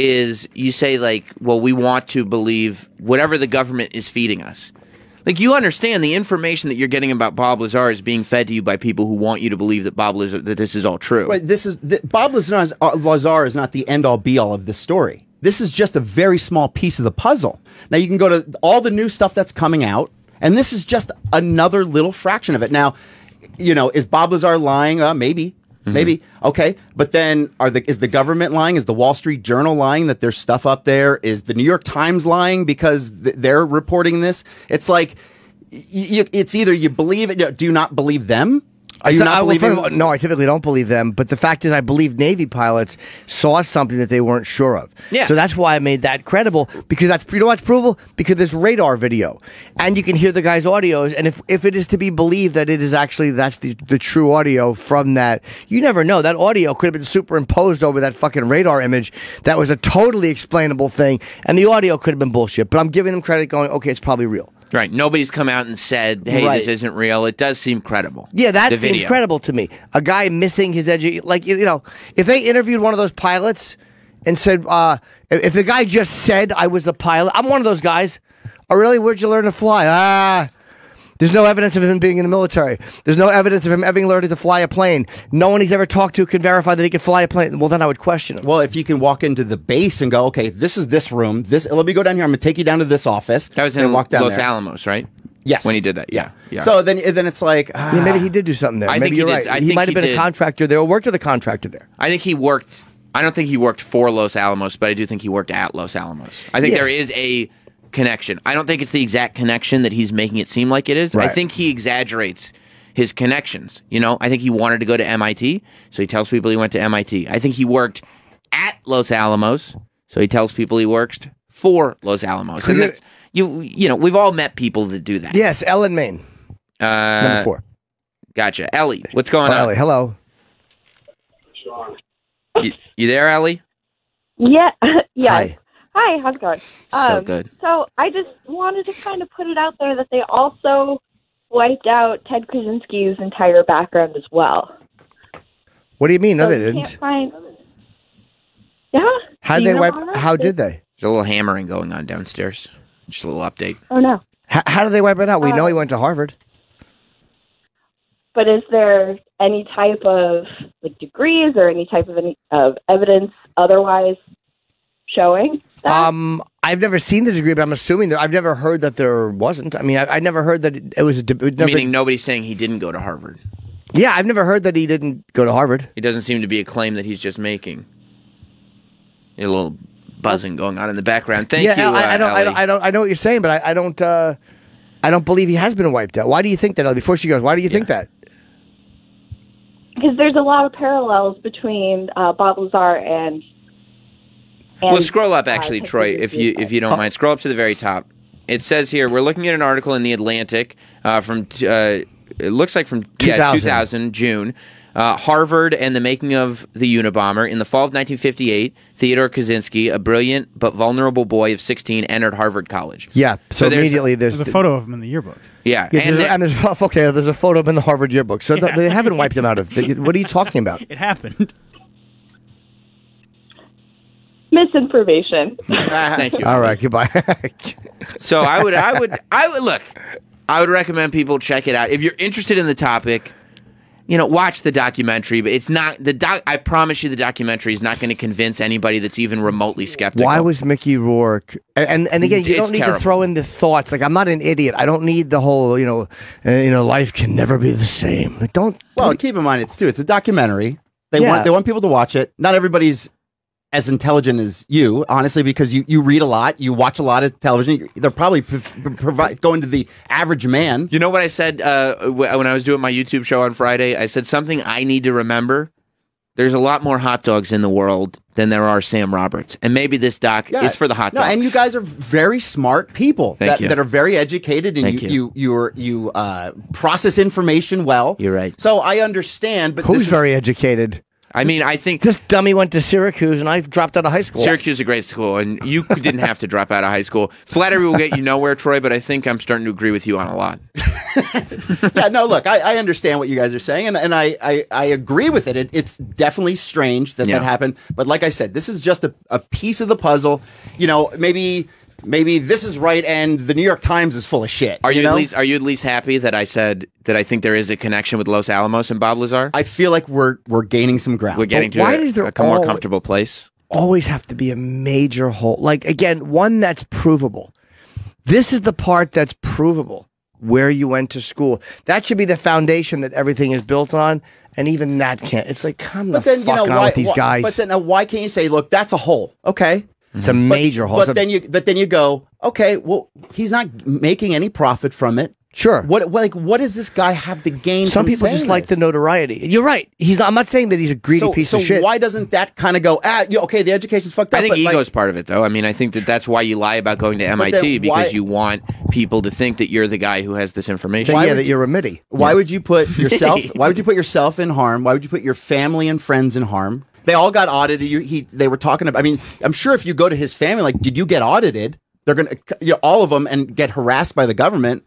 is you say like, well, we want to believe whatever the government is feeding us. Like, you understand the information that you're getting about Bob Lazar is being fed to you by people who want you to believe that that this is all true. Right, Bob Lazar is not the end-all be-all of this story. This is just a very small piece of the puzzle. Now, you can go to all the new stuff that's coming out, and this is just another little fraction of it. Now, is Bob Lazar lying? Maybe. Mm-hmm. Maybe. Okay. But then is the government lying? Is the Wall Street Journal lying that there's stuff up there? Is the New York Times lying because they're reporting this? It's like, it's either you believe it, do you not believe them? Are you not believing? No, I typically don't believe them. But the fact is, I believe Navy pilots saw something that they weren't sure of. Yeah. So that's why I made that credible. Because what's provable? Because this radar video, and you can hear the guy's audios. And if it is to be believed that it is actually that's the true audio from that, you never know. That audio could have been superimposed over that fucking radar image. That was a totally explainable thing, and the audio could have been bullshit. But I'm giving them credit, going, okay, it's probably real. Right. Nobody's come out and said, hey, this isn't real. It does seem credible. Yeah, that seems credible to me. A guy missing his if they interviewed one of those pilots and said, if the guy just said I was a pilot, I'm one of those guys. Oh, really? Where'd you learn to fly? There's no evidence of him being in the military. There's no evidence of him ever learning to fly a plane. No one he's ever talked to can verify that he can fly a plane. Well, then I would question him. Well, if you can walk into the base and go, okay, this is this room. Let me go down here. I'm going to take you down to this office. That was in Los Alamos, right? Yes. When he did that, yeah. So then it's like... yeah, maybe he did do something there. Maybe you're right. He might have been a contractor there or worked with a contractor there. I think he worked... I don't think he worked for Los Alamos, but I do think he worked at Los Alamos. I think there is a connection. I don't think it's the exact connection that he's making it seem like it is. Right. I think he exaggerates his connections. I think he wanted to go to MIT, so he tells people he went to MIT. I think he worked at Los Alamos, so he tells people he worked for Los Alamos. And that's, we've all met people that do that. Yes, Ellen Maine. Number 4. Gotcha. Ellie, what's going on? Ellie, hello. You there, Ellie? Yeah. Yeah. Hi. Hi, how's it going? So good. So I just wanted to kind of put it out there that they also wiped out Ted Kaczynski's entire background as well. What do you mean? No, So they you didn't. can't find... Yeah? How Do did you they know wipe? about How that? did they? There's a little hammering going on downstairs. Just a little update. Oh, no. How did they wipe it out? We know he went to Harvard. But is there any type of degrees or any type of evidence otherwise showing that? I've never seen the degree, but I'm assuming I've never heard that there wasn't. I mean, I never heard that it was. Meaning nobody's saying he didn't go to Harvard. Yeah, I've never heard that he didn't go to Harvard. It doesn't seem to be a claim that he's just making. A little buzzing going on in the background. Thank you. I Ellie. know what you're saying, but I don't believe he has been wiped out. Why do you think that, Ellie? Before she goes, why do you think that? Because there's a lot of parallels between Bob Lazar and Well, scroll up actually, Troy, if you don't mind. Scroll up to the very top. It says here we're looking at an article in the Atlantic from it looks like from 2000 June. Harvard and the making of the Unabomber. In the fall of 1958, Theodore Kaczynski, a brilliant but vulnerable boy of 16, entered Harvard College. Yeah, so immediately there's a photo of him in the yearbook. Yeah, there's a photo of him in the Harvard yearbook. So they haven't wiped him out of. What are you talking about? It happened. misinformation. Thank you. All right, goodbye. So I would look. I would recommend people check it out if you're interested in the topic. Watch the documentary, but it's not I promise you, the documentary is not going to convince anybody that's even remotely skeptical. Why was Mickey Rourke? And again, you don't need to throw in the thoughts. Like, I'm not an idiot. I don't need the whole life can never be the same. Well, keep in mind it's a documentary. They want people to watch it. Not everybody's as intelligent as you, honestly, because you read a lot, you watch a lot of television. They're probably going to the average man. You know what I said when I was doing my YouTube show on Friday? I said something I need to remember. There's a lot more hot dogs in the world than there are Sam Roberts. And maybe this doc is for the hot dogs. No, and you guys are very smart people that are very educated, and you process information well. You're right. So I understand. But who's very educated? I mean, I think this dummy went to Syracuse, and I dropped out of high school. Syracuse is a great school, and you didn't have to drop out of high school. Flattery will get you nowhere, Troy, but I think I'm starting to agree with you on a lot. Yeah, no, look, I understand what you guys are saying, and I agree with it. It's definitely strange that happened, but like I said, this is just a piece of the puzzle. You know, maybe this is right, and the New York Times is full of shit. Are you at least happy that I said that I think there is a connection with Los Alamos and Bob Lazar? I feel like we're gaining some ground. We're getting to a more comfortable place. Always have to be a major hole. Like, again, one that's provable. This is the part that's provable. Where you went to school. That should be the foundation that everything is built on. And even that can't. It's like, come the fuck on with these guys. But then why can't you say, look, that's a hole. Okay. It's a major hole. But then you go, okay, well, he's not making any profit from it. Sure. What does this guy have to gain? Some people just like the notoriety. You're right. I'm not saying that he's a greedy piece of shit. So why doesn't that kind of go? Okay, the education's fucked up. I think ego's part of it, though. I mean, I think that's why you lie about going to MIT because you want people to think that you're the guy who has this information. That you're a MIDI. Why would you put yourself? Why would you put yourself in harm? Why would you put your family and friends in harm? They all got audited. They were talking about. I mean, I'm sure if you go to his family, like, did you get audited? They're gonna, all of them, and get harassed by the government.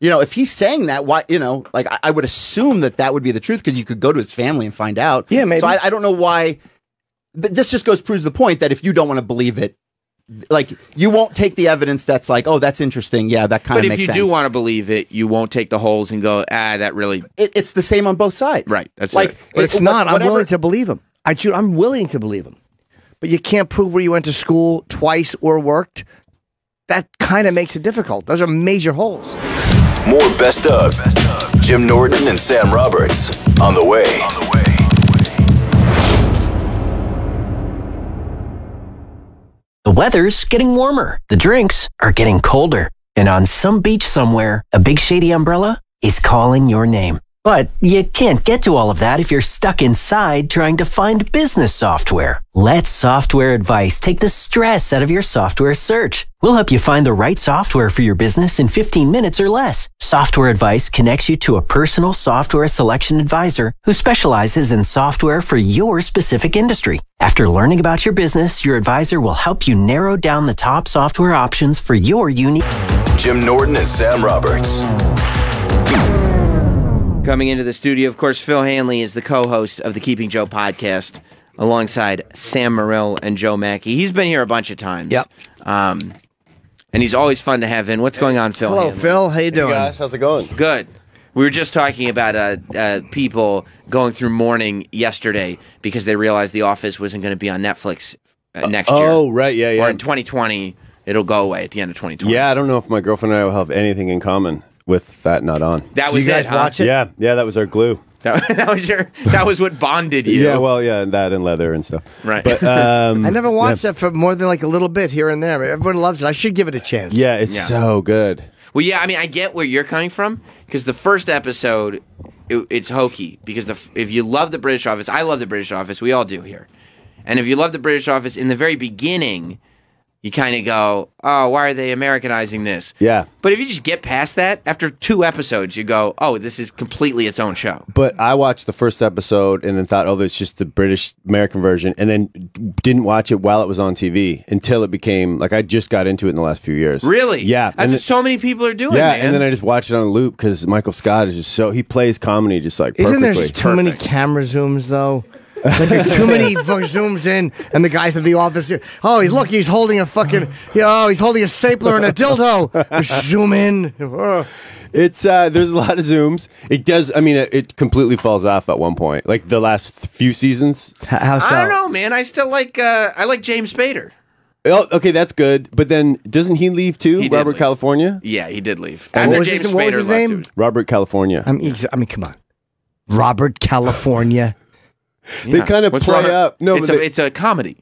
You know, if he's saying that, why? You know, like I would assume that would be the truth because you could go to his family and find out. Yeah, maybe. So I don't know why. But this just proves the point that if you don't want to believe it, like you won't take the evidence that's like, oh, that's interesting. Yeah, that kind of makes sense. But if you do want to believe it, you won't take the holes and go, that really. It's the same on both sides, right? That's like, but it's not. Whatever. I'm willing to believe him. I'm willing to believe him, but you can't prove where you went to school twice or worked. That kind of makes it difficult. Those are major holes. More Best of Jim Norton and Sam Roberts on the way. The weather's getting warmer. The drinks are getting colder. And on some beach somewhere, a big shady umbrella is calling your name. But you can't get to all of that if you're stuck inside trying to find business software. Let Software Advice take the stress out of your software search. We'll help you find the right software for your business in 15 minutes or less. Software Advice connects you to a personal software selection advisor who specializes in software for your specific industry. After learning about your business, your advisor will help you narrow down the top software options for your unique... Jim Norton and Sam Roberts. Coming into the studio, of course, Phil Hanley is the co-host of the Keeping Joe podcast alongside Sam Morril and Joe Mackey. He's been here a bunch of times. Yep. And he's always fun to have in. What's going on, Phil? Hello, Hanley? Phil. How you doing? Hey guys, how's it going? Good. We were just talking about people going through mourning yesterday because they realized The Office wasn't going to be on Netflix next year. Oh, right, yeah. Or in 2020, it'll go away at the end of 2020. Yeah, I don't know if my girlfriend and I will have anything in common with that not on. That was Did you guys watch it? Yeah, that was our glue. That was what bonded you. Yeah, well, yeah, and that and leather and stuff. Right. But I never watched that for more than like a little bit here and there. Everyone loves it. I should give it a chance. Yeah, it's so good. Well, yeah, I mean, I get where you're coming from because the first episode, it's hokey because if you love the British Office, I love the British Office. We all do here. And if you love the British Office, in the very beginning, you kind of go, oh, why are they Americanizing this? Yeah. But if you just get past that, after 2 episodes, you go, oh, this is completely its own show. But I watched the first episode and then thought, oh, that's just the British American version, and then didn't watch it while it was on TV until it became, like, I just got into it in the last few years. Really? Yeah. That's what so many people are doing, yeah, man. and then I just watched it on a loop because Michael Scott is just he plays comedy just like perfectly. Isn't there too many camera zooms, though? Like there's too many zooms in, and the guys at The Office. Oh, he's holding a fucking. He's holding a stapler and a dildo. Zoom in. It's there's a lot of zooms. It does. I mean, it completely falls off at one point. Like the last few seasons. How so? I don't know, man. I still like. I like James Spader. Oh, okay, that's good. But then doesn't he leave too? Robert California. Yeah, he did leave. What was his name? Robert California. I mean, come on, Robert California. They kind of play up. No, it's a comedy.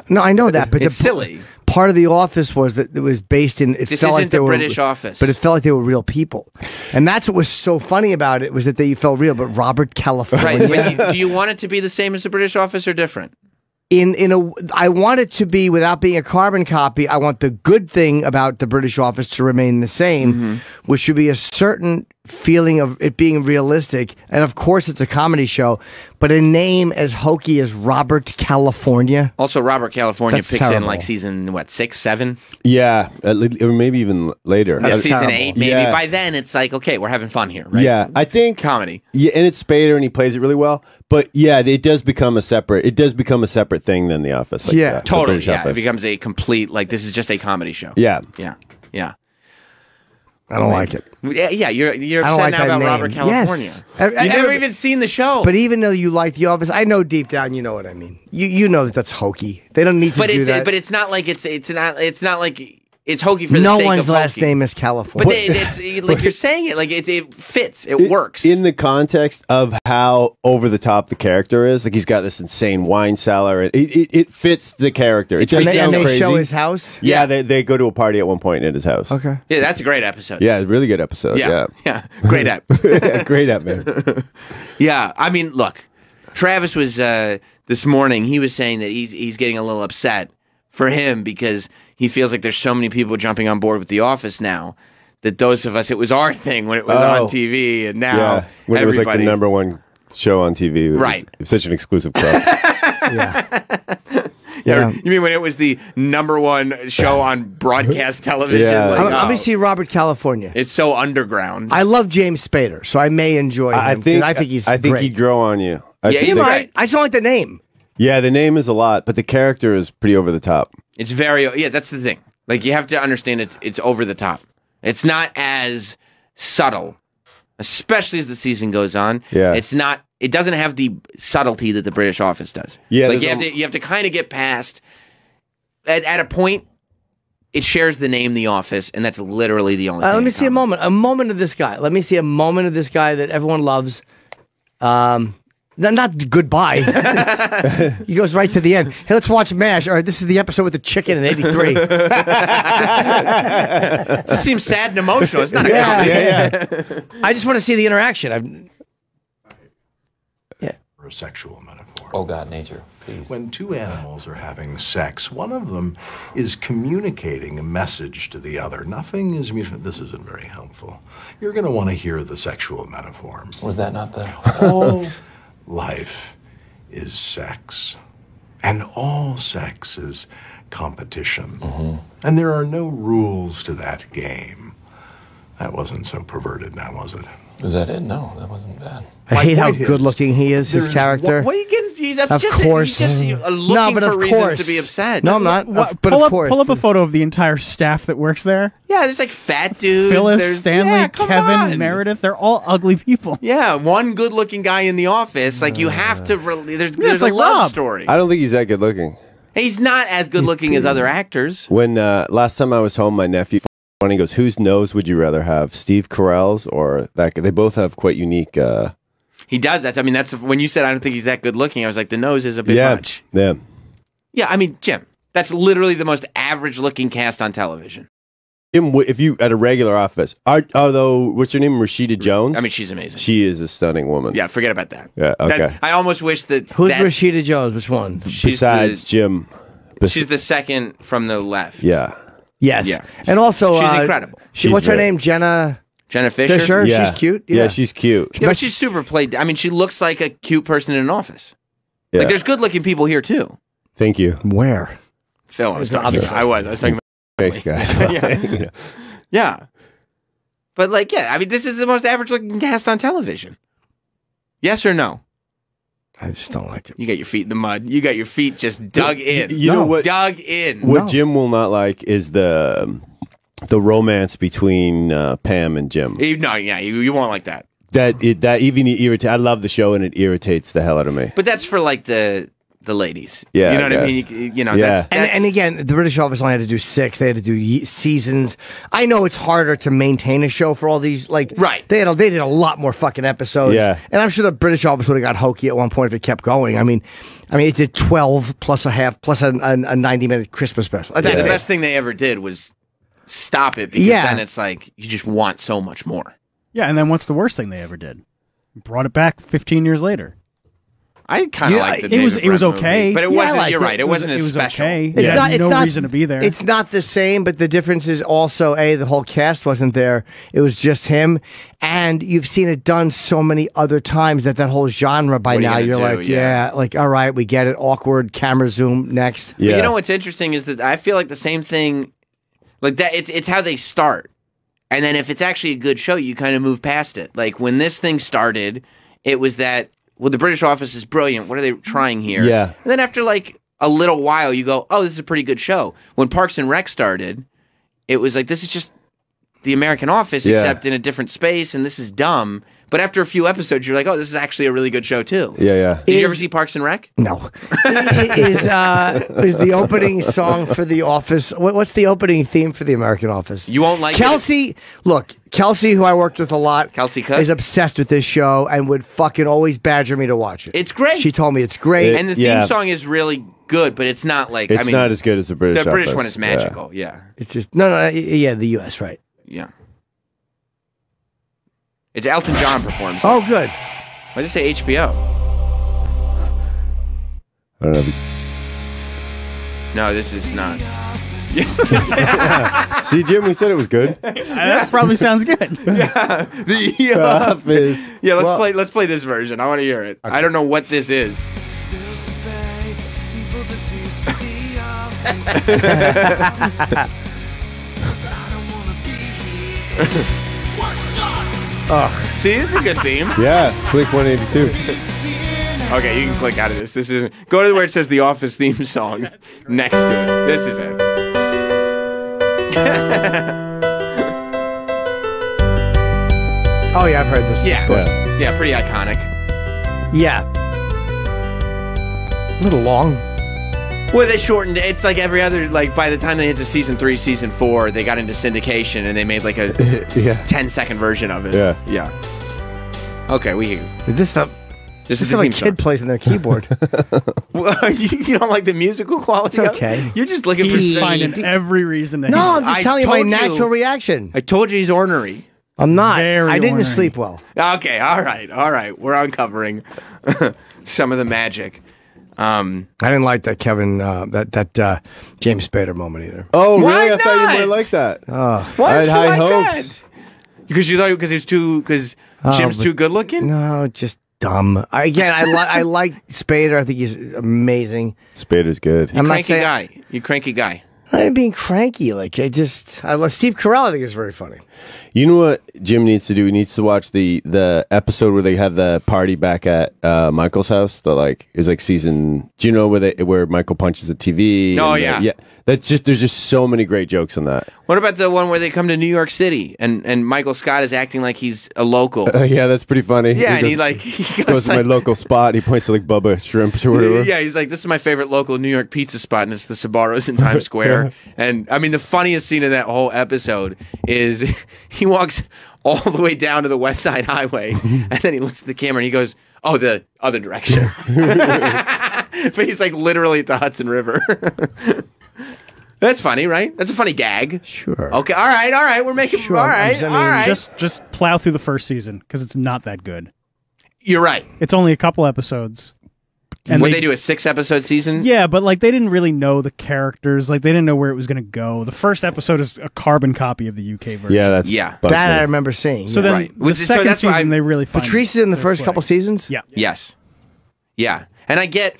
No, I know that, but it's silly. Part of The Office was that it was based in. This isn't the British Office, but it felt like they were real people, and that's what was so funny about it was that they felt real. But Robert California, right? Do you want it to be the same as the British Office or different? I want it to be without being a carbon copy. I want the good thing about the British Office to remain the same, which should be a certain feeling of it being realistic, and of course it's a comedy show, but a name as hokey as Robert California. Also, Robert California That's picks in terrible. like season 6, 7. Yeah, or maybe even later. Season 8, maybe. Yeah. By then, it's like, okay, we're having fun here, right? Yeah, I think comedy. Yeah, and it's Spader, and he plays it really well. But yeah, it does become a separate. It does become a separate thing than The Office. Like that, the totally. British Yeah, Office. it becomes a complete like this is just a comedy show. Yeah, yeah, yeah. I don't like it. Yeah, you're I don't upset like now that about name. Robert California. Yes. You've never even seen the show. But even though you like The Office, I know deep down you know what I mean. You know that that's hokey. They don't need to do that. But it's not like it's not like it's hokey for the no sake one's of last hokey. name is California. But it's like you're saying it like it fits. It works. in the context of how over the top the character is. Like he's got this insane wine cellar. It fits the character. It does and sound they crazy. show his house. Yeah, they go to a party at one point at his house. Okay. Yeah, that's a great episode. Yeah, it's a really good episode. Yeah. Yeah, Great app. Great app, man. Yeah, I mean, look, Travis was this morning. He was saying that he's getting a little upset for him because he feels like there's so many people jumping on board with The Office now that those of us, it was our thing when it was on TV, and now when it was like everybody. the #1 show on TV. It Right. was such an exclusive club. Yeah. You mean when it was the #1 show on broadcast television? Yeah. Like, Let me see Robert California. It's so underground. I love James Spader, so I may enjoy him. I 'cause think I think he's I think great. he'd grow on you. You might. I just don't like the name. Yeah, the name is a lot, but the character is pretty over the top. It's very that's the thing. Like you have to understand it's over the top. It's not as subtle, especially as the season goes on. Yeah. It doesn't have the subtlety that the British Office does. Yeah, like there's you have to kind of get past at a point. It shares the name The Office, and that's literally the only thing. Let me see a moment of this guy. Let me see a moment of this guy that everyone loves. Not goodbye. He goes right to the end. Hey, let's watch MASH. All right, this is the episode with the chicken in '83. This seems sad and emotional. It's not a comedy. Yeah. I just want to see the interaction. For a sexual metaphor. Oh God, nature, please. When two animals are having sex, one of them is communicating a message to the other. Nothing is this isn't very helpful. You're going to want to hear the sexual metaphor. Was that not the All life is sex, and all sex is competition. And there are no rules to that game. That wasn't so perverted now, was it? Was that it? No, that wasn't bad. I hate how good-looking he is. His character. What are you getting? He's Of course. looking No, but for of reasons course. to be upset. No, I'm not. But pull of up, course. pull up a photo of the entire staff that works there. Yeah, there's like fat dudes. Phyllis, there's, Stanley, yeah, come Kevin, on. Meredith. They're all ugly people. Yeah, one good-looking guy in the office. Like you have to. There's it's a like love Rob. story. I don't think he's that good looking. He's not as good-looking as other actors. When last time I was home, my nephew he goes, "Whose nose would you rather have, Steve Carell's or that?" They both have quite unique. He does. That's when you said I don't think he's that good-looking. I was like, the nose is a bit yeah, much. yeah. Yeah, I mean, Jim, that's literally the most average-looking cast on television. If you at a regular office, although what's her name, Rashida Jones? I mean, she's amazing. She is a stunning woman. Yeah, forget about that. Yeah. Okay. That- I almost wish that. Who's that's- Rashida Jones? Which one? Besides Jim. She's the second from the left. Yeah. Yes. Yeah. And also, She's incredible. What's her very- name? Jenna Fisher? Fisher. Yeah. She's cute. Yeah, she's cute. Yeah, but she's super played. I mean, she looks like a cute person in an office. Yeah. Like, there's good-looking people here too. Thank you. Where? Phil, I was talking about. I was talking about. Thanks, guys. Yeah. You know. Yeah. But like, yeah, I mean, this is the most average-looking cast on television. Yes or no? I just don't like it. You got your feet in the mud. You got your feet just dug in. You know what? Dug in. What Jim will not like is the romance between Pam and Jim. No, yeah, you won't like that. That even irritates. I love the show and it irritates the hell out of me. But that's for like the ladies. Yeah, you know what I I mean. You know, Yeah. And again, the British Office only had to do 6. They had to do seasons. I know it's harder to maintain a show for all these. Like, right? They did a lot more fucking episodes. Yeah. And I'm sure the British Office would have got hokey at one point if it kept going. I mean, it did 12 plus a half plus a 90-minute Christmas special. That's That's the it. best thing they ever did was stop it because Yeah. then it's like you just want so much more. Yeah, and then what's the worst thing they ever did? Brought it back 15 years later. I kind of liked the it was David Brent okay, movie, but it Yeah, I wasn't. liked You're it. right. It wasn't as special. Okay. It's Yeah, not, it's no not, reason to be there. It's not the same, but the difference is also the whole cast wasn't there. It was just him, and you've seen it done so many other times that whole genre by What are you now gonna you're do? like, Yeah. like all right, we get it. Awkward camera zoom next. But you know what's interesting is that I feel like the same thing, like that. It's how they start, and then if it's actually a good show, you kind of move past it. Like when this thing started, it was that. Well, the British Office is brilliant. What are they trying here? Yeah. And then after like a little while, you go, oh, this is a pretty good show. When Parks and Rec started, it was like, this is just the American Office, Yeah. except in a different space, and this is dumb. But after a few episodes, you're like, oh, this is actually a really good show, too. Yeah, yeah. Did you ever see Parks and Rec? No. is the opening song for The Office? What's the opening theme for The American Office? You won't like Kelsey. Look, Kelsey, who I worked with a lot, Kelsey Cook? is obsessed with this show and would fucking always badger me to watch it. It's great. She told me it's great, And the theme song is really good, but it's not like, It's I mean, not as good as the British The British Office. one is magical, yeah. It's just no, yeah, the U.S. right. Yeah. It's Elton John performs. Oh, good. Why did I say HBO? I don't know. No, this is not. See, Jim, we said it was good. That probably sounds good. Yeah, the Office. Yeah, let's play this version. I want to hear it. I don't know what this is. Oh, see, this is a good theme. Yeah, Blink 182. Okay, you can click out of this. This isn't. Go to where it says The Office theme song next to it. This is it. Oh yeah, I've heard this. Yeah, of course. yeah, pretty iconic. Yeah. A little long. Well, they shortened it. It's like every other, like, by the time they hit to season 3, season 4, they got into syndication and they made like a 10-second version of it. Yeah. Yeah. Okay, we hear. Is this the This This is is the like theme a kid plays on their keyboard. Well, you don't like the musical quality? It's of it? okay. You're just looking He's for finding every reason to No, hate I'm it. just I telling you my told you- natural reaction. I told you he's ornery. I'm not. Very I didn't ornery. sleep well. Okay, all right. We're uncovering some of the magic. I didn't like that Kevin, that James Spader moment either. Oh, Why really? I thought you not? might like that. Why I had did you high like hopes. that? Because you thought because Jim's but- too good looking. No, just dumb. I like Spader. I think he's amazing. Spader's good. I'm not Cranky saying guy. You cranky guy. I'm being cranky. Like I love Steve Carell. I think is very funny. You know what Jim needs to do? He needs to watch the episode where they had the party back at Michael's house. It was like season. Do you know where Michael punches the TV? Oh, and yeah. yeah. There's just so many great jokes on that. What about the one where they come to New York City and Michael Scott is acting like he's a local? Yeah, that's pretty funny. Yeah, and he goes to my local spot. He points to like Bubba Shrimp or whatever. Yeah, he's like, this is my favorite local New York pizza spot, and it's the Sbarro's in Times Square. And I mean, the funniest scene in that whole episode is he walks all the way down to the West Side Highway, and then he looks at the camera and he goes, "Oh, the other direction." But he's like literally at the Hudson River. That's funny, right? That's a funny gag. Sure. Okay. All right. We're making. Sure, All right. I mean, All right. Just plow through the first season because it's not that good. You're right. It's only a couple episodes. Would they do a 6-episode season? Yeah, but like they didn't really know the characters. Like they didn't know where it was going to go. The first episode is a carbon copy of the UK version. Yeah, that's that I remember seeing. So yeah. then Right. the So second that's why season they really find Patrice is in the their first footing. couple seasons. Yeah. Yes. Yeah. And I get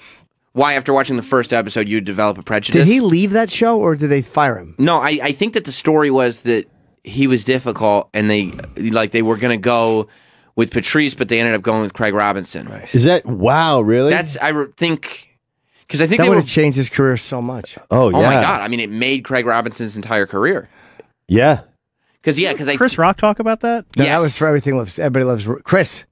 why after watching the first episode you develop a prejudice. Did he leave that show or did they fire him? No, I think that the story was that he was difficult and they were going to go with Patrice, but they ended up going with Craig Robinson. Right. Is that wow? Really? That's think because I think That they would were. have changed his career so much. Oh yeah. Oh my god! I mean, it made Craig Robinson's entire career. Yeah. Because Chris Rock talk about that? No, Yes. that was for Everything Loves. Everybody loves Chris.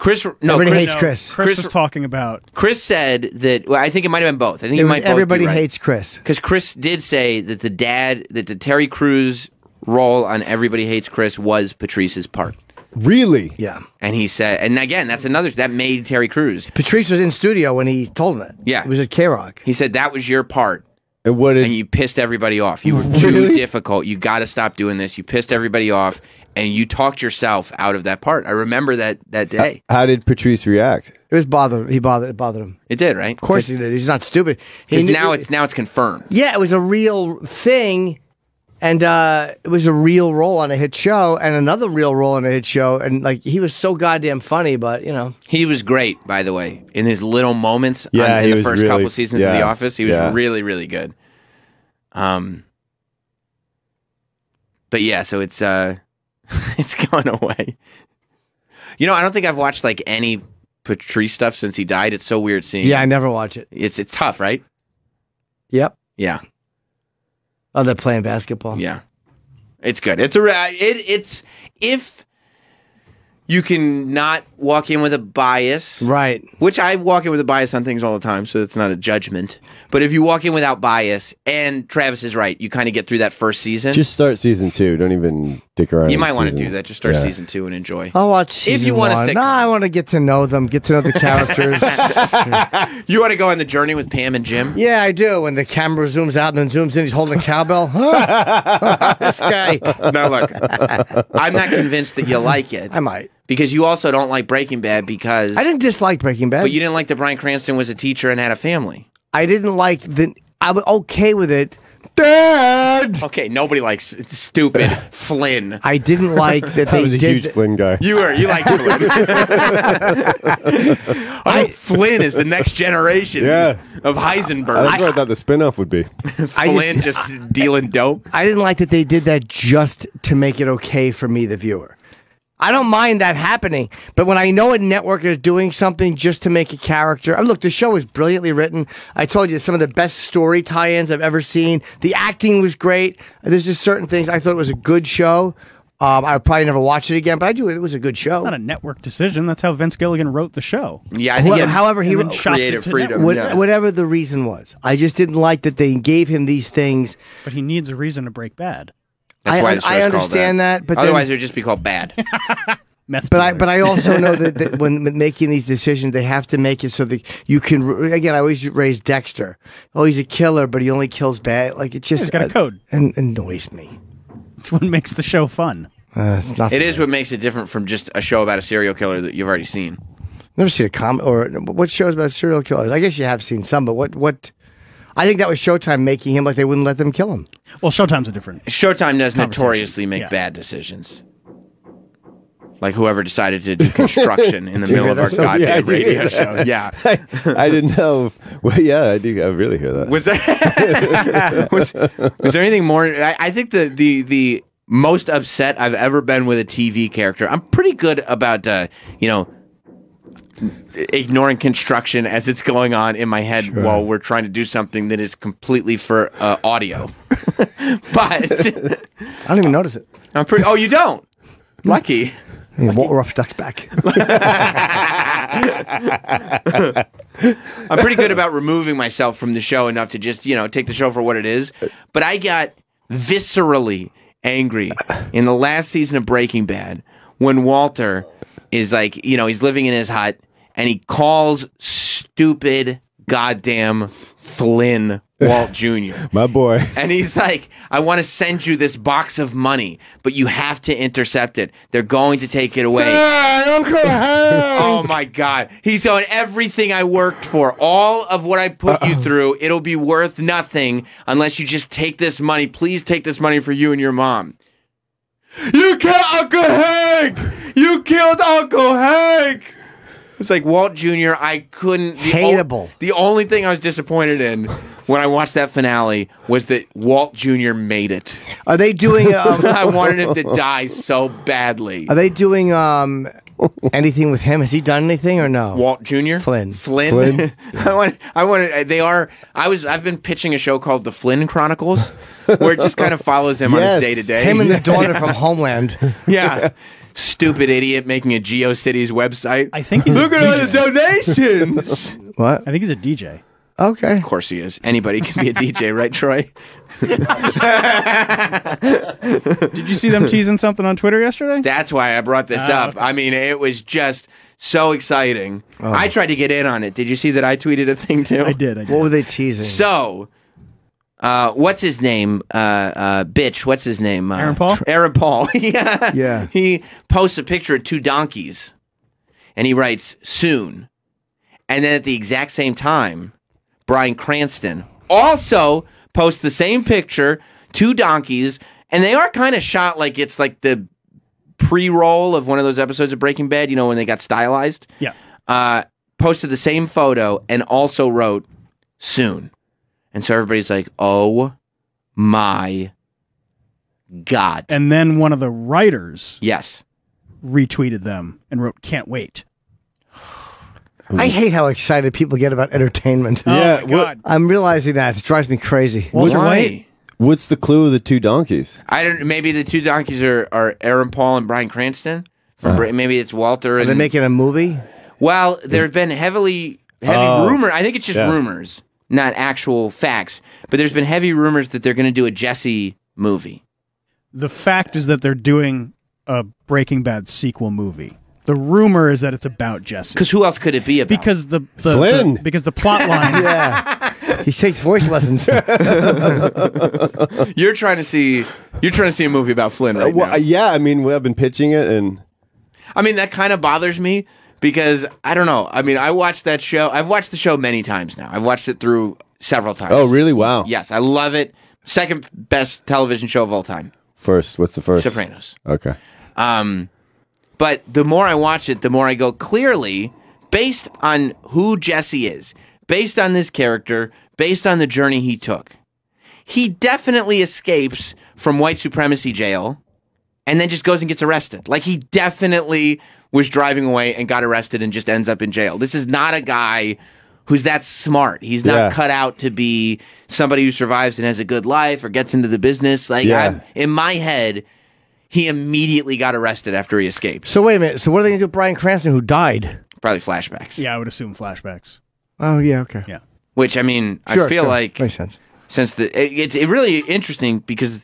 Everybody hates Chris. Chris was talking about. Chris said that. Well, I think it might have been both. I think It it was might. Everybody both be right. Hates Chris. Because Chris did say that the Terry Crews role on Everybody Hates Chris was Patrice's part. Really? Yeah. And he said, and again, that's another that made Terry Crews. Patrice was in studio when he told him that. Yeah. It was at K-Rock. He said that was your part, and you pissed everybody off. You were too difficult. You got to stop doing this. You pissed everybody off, and you talked yourself out of that part. I remember that day. How did Patrice react? It was bothered. It bothered him. It did, right? Of course he did. He's not stupid. Because now it's confirmed. Yeah, it was a real thing, and it was a real role on a hit show, and another real role on a hit show, and like he was so goddamn funny. But he was great, by the way, in his little moments. Yeah, in he the was first really- couple seasons of yeah, The Office, he was yeah. really, really good. But yeah, so it's it's going away. I don't think I've watched like any Patrice stuff since he died. It's so weird seeing. yeah, I never watch it. It's tough, right? Yep. Yeah. Oh, they're playing basketball. Yeah, it's good. It's if you can not walk in with a bias, right? Which I walk in with a bias on things all the time, so it's not a judgment. But if you walk in without bias, and Travis is right, you kind of get through that first season. Just start season 2. Don't even dick around. You with might want to season- do that. Just start yeah. season 2 and enjoy. I'll watch season if you want one. to. No, I want to get to know them, get to know the characters. You want to go on the journey with Pam and Jim? Yeah, I do. When the camera zooms out and then zooms in, he's holding a cowbell. This guy. No, look, I'm not convinced that you like it. I might. Because you also don't like Breaking Bad because... I didn't dislike Breaking Bad. But you didn't like that Bryan Cranston was a teacher and had a family. I didn't like the... I was okay with it. Dad! Okay, nobody likes stupid Flynn. I didn't like that I they was a did... huge Flynn guy. You liked Flynn. I think Flynn is the next generation of Heisenberg. That's what I thought the spinoff would be. Flynn just dealing dope. I didn't like that they did that just to make it okay for me, the viewer. I don't mind that happening, but when I know a network is doing something just to make a character, look, the show is brilliantly written. I told you some of the best story tie-ins I've ever seen. The acting was great. There's just certain things I thought it was a good show. I would probably never watch it again, but I do. It was a good show. It's not a network decision. That's how Vince Gilligan wrote the show. Yeah, I think however he and then shopped it creative to freedom. network. whatever the reason was, I just didn't like that they gave him these things. But he needs a reason to break bad. That's why the show's I understand called that, but otherwise then, it would just be called Bad. But I also know that when making these decisions, they have to make it so that you can. Again, I always raise Dexter. Oh, he's a killer, but he only kills bad. Like it just He's got a code. and annoys me. That's what makes the show fun. It's not. It is what makes it different from just a show about a serial killer that you've already seen. Never seen a comment or what shows about serial killers. I guess you have seen some, but what? I think that was Showtime making him like they wouldn't let them kill him. Well, Showtime's a different. Showtime does conversation. notoriously make Yeah. bad decisions. Like whoever decided to do construction in the middle of our goddamn radio show. Yeah. I didn't know. Well, yeah, I do. I really hear that. Was there was there anything more? I think the most upset I've ever been with a TV character. I'm pretty good about ignoring construction as it's going on in my head while we're trying to do something that is completely for audio. But I don't even notice it. I'm pretty. Oh, you don't? Lucky. Rough ducks back. I'm pretty good about removing myself from the show enough to just, take the show for what it is. But I got viscerally angry in the last season of Breaking Bad when Walter is like, he's living in his hut and he calls stupid goddamn Flynn Walt Jr. My boy. And he's like, I want to send you this box of money, but you have to intercept it. They're going to take it away. Oh my God. He's on everything I worked for. All of what I put you through, it'll be worth nothing unless you just take this money. Please take this money for you and your mom. You killed Uncle Hank! You killed Uncle Hank! It's like Walt Jr. I couldn't. Hateable. The only thing I was disappointed in when I watched that finale was that Walt Jr. made it. Are they doing? I wanted him to die so badly. Are they doing anything with him? Has he done anything or no? Walt Jr. Flynn. I've been pitching a show called The Flynn Chronicles, where it just kind of follows him on his day to day. Him and the daughter from Homeland. Yeah. Stupid idiot making a GeoCities website. I think he's Look at all the donations. What? I think he's a DJ. Okay. Of course he is. Anybody can be a DJ, right, Troy? Did you see them teasing something on Twitter yesterday? That's why I brought this up. Okay. I mean, it was just so exciting. I tried to get in on it. Did you see that I tweeted a thing too? I did. What were they teasing? So, What's his name? Bitch. What's his name? Aaron Paul? Aaron Paul. Yeah. Yeah. He posts a picture of two donkeys and he writes, soon. And then at the exact same time, Bryan Cranston also posts the same picture, two donkeys, and they are kind of shot like it's like the pre-roll of one of those episodes of Breaking Bad, you know, when they got stylized. Yeah. Posted the same photo and also wrote, soon. And so everybody's like, oh my God. And then one of the writers retweeted them and wrote, can't wait. I hate how excited people get about entertainment. Oh, yeah, my God. I'm realizing that. It drives me crazy. What's the clue of the two donkeys? I don't. Maybe the two donkeys are Aaron Paul and Bryan Cranston. Maybe it's Walter. Are they making a movie? Well, there's been heavy rumor. I think it's just rumors, not actual facts. But there's been heavy rumors that they're going to do a Jesse movie. The fact is that they're doing a Breaking Bad sequel movie. The rumor is that it's about Jesse. Because who else could it be about? Because because the plot line. Yeah. He takes voice lessons. You're trying to see a movie about Flynn right now. Yeah, I mean, we have been pitching it, and I mean that kind of bothers me because I don't know. I mean, I watched that show. I've watched the show many times now. I've watched it through several times. Oh, really? Wow. Yes, I love it. Second best television show of all time. First, what's the first? Sopranos. Okay. But the more I watch it, the more I go, clearly, based on who Jesse is, based on this character, based on the journey he took, he definitely escapes from white supremacy jail and then just goes and gets arrested. Like, he definitely was driving away and got arrested and just ends up in jail. This is not a guy who's that smart. He's not cut out to be somebody who survives and has a good life or gets into the business. Like, in my head, he immediately got arrested after he escaped. So wait a minute. So what are they going to do with Bryan Cranston, who died? Probably flashbacks. Yeah, I would assume flashbacks. Oh, yeah, okay. Yeah. Which, I mean, Sure, I feel sure. like... Makes sense. Since it's really interesting because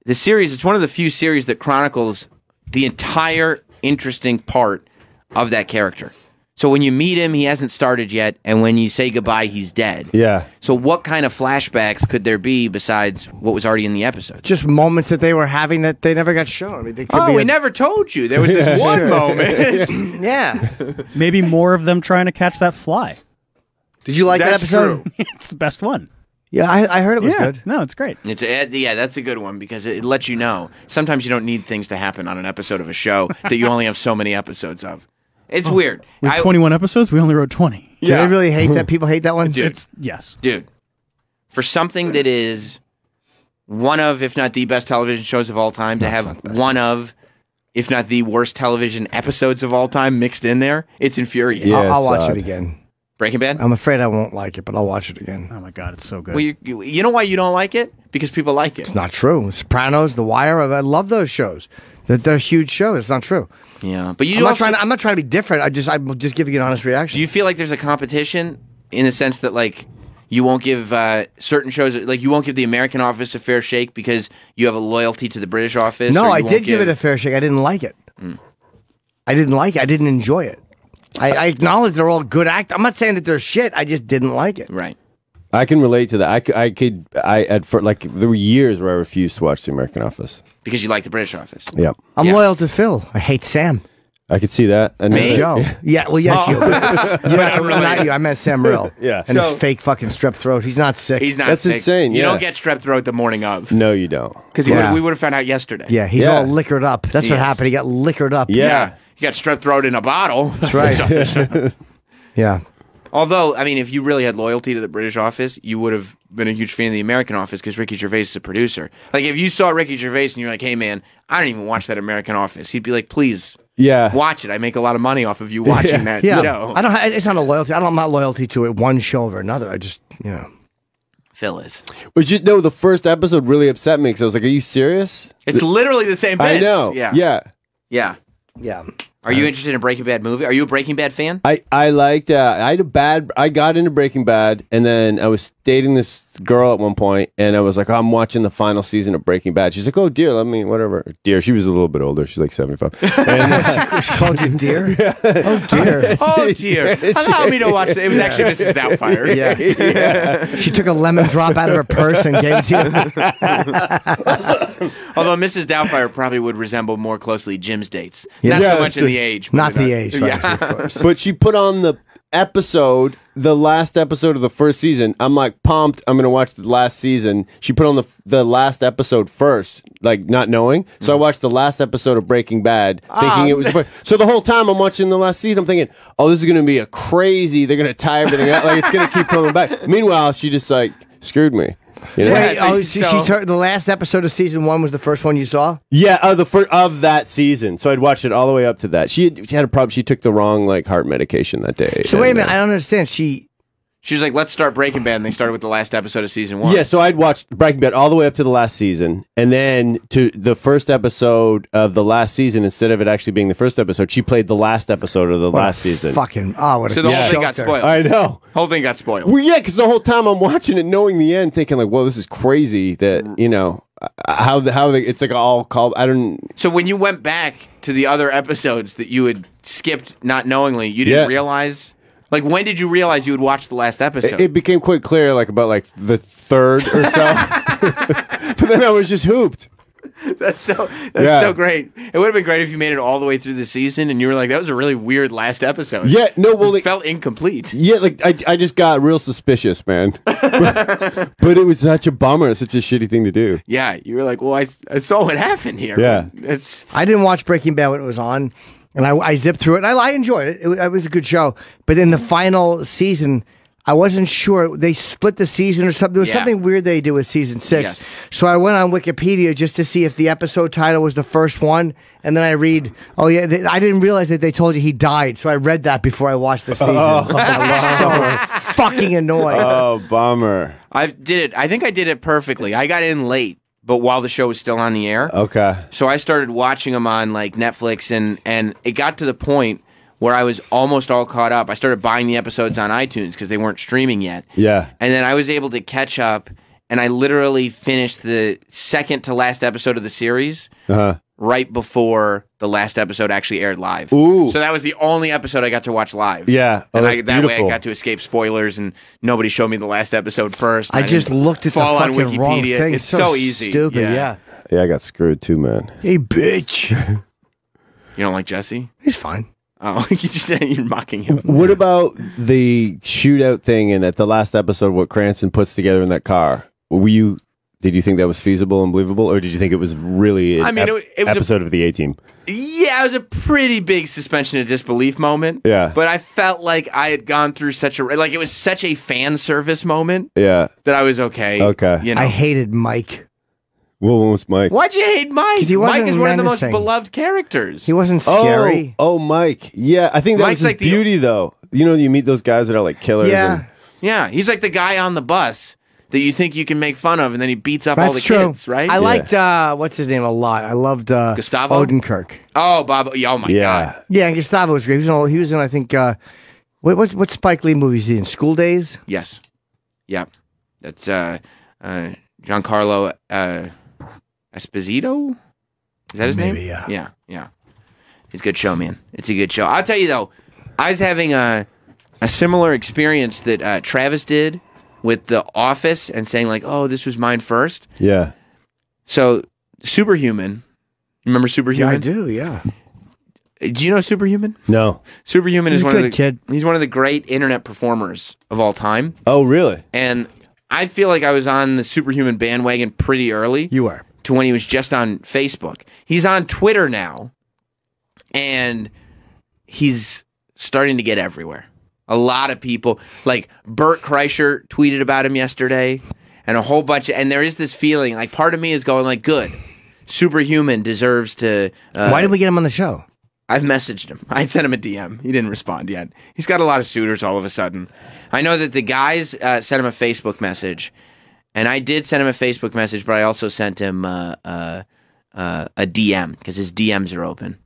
the series, it's one of the few series that chronicles the entire interesting part of that character. So when you meet him, he hasn't started yet, and when you say goodbye, he's dead. Yeah. So what kind of flashbacks could there be besides what was already in the episode? Just moments that they were having that they never got shown. I mean, they could be we never told you. There was this one moment. Yeah. Maybe more of them trying to catch that fly. Did you like that That's episode? true. It's the best one. Yeah, I heard it was Yeah. good. No, it's great. Yeah, that's a good one because it lets you know. Sometimes you don't need things to happen on an episode of a show that you only have so many episodes of. It's weird. We have 21 episodes. We only wrote 20. Do they really hate that? People hate that one? Dude. Yes. Dude, for something that is one of, if not the best television shows of all time, to have one of, if not the worst television episodes of all time mixed in there, it's infuriating. Yeah, I'll watch odd. it again. Breaking Bad? I'm afraid I won't like it, but I'll watch it again. Oh my God, it's so good. Well, you know why you don't like it? Because people like it. It's not true. Sopranos, The Wire, I love those shows. They're huge shows. It's not true. Yeah, but I'm not trying to be different. I'm just giving you an honest reaction. Do you feel like there's a competition in the sense that like you won't give certain shows, like you won't give the American Office a fair shake because you have a loyalty to the British Office? No, or you I won't did give it a fair shake. I didn't like it. I didn't like it. I didn't enjoy it. I acknowledge they're all good actors. I'm not saying that they're shit. I just didn't like it. Right. I can relate to that. There were years where I refused to watch The American Office. Because you like the British Office. Yeah. I'm loyal to Phil. I hate Sam. I could see that. And And Joe. Yeah, well, yes, you. But Not you. I meant Sam Rill. Yeah. And So- his fake fucking strep throat. He's not sick. He's not That's sick. insane, You yeah. don't get strep throat the morning of. No, you don't. Because Yeah. we would have found out yesterday. Yeah, he's Yeah. all liquored up. That's what Yes. happened. He got liquored up. Yeah. You got strep throat in a bottle. That's right. Yeah. Although, I mean, if you really had loyalty to the British Office, you would have been a huge fan of the American Office because Ricky Gervais is a producer. Like, if you saw Ricky Gervais and you're like, hey, man, I don't even watch that American Office, he'd be like, please, watch it. I make a lot of money off of you watching that. Yeah. You know? I don't. It's not a loyalty. I'm not loyalty to it one show over another. I just, Phil is. But you know, the first episode really upset me because I was like, "Are you serious?" It's literally the same I bits. know. Yeah. Yeah. Yeah. Yeah. Are you interested in a Breaking Bad movie? Are you a Breaking Bad fan? I liked. I got into Breaking Bad, and then I was dating this girl at one point, and I was like, I'm watching the final season of Breaking Bad. She's like, oh dear, let me whatever. Dear, she was a little bit older. She's like 75. And she called you dear. Yeah. Oh dear. Oh dear. Allow me to watch it. It was actually Mrs. Doubtfire. Yeah. She took a lemon drop out of her purse and gave it to you. Although Mrs. Doubtfire probably would resemble more closely Jim's dates. Yeah. Not Yeah, so much in the age. Not maybe the age, right, of course. But she put on the episode, the last episode of the first season. I'm like pumped. I'm gonna watch the last season. She put on the last episode first, like not knowing. So I watched the last episode of Breaking Bad, thinking it was the first. So the whole time I'm watching the last season, I'm thinking, oh, this is gonna be a crazy. They're gonna tie everything out. Like it's gonna keep coming back. Meanwhile, she just like screwed me. You know? Wait, she the last episode of season 1 was the first one you saw? Yeah, of that season. So I'd watched it all the way up to that. She had a problem. She took the wrong like heart medication that day. So wait a minute, I don't understand. She's like, let's start Breaking Bad, and they started with the last episode of season 1. Yeah, so I'd watched Breaking Bad all the way up to the last season, and then to the first episode of the last season, instead of it actually being the first episode, she played the last episode of the last season. What a So the whole thing got spoiled. I know. Whole thing got spoiled. Well, yeah, because the whole time I'm watching it, knowing the end, thinking like, "Well, this is crazy." That how they it's like all called. I don't. So when you went back to the other episodes that you had skipped not knowingly, you didn't realize. Like, when did you realize you would watch the last episode? It became quite clear, like about like the third or so. But then I was just hooped. That's so great. It would have been great if you made it all the way through the season and you were like, that was a really weird last episode. Yeah, no, well, it felt incomplete. Yeah, like I just got real suspicious, man. But it was such a bummer, such a shitty thing to do. Yeah, you were like, well, I saw what happened here. Yeah, I didn't watch Breaking Bad when it was on. And I zipped through it. And I enjoyed it. It was a good show. But in the final season, I wasn't sure. They split the season or something. There was something weird they did with season 6. Yes. So I went on Wikipedia just to see if the episode title was the first one. And then I read, oh, yeah, I didn't realize that they told you he died. So I read that before I watched the season. I was so fucking annoyed. Oh, bummer. I think I did it perfectly. I got in late. But while the show was still on the air. Okay. So I started watching them on like Netflix and it got to the point where I was almost all caught up. I started buying the episodes on iTunes because they weren't streaming yet. Yeah. And then I was able to catch up and I literally finished the second to last episode of the series right before the last episode actually aired live. Ooh. So that was the only episode I got to watch live. Yeah. Oh, And that's that way beautiful. I got to escape spoilers and nobody showed me the last episode first. I just didn't looked at the fall on fucking wrong Wikipedia. thing. It's so easy. Stupid, yeah. Yeah, I got screwed too, man. Hey, bitch. You don't like Jesse? He's fine. Oh, you just said you're mocking him. What about the shootout thing and at the last episode, what Cranston puts together in that car? Did you think that was feasible and believable, or did you think it was really an it was episode of the A-Team? Yeah, it was a pretty big suspension of disbelief moment. Yeah. But I felt like I had gone through it was such a fan service moment Yeah. that I was okay. Okay. You know? I hated Mike. Well, when was Mike? Why'd you hate Mike? 'Cause he wasn't Mike is one of the most menacing. beloved characters. He wasn't scary. Oh, Mike. Yeah, I think that Mike's was his like the- beauty, though. You meet those guys that are like killers. Yeah. Yeah, he's like the guy on the bus that you think you can make fun of, and then he beats up all the That's true. kids, right? I liked, what's his name, a lot. I loved Gustavo? Odenkirk. Oh, Bob. Oh, my God. Yeah, and Gustavo was great. He was in, I think, what Spike Lee movies he in? School Days? Yes. Yeah. That's Giancarlo Esposito? Is that his name? Maybe, yeah. Yeah. He's a good show, man. It's a good show. I'll tell you, though, I was having a similar experience that Travis did with The Office and saying, like, oh, this was mine first. Yeah. So, Superhuman. Remember Superhuman? Yeah, I do, yeah. Do you know Superhuman? No. Superhuman He's is a one of good the kid. He's one of the great internet performers of all time. Oh, really? And I feel like I was on the Superhuman bandwagon pretty early. You were. To when he was just on Facebook. He's on Twitter now, and he's starting to get everywhere. A lot of people, like Bert Kreischer tweeted about him yesterday, and a whole bunch of, and there is this feeling, like part of me is going like, good, Superhuman deserves to. Why did we get him on the show? I've messaged him. I sent him a DM. He didn't respond yet. He's got a lot of suitors all of a sudden. I know that the guys sent him a Facebook message, and I did send him a Facebook message, but I also sent him a DM because his DMs are open.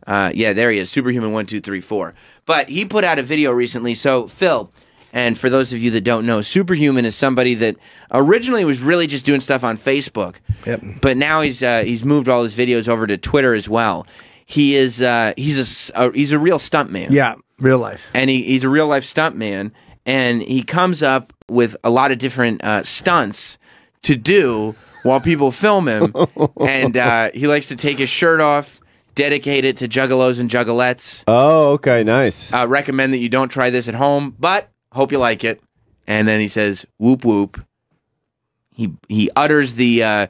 Yeah, there he is, Superhuman 1234. But he put out a video recently. So Phil, And for those of you that don't know, Superhuman is somebody that originally was really just doing stuff on Facebook. Yep. But now he's moved all his videos over to Twitter as well. He's a real stuntman. Yeah, real life. And he's a real life stuntman, and he comes up with a lot of different stunts to do while people film him. And he likes to take his shirt off, dedicate it to juggalos and juggalettes. Oh, okay, nice. Recommend that you don't try this at home, but hope you like it. And then he says, "Whoop whoop." He utters the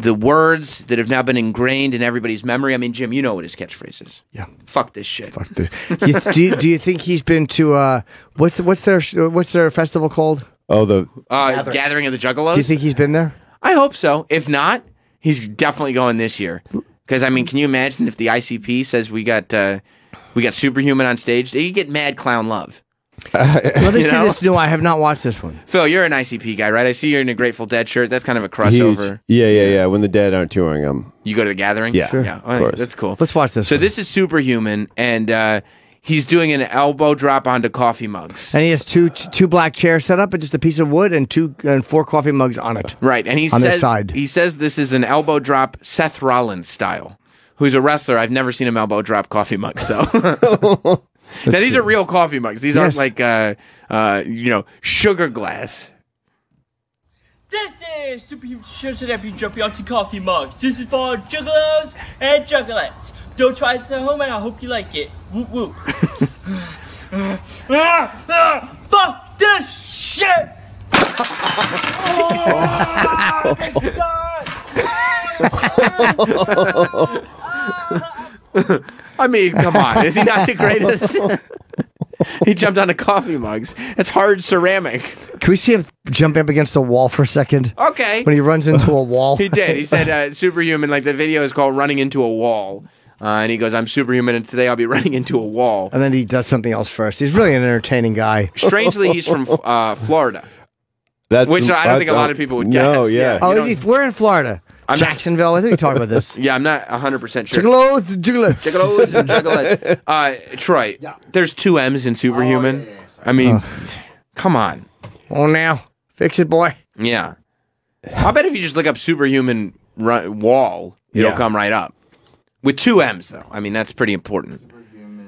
words that have now been ingrained in everybody's memory. I mean, Jim, you know what his catchphrase is. Yeah. Fuck this shit. Fuck this. do you think he's been to what's their festival called? Oh, the Gathering of the Juggalos? Do you think he's been there? I hope so. If not, he's definitely going this year. Because I mean, can you imagine if the ICP says we got Superhuman on stage? You get mad clown love. Let me see this new. I have not watched this one. Phil, you're an ICP guy, right? I see you're in a Grateful Dead shirt. That's kind of a crossover. Huge. Yeah. When the Dead aren't touring them. You go to the Gathering? Yeah, Sure. Yeah. of course. That's cool. Let's watch this. So this is Superhuman, and he's doing an elbow drop onto coffee mugs. And he has two black chairs set up and just a piece of wood and 4 coffee mugs on it. Right, and on their side. He says this is an elbow drop Seth Rollins style, who's a wrestler. I've never seen him elbow drop coffee mugs though. Now these are real coffee mugs. These aren't like sugar glass. This is Superhuman T-shirt that be jumping onto coffee mugs. This is for juggalos and juggalettes. Don't try this at home, and I hope you like it. Whoop whoop. Fuck this shit. I mean, come on. Is he not the greatest? He jumped onto coffee mugs. That's hard ceramic. Can we see him jump up against a wall for a second? Okay. When he runs into a wall. He did. He said Superhuman, like the video is called Running Into a Wall. And he goes, I'm Superhuman, and today I'll be running into a wall. And then he does something else first. He's really an entertaining guy. Strangely, he's from Florida. Which I don't think a lot of people would guess. No, yeah. Oh, we're in Florida. Jacksonville. I think we talked about this. Yeah, I'm not 100% sure. Juggalos and juggalettes. Juggalos and juggalettes. Troy, there's 2 M's in Superhuman. I mean, come on. Oh, now. Fix it, boy. Yeah. I bet if you just look up Superhuman wall, it'll come right up. With 2 M's, though. I mean, that's pretty important.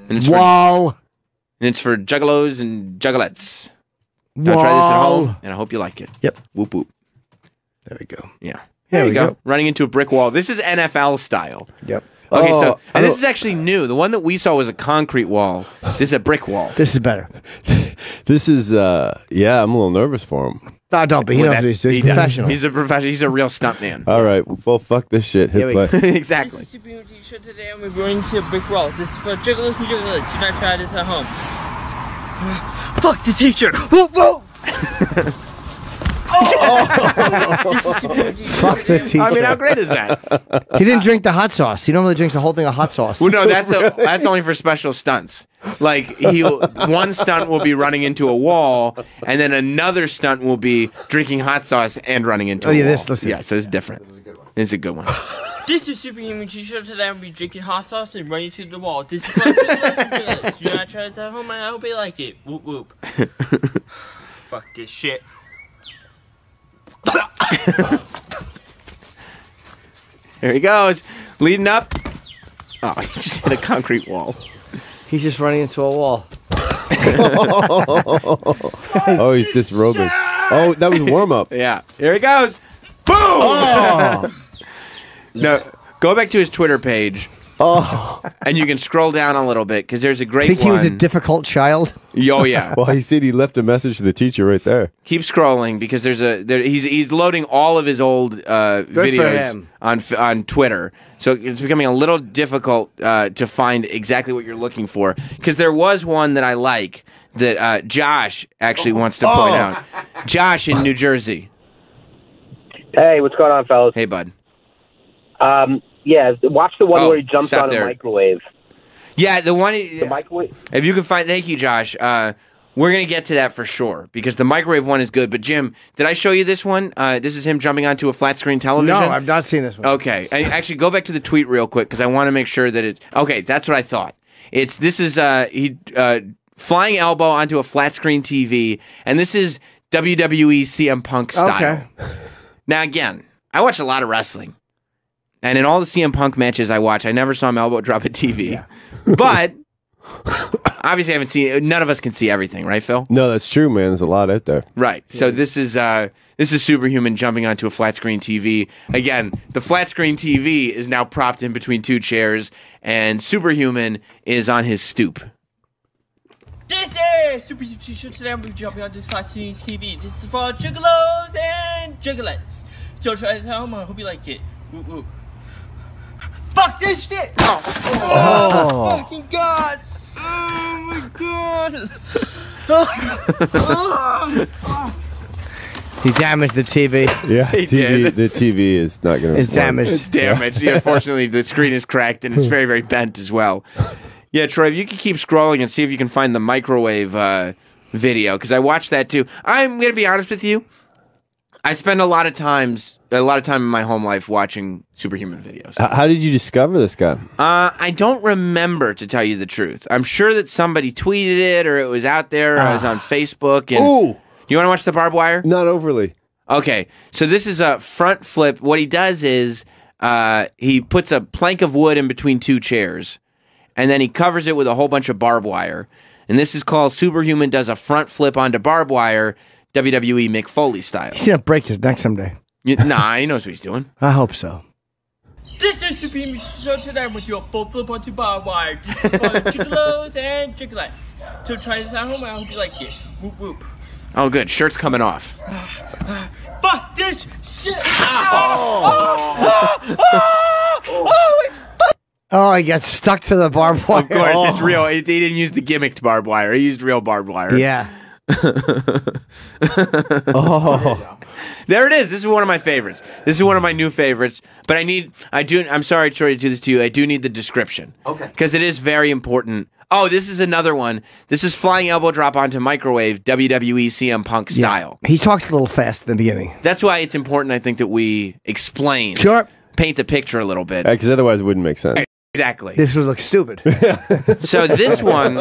And it's wall. And it's for juggalos and juggalettes. Now try this at home, and I hope you like it. Yep. Whoop, whoop. There we go. Yeah. There you go. Running into a brick wall. This is NFL style. Yep. Okay, and this is actually new. The one that we saw was a concrete wall. This is a brick wall. This is better. This is, I'm a little nervous for him. No, don't be. He knows what he's doing. He's professional. He's a professional. He's a real stuntman. All right, well, fuck this shit. Hit play. Exactly. This is Superhuman T-shirt today, and we're going to a brick wall. This is for juggalos and juggalettes. Do not try this at home. Fuck the T-shirt. Whoop whoop. Fuck the T-shirt. I mean, how great is that? He didn't drink the hot sauce. He normally drinks the whole thing of hot sauce. Well, no, that's only for special stunts. Like one stunt will be running into a wall, and then another stunt will be drinking hot sauce and running into a wall. Listen. Yeah, so it's different. This is a good one. This is Superhuman T-shirt today. I'll be drinking hot sauce and running to the wall. This is for juggalos. Do not try this at home, and I hope you like it. Whoop whoop. Fuck this shit. There he goes, leading up. Oh, he just hit a concrete wall. He's just running into a wall. Oh, he's disrobing. Oh, that was warm up. Yeah, here he goes. Boom! Oh. No, go back to his Twitter page. Oh, and you can scroll down a little bit because there's a great Think one. he was a difficult child? Oh yeah. Well, he said he left a message to the teacher right there. Keep scrolling because he's loading all of his old videos on Twitter. So it's becoming a little difficult to find exactly what you're looking for because there was one that I like that Josh actually wants to point out. Josh in New Jersey. Hey, what's going on, fellas? Hey, bud. Yeah, watch the one where he jumps on a microwave. Yeah, the one. The microwave. If you can find, thank you, Josh. We're gonna get to that for sure because the microwave one is good. But Jim, did I show you this one? This is him jumping onto a flat screen television. No, I've not seen this one. Okay, actually, go back to the tweet real quick because I want to make sure that it. Okay, that's what I thought. He flying elbow onto a flat screen TV, and this is WWE CM Punk style. Okay. Now, again, I watch a lot of wrestling, and in all the CM Punk matches I watch, I never saw him elbow drop a TV. But obviously, I haven't seen. None of us can see everything, right, Phil? No, that's true, man. There's a lot out there. Right. So this is Superhuman jumping onto a flat screen TV. Again, the flat screen TV is now propped in between two chairs, and Superhuman is on his stoop. This is Superhuman T-shirt. Today I'm jumping on this flat screen TV. This is for juggalos and juggalettes. So try this at home. I hope you like it. Woo woo. Fuck this shit! Oh, fucking god! Oh my god! He damaged the TV. Yeah, He did. The TV is not going to. It's damaged. It's damaged. Yeah, unfortunately, the screen is cracked, and it's very, very bent as well. Yeah, Troy, if you can keep scrolling and see if you can find the microwave video, because I watched that too. I'm going to be honest with you. I spend a lot of time in my home life watching Superhuman videos. How did you discover this guy? I don't remember, to tell you the truth. I'm sure that somebody tweeted it, or it was out there, or it was on Facebook. And Ooh. You want to watch the barbed wire? Not overly. Okay, so this is a front flip. What he does is he puts a plank of wood in between two chairs, and then he covers it with a whole bunch of barbed wire. And this is called Superhuman does a front flip onto barbed wire, WWE Mick Foley style. He's gonna break his neck someday. Nah, he knows what he's doing. I hope so. This is Superhuman Show today with your full flip onto barbed wire. This is for juggalos and juggalettes. So try this at home. I hope you like it. Whoop whoop. Oh, good. Shirt's coming off. Fuck this shit! Oh, he got stuck to the barbed wire. Of course, it's real. He didn't use the gimmicked barbed wire. He used real barbed wire. Yeah. Oh. There it is. This is one of my favorites. This is one of my new favorites. But I'm sorry, Troy, to do this to you. I do need the description. Okay. Because it is very important. Oh, this is another one. This is flying elbow drop onto microwave, WWE CM Punk style. He talks a little fast in the beginning. That's why it's important, I think, that we explain. Sure. Paint the picture a little bit. Because otherwise it wouldn't make sense. Exactly. This would look stupid. So this one,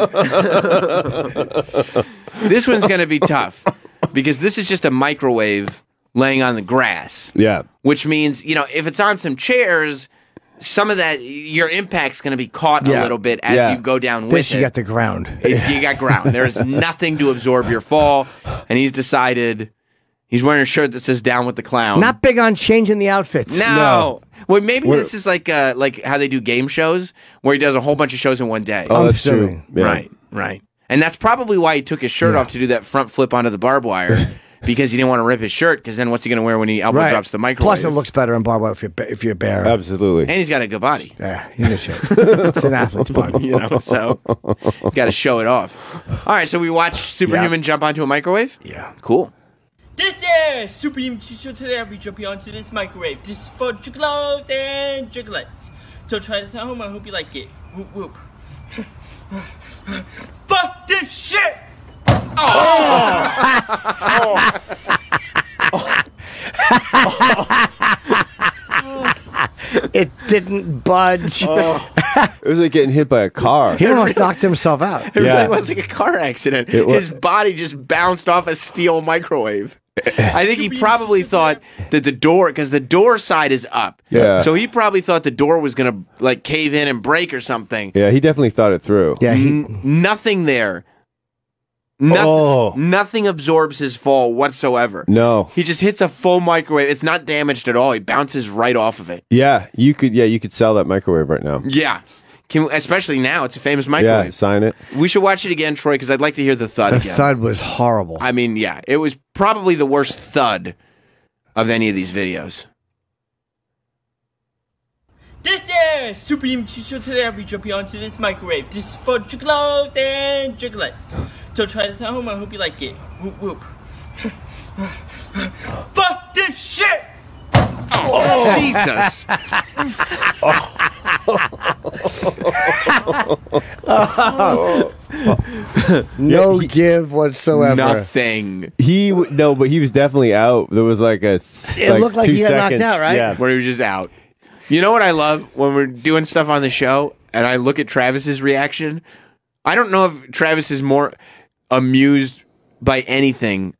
this one's going to be tough because this is just a microwave laying on the grass. Yeah. Which means, if it's on some chairs, some of that, your impact's going to be caught a little bit as you go down with this, it. you got the ground. You got ground. There's nothing to absorb your fall, and he's decided he's wearing a shirt that says "Down with the Clown." Not big on changing the outfits. No. Well, maybe this is like how they do game shows, where he does a whole bunch of shows in one day. Oh, that's true. Yeah. Right. And that's probably why he took his shirt off to do that front flip onto the barbed wire, because he didn't want to rip his shirt, because then what's he going to wear when he elbow drops the microwave? Plus, it looks better in barbed wire if you're bare. Absolutely. And he's got a good body. Yeah, he's in shape. It's an athlete's body. So got to show it off. All right, so we watch Superhuman jump onto a microwave? Yeah. Cool. This is Superhuman Show today. I'll be jumping onto this microwave. This is for juggalos and juggalettes. So try this at home. I hope you like it. Whoop whoop. Fuck this shit! It didn't budge. It was like getting hit by a car. He almost knocked himself out. It really was like a car accident. His body just bounced off a steel microwave. I think he probably thought that the door, because the door side is up. Yeah. So he probably thought the door was going to cave in and break or something. Yeah, he definitely thought it through. Yeah, nothing there. Nothing absorbs his fall whatsoever. No. He just hits a full microwave. It's not damaged at all. He bounces right off of it. Yeah, you could sell that microwave right now. Yeah. Especially now. It's a famous microwave. Yeah, sign it. We should watch it again, Troy, because I'd like to hear the thud again. The thud was horrible. I mean, yeah. It was probably the worst thud of any of these videos. This is Superhuman Show today. I'll be jumping onto this microwave. This is for juggalos and juggalettes. So try this at home. I hope you like it. Whoop whoop. Fuck this shit! Oh, Jesus. No give whatsoever. Nothing. But he was definitely out. There was like a. It looked like 2 he got knocked seconds. out, right? Yeah. Where he was just out. You know what I love? When we're doing stuff on the show and I look at Travis's reaction, I don't know if Travis is more amused by anything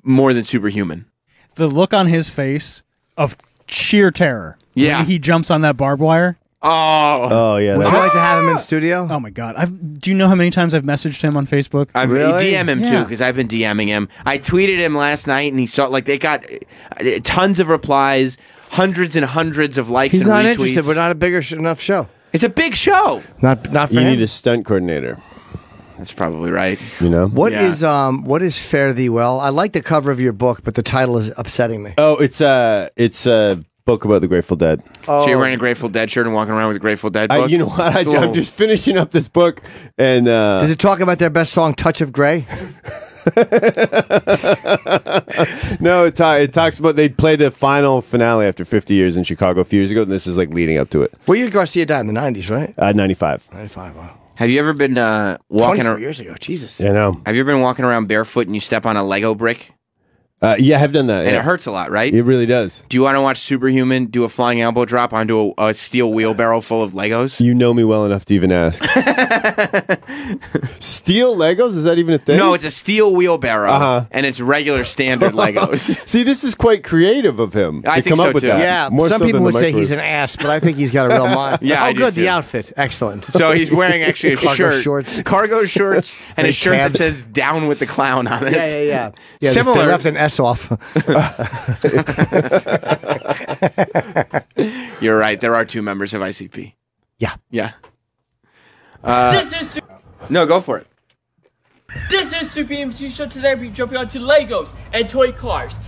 more than Superhuman. The look on his face of sheer terror. Yeah. When he jumps on that barbed wire. Oh yeah. Would you like to have him in studio? Oh my God! Do you know how many times I've messaged him on Facebook? I DM him too Yeah. because I've been DMing him. I tweeted him last night, and he saw they got tons of replies, hundreds and hundreds of likes He's and not retweets. interested. We're not a bigger enough show. It's a big show. Not for You him. need a stunt coordinator. That's probably right. You know What is Fare Thee Well? I like the cover of your book, but the title is upsetting me. Oh, it's a book about the Grateful Dead. So you're wearing a Grateful Dead shirt and walking around with a Grateful Dead book? You know what? It's a I'm little- just finishing up this book, and Does it talk about their best song, "Touch of Grey"? no, it talks about they played the final finale after 50 years in Chicago a few years ago, and this is like leading up to it. Well, you Garcia died in the 90s, right? 95. 95, wow. Have you ever been walking 24 around? years ago, Jesus. I know. Have you ever been walking around barefoot and you step on a Lego brick? Yeah, I have done that. And yeah. it hurts a lot, right? It really does. Do you want to watch Superhuman do a flying elbow drop onto a steel wheelbarrow full of Legos? You know me well enough to even ask. Steel Legos? Is that even a thing? No, it's a steel wheelbarrow, and it's regular standard Legos. See, this is quite creative of him I to think come so up with too. that. Yeah, More some so people than would the say he's microwave. an ass, but I think he's got a real mind. Yeah, oh, I do good, too. the outfit, excellent. So he's wearing actually a Cargo shirt, shorts. cargo shorts, and a And shirt tabs. that says "Down with the Clown" on it. Yeah. They Similar. left an S off. You're right. There are two members of ICP. Yeah. Yeah. This is No, go for it. This is Super MC Show. Today we're jumping onto Legos and toy cars.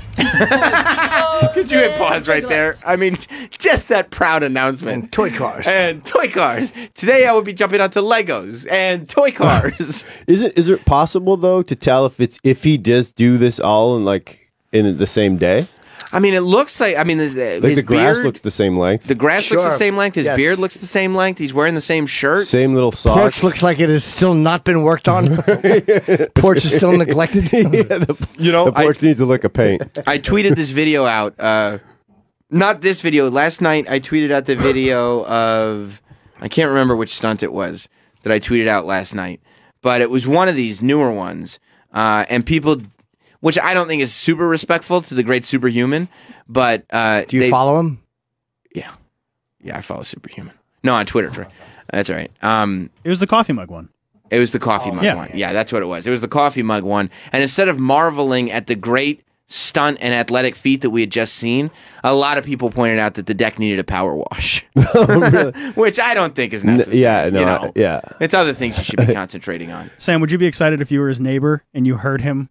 Could you hit pause right there? I mean, just that proud announcement. And toy cars. And toy cars. Today I will be jumping onto Legos and toy cars. Is it possible though to tell if he does do this all in the same day? I mean, it looks like. I mean, his The grass beard, looks the same length. The grass looks the Sure. same length. His Yes. beard looks the same length. He's wearing the same shirt. Same little socks. Porch looks like it has still not been worked on. Porch is still neglected. The porch needs a lick of paint. I tweeted this video out. Not this video. Last night I tweeted out the video of. I can't remember which stunt it was that I tweeted out last night, but it was one of these newer ones, and people. Which I don't think is super respectful to the great Superhuman, but Do you follow him? Yeah, I follow Superhuman. No, on Twitter. That's all right. It was the coffee mug one. It was the coffee mug Yeah. one. Yeah, that's what it was. It was the coffee mug one. And instead of marveling at the great stunt and athletic feat that we had just seen, a lot of people pointed out that the deck needed a power wash, which I don't think is necessary. Yeah. It's other things you should be concentrating on. Sam, would you be excited if you were his neighbor and you heard him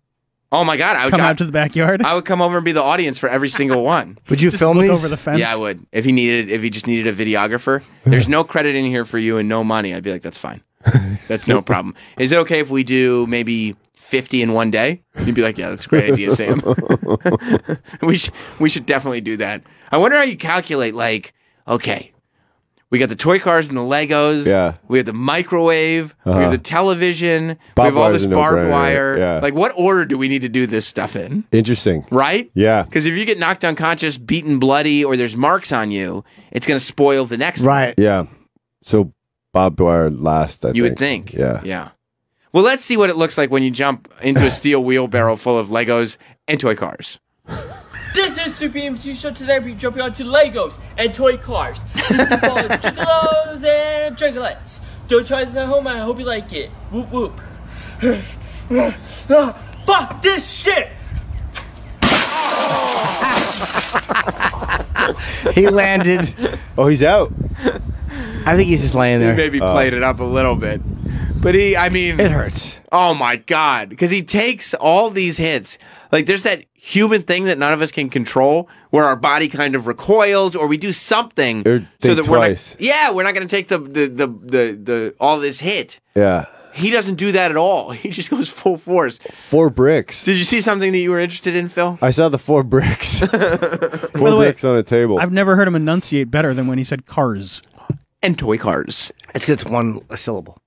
Oh my God! I would come out to the backyard? I would come over and be the audience for every single one. Would you Just film look these? over the fence? Yeah, I would. If he just needed a videographer, there's no credit in here for you and no money. I'd be like, that's fine. That's no problem. Is it okay if we do maybe 50 in one day? You'd be like, yeah, that's a great idea, Sam. we should definitely do that. I wonder how you calculate, okay, we got the toy cars and the Legos. Yeah. We have the microwave. We Uh-huh. have the television. Barbed we have all wire's this a barbed no-brainer, wire. yeah. What order do we need to do this stuff in? Interesting. Right? Yeah. Because if you get knocked unconscious, beaten bloody, or there's marks on you, it's going to spoil the next one. Right. Yeah. So barbed wire last, I You would think. Yeah. Yeah. Well, let's see what it looks like when you jump into a steel wheelbarrow full of Legos and toy cars. This is Super MC Show. Today we're jumping onto Legos and toy cars. This is called Juggalos and Juggalettes. Don't try this at home. I hope you like it. Whoop whoop. Fuck this shit. He landed. Oh, he's out. I think he's just laying He there. maybe played it up a little bit. But it hurts. Oh my God. Because he takes all these hits. Like there's that human thing that none of us can control where our body kind of recoils or we do something Or think that twice. we're not going to take the all this hit. Yeah. He doesn't do that at all. He just goes full force. 4 bricks. Did you see something that you were interested in, Phil? I saw the 4 bricks. 4 By the way, bricks on a table. I've never heard him enunciate better than when he said cars. And toy cars. It's a syllable.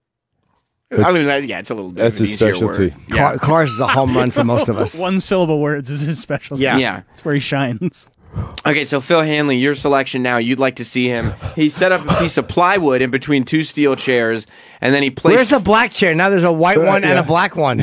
I mean, yeah, it's a little bit That's of an his easier specialty. word. Yeah. Cars is a home run for most of us. One syllable words is his specialty. Yeah. That's where he shines. Okay, so Phil Hanley, your selection now. You'd like to see him. He set up a piece of plywood in between two steel chairs, and then he placed. Where's the black chair? Now there's a white one and a black one.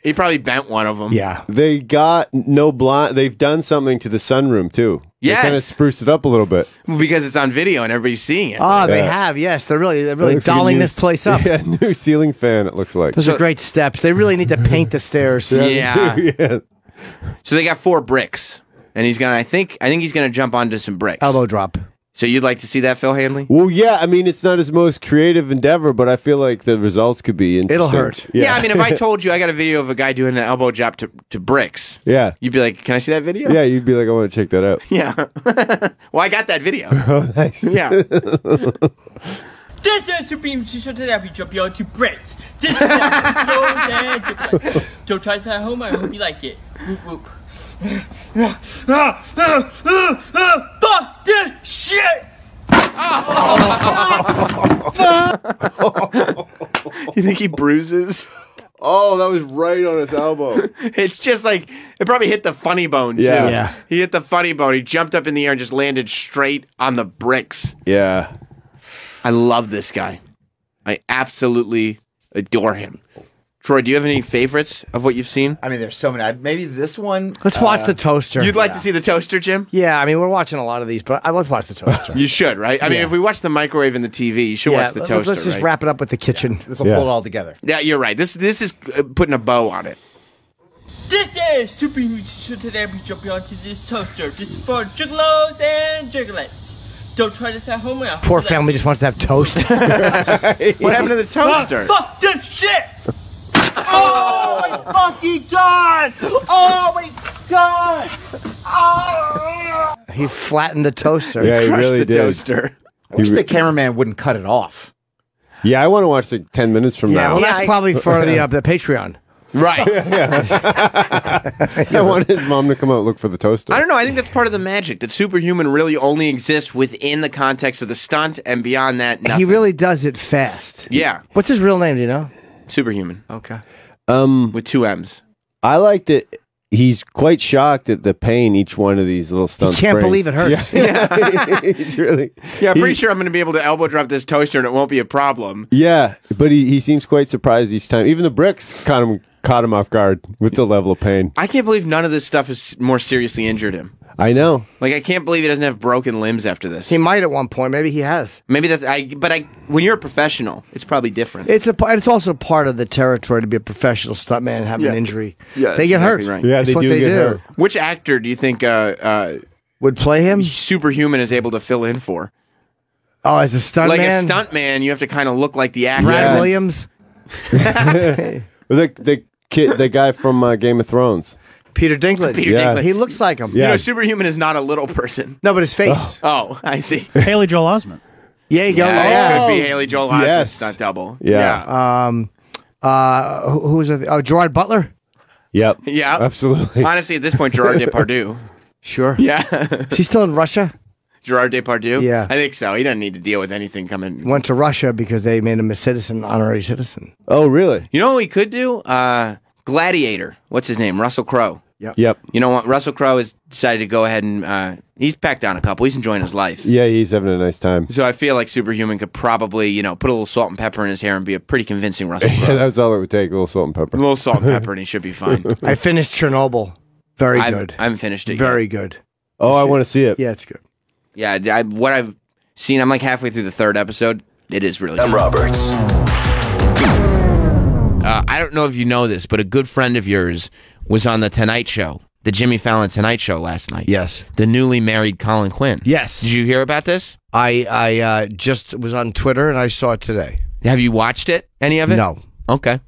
He probably bent one of them. Yeah. They got no blind. They've done something to the sunroom too. Yes. They kind of spruced it up a little bit. Because it's on video and everybody's seeing it. Oh, they have. Yes, they're really It looks like a dolling new this place up. Yeah, new ceiling fan. It looks like. Those are great steps. They really need to paint the stairs. Yeah. Yeah. So they got 4 bricks, and he's gonna. I think he's gonna jump onto some bricks. Elbow drop. So you'd like to see that, Phil Hanley? Well, yeah. I mean, it's not his most creative endeavor, but I feel like the results could be interesting. It'll hurt. Yeah. I mean, if I told you I got a video of a guy doing an elbow drop to bricks, Yeah. you'd be like, "Can I see that video?" Yeah, you'd be like, I want to check that out. Yeah. Well, I got that video. Oh, nice. Yeah. This is Supreme T-shirt today. We jump you to bricks. This is the Don't try this at home. I hope you like it. Whoop whoop. Fuck this shit! You think he bruises? Oh, that was right on his elbow. It's just like it probably hit the funny bone. Too. Yeah. Yeah. He hit the funny bone. He jumped up in the air and just landed straight on the bricks. Yeah. I love this guy. I absolutely adore him. Troy, do you have any favorites of what you've seen? I mean, there's so many. Maybe this one. Let's watch the toaster. You'd like to see the toaster, Jim? Yeah, I mean, we're watching a lot of these, but let's watch the toaster. You should, right? I mean, if we watch the microwave and the TV, you should watch the toaster. Let's just right? wrap it up with the kitchen. This will pull it all together. Yeah, you're right. This is putting a bow on it. This is Supreme T-shirt today. We jump onto this toaster. This is for juggalos and juggalettes. Don't try this at home. I hope Poor you like family just wants to have toast. What happened to the toaster? Fuck this shit! Oh my fucking god! Oh my god! Oh! He flattened the toaster. Yeah, he Crushed really the did. toaster. I wish the cameraman wouldn't cut it off. Yeah, I want to watch like 10 minutes from Yeah, now. well, that's probably for the Patreon. Right. I want his mom to come out and look for the toaster. I don't know. I think that's part of the magic that Superhuman really only exists within the context of the stunt, and beyond that, nothing. He really does it fast. Yeah. What's his real name? Do you know? Superhuman. Okay. With 2 M's. I like that he's quite shocked at the pain each one of these little stunts Can't brings. believe it hurts. Yeah. He's really. Yeah, I'm pretty sure I'm going to be able to elbow drop this toaster and it won't be a problem. Yeah, but he seems quite surprised each time. Even the bricks caught him off guard with the level of pain. I can't believe none of this stuff has more seriously injured him. I know. Like, I can't believe he doesn't have broken limbs after this. He might at one point. Maybe he has. Maybe that's when you're a professional, it's probably different. It's also part of the territory to be a professional stuntman and have an injury. Yeah, they get hurt. exactly right. Yeah, That's they what do they get do. hurt. Which actor do you think Would play him? Superhuman is able to fill in for? Oh, as a stuntman? Like a stuntman, you have to kind of look like the actor. Brad Williams? The kid, the guy from Game of Thrones. Peter Dinklage. Peter Yeah. Dinklage. He looks like him. You know, Superhuman is not a little person. No, but his face. Oh, I see. Haley Joel Osment. Yeah, you go. Yeah, it could be Haley Joel Osment. Yes. Stunt double. Yeah. Who was it? Oh, Gerard Butler? Yep. Yeah. Absolutely. Honestly, at this point, Gerard Depardieu. Sure. Yeah. Is he still in Russia? Gerard Depardieu? Yeah. I think so. He doesn't need to deal with anything coming. Went to Russia because they made him a citizen, honorary citizen. Oh, really? You know what he could do? Gladiator. What's his name? Russell Crowe. Yep. You know what? Russell Crowe has decided to go ahead and he's packed down a couple. He's enjoying his life. Yeah, he's having a nice time. So I feel like Superhuman could probably, put a little salt and pepper in his hair and be a pretty convincing Russell Crowe. Yeah, that's all it would take, a little salt and pepper. A little salt and pepper and he should be fine. I finished Chernobyl. Very good. I haven't finished it Very yet. good. Oh, I want to see it. Yeah, it's good. Yeah, what I've seen, I'm like halfway through the 3rd episode. It is really good. I'm Roberts. I don't know if you know this, but a good friend of yours was on the Tonight Show, the Jimmy Fallon Tonight Show last night. Yes. The newly married Colin Quinn. Yes. Did you hear about this? I just was on Twitter and I saw it today. Have you watched it? Any of it? No. Okay.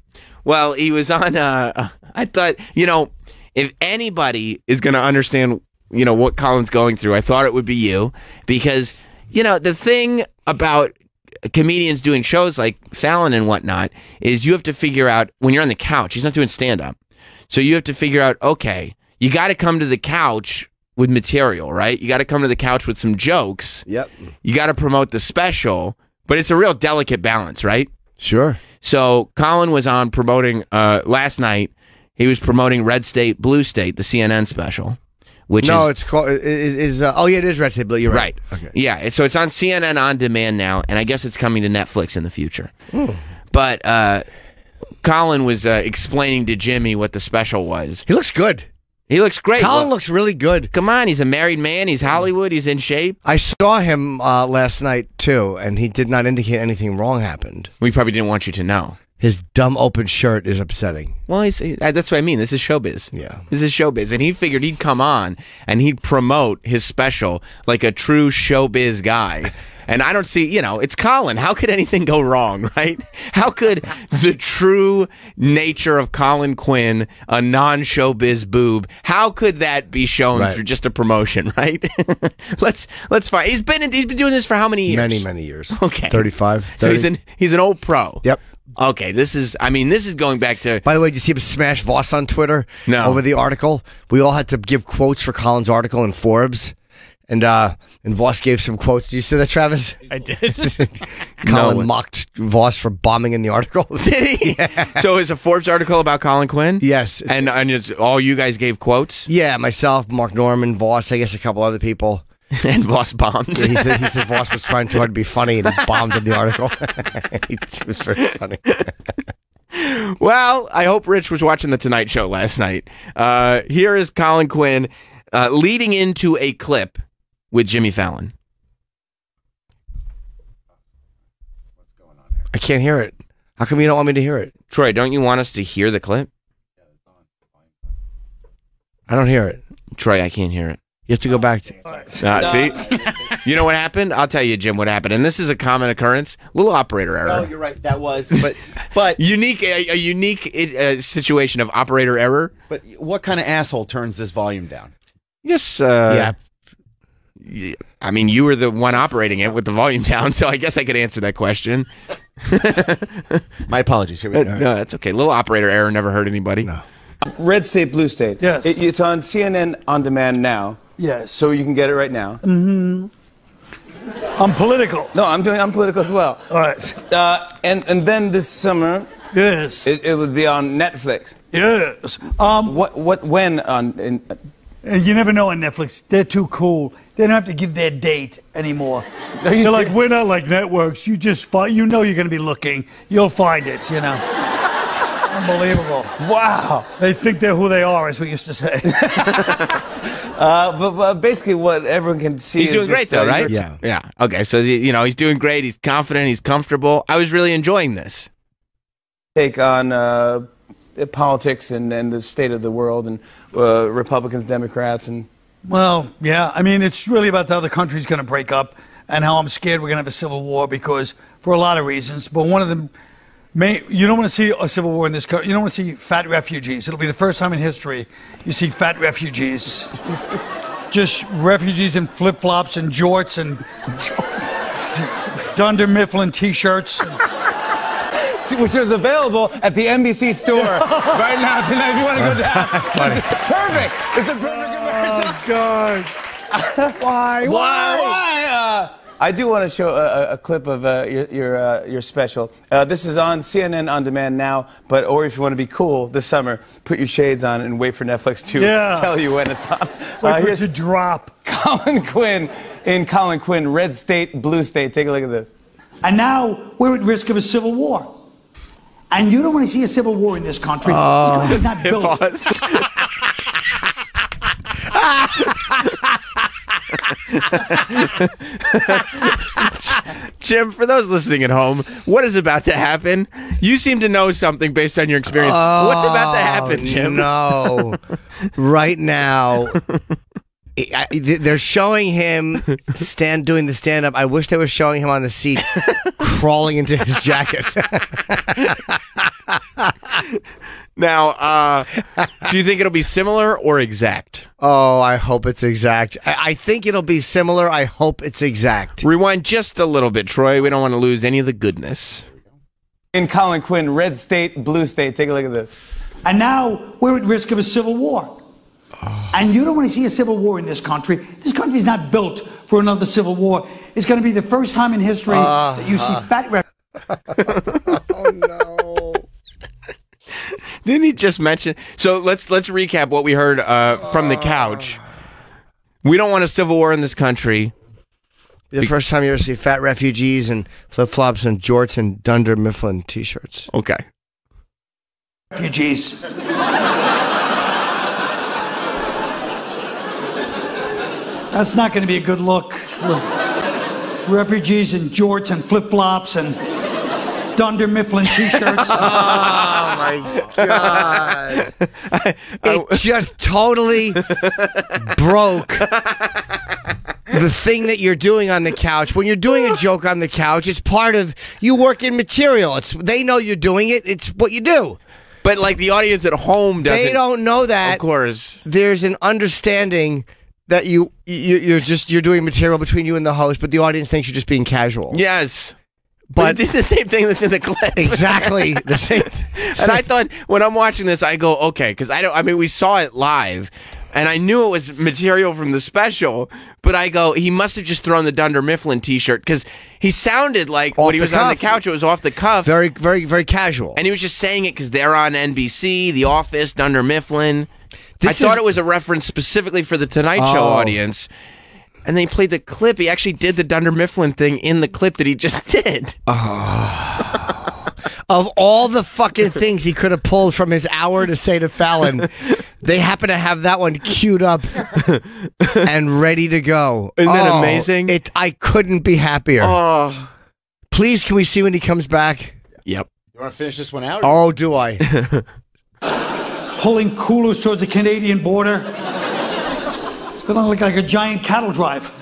Well, he was on, I thought, if anybody is going to understand, what Colin's going through, I thought it would be you. Because, the thing about comedians doing shows like Fallon and whatnot is you have to figure out, when you're on the couch, he's not doing stand-up. So you have to figure out, okay, you got to come to the couch with material, right? You got to come to the couch with some jokes. Yep. You got to promote the special, but it's a real delicate balance, right? Sure. So Colin was on promoting last night. He was promoting Red State, Blue State, the CNN special, which No, is it's called. Oh yeah, it is Red State Blue. You're right. Okay. Yeah, so it's on CNN on demand now, and I guess it's coming to Netflix in the future. But Colin was explaining to Jimmy what the special was. He looks good. He looks great. Colin looks really good. Come on, he's a married man. He's Hollywood. He's in shape. I saw him last night too, and he did not indicate anything wrong happened. We probably didn't want you to know. His dumb open shirt is upsetting. Well, that's what I mean. This is showbiz. Yeah. This is showbiz. And he figured he'd come on and he'd promote his special like a true showbiz guy. And I don't see, it's Colin. How could anything go wrong, right? How could the true nature of Colin Quinn, a non-showbiz boob, how could that be shown through just a promotion, right? Let's find. He's been doing this for how many years? Many years. Okay. 35. So he's an old pro. Yep. Okay, this is going back to... By the way, did you see him smash Voss on Twitter? No. Over the article? We all had to give quotes for Colin's article in Forbes. And Voss gave some quotes. Did you see that, Travis? I did. Colin mocked Voss for bombing in the article. Did he? Yeah. So it's a Forbes article about Colin Quinn? Yes. And it's all you guys gave quotes? Yeah, myself, Mark Norman, Voss, I guess a couple other people. And Voss bombed. Yeah, he said Voss was trying too hard to be funny and he bombed in the article. It was very funny. Well, I hope Rich was watching The Tonight Show last night. Here is Colin Quinn leading into a clip with Jimmy Fallon. I can't hear it. How come you don't want me to hear it? Troy, don't you want us to hear the clip? I don't hear it. Troy, I can't hear it. You have to go back. See? You know what happened? I'll tell you, Jim, what happened. And this is a common occurrence. Little operator error. No, you're right. That was, but a unique situation of operator error. But what kind of asshole turns this volume down? Yes. Yeah. I mean, you were the one operating it with the volume down, so I guess I could answer that question. My apologies. Here we go. No, that's okay. Little operator error never hurt anybody. No. Red State, Blue State. Yes. It's on CNN On Demand now. Yes. So you can get it right now. Mm-hmm. I'm political. No, I'm political as well. All right. And then this summer. Yes. It would be on Netflix. Yes. When on? You never know on Netflix. They're too cool. They don't have to give their date anymore. They're like, we're not like networks. You just you're going to be looking. You'll find it. Unbelievable. Wow. They think they're who they are, as we used to say. But basically what everyone can see he's doing great, though, right? Yeah. Yeah. Okay, so, he's doing great. He's confident. He's comfortable. I was really enjoying this. Take on politics and the state of the world and Republicans, Democrats. Well, yeah. I mean, it's really about how the country's going to break up and how I'm scared we're going to have a civil war because for a lot of reasons. But one of them... You don't want to see a civil war in this country. You don't want to see fat refugees. It'll be the first time in history you see fat refugees. Just refugees in flip-flops and jorts and Dunder Mifflin T-shirts. Which is available at the NBC store right now tonight if you want to go down. Perfect. It's a perfect commercial. Oh, God. Why? I do want to show a clip of your special. This is on CNN On Demand now, or if you want to be cool this summer, put your shades on and wait for Netflix to tell you when it's on. Wait for it to drop. Colin Quinn in Colin Quinn, Red State, Blue State. Take a look at this. And now we're at risk of a civil war. And you don't want to see a civil war in this country. This country's not built. Jim, for those listening at home, what is about to happen? You seem to know something based on your experience. What's about to happen, Jim? No. Right now, they're showing him doing the stand-up. I wish they were showing him on the seat crawling into his jacket. Now, do you think it'll be similar or exact? Oh, I hope it's exact. I think it'll be similar. I hope it's exact. Rewind just a little bit, Troy. We don't want to lose any of the goodness. In Colin Quinn, Red State, Blue State. Take a look at this. And now we're at risk of a civil war. And you don't want to see a civil war in this country. This country is not built for another civil war. It's going to be the first time in history that you see fat... Oh, no. Didn't he just mention? So let's recap what we heard from the couch. We don't want a civil war in this country. The first time you ever see fat refugees and flip-flops and jorts and Dunder Mifflin t-shirts. Okay. Refugees. That's not going to be a good look. Refugees and jorts and flip-flops and Dunder Mifflin t-shirts. Oh my God. It just totally broke the thing that you're doing on the couch. When you're doing a joke on the couch, it's part of, you work in material. They know you're doing it. It's what you do. But like the audience at home doesn't. They don't know that. Of course. There's an understanding that you're doing material between you and the host, but the audience thinks you're just being casual. Yes. But it's the same thing that's in the clip. Exactly the same. And I thought when I'm watching this, I go, okay, because we saw it live, and I knew it was material from the special, but I go, he must have just thrown the Dunder Mifflin t-shirt because he sounded like when he was on the couch, it was off the cuff. Very, very, very casual. And he was just saying it because they're on NBC, The Office, Dunder Mifflin. I thought it was a reference specifically for the Tonight Show audience. And then he played the clip. He actually did the Dunder Mifflin thing in the clip that he just did. Of all the fucking things he could have pulled from his hour to say to Fallon, they happen to have that one queued up and ready to go. Isn't that amazing? I couldn't be happier. Oh. Please, can we see when he comes back? Yep. You want to finish this one out? Oh, do I? Pulling coolers towards the Canadian border. It's going to look like a giant cattle drive.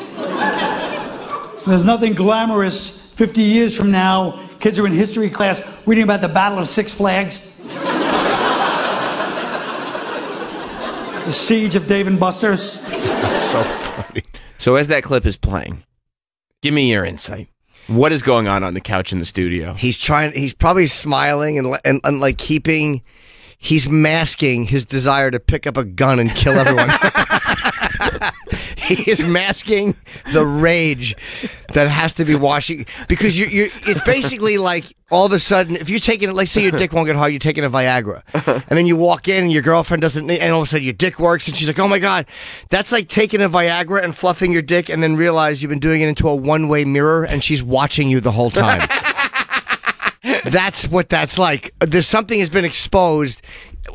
There's nothing glamorous 50 years from now. Kids are in history class reading about the Battle of Six Flags. The Siege of Dave and Buster's. So funny. So as that clip is playing, give me your insight. What is going on the couch in the studio? He's probably smiling and like he's masking his desire to pick up a gun and kill everyone. He is masking the rage that has to be washing, because it's basically like all of a sudden, if you're taking it, like say your dick won't get hard, you're taking a Viagra, and then you walk in and your girlfriend doesn't, and all of a sudden your dick works, and she's like, oh my God, that's like taking a Viagra and fluffing your dick, and then realize you've been doing it into a one-way mirror, and she's watching you the whole time. That's what that's like. There's something has been exposed.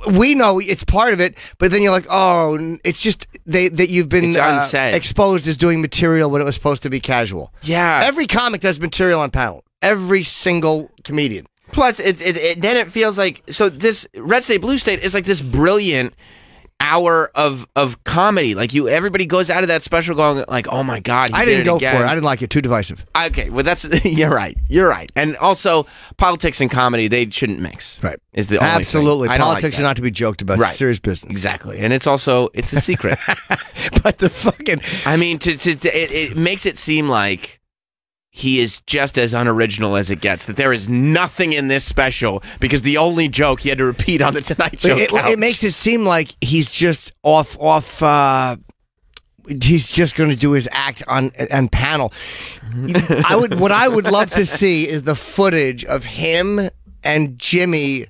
We know it's part of it, but then you're like, oh, it's just that you've been exposed as doing material when it was supposed to be casual. Yeah. Every comic does material on panel. Every single comedian. Plus, then it feels like, so this Red State Blue State is like this brilliant hour of comedy. Like everybody goes out of that special going like, oh my God, I didn't go for it. I didn't like it. Too divisive. Okay, well you're right. You're right. And also, politics and comedy, they shouldn't mix. Right. Is the only Absolutely. thing. Politics are not to be joked about. Right. Serious business. Exactly. And it's a secret. But the fucking, I mean, it makes it seem like he is just as unoriginal as it gets, that there is nothing in this special because the only joke he had to repeat on the Tonight Show couch. It makes it seem like he's just off he's just going to do his act on panel. What I would love to see is the footage of him and Jimmy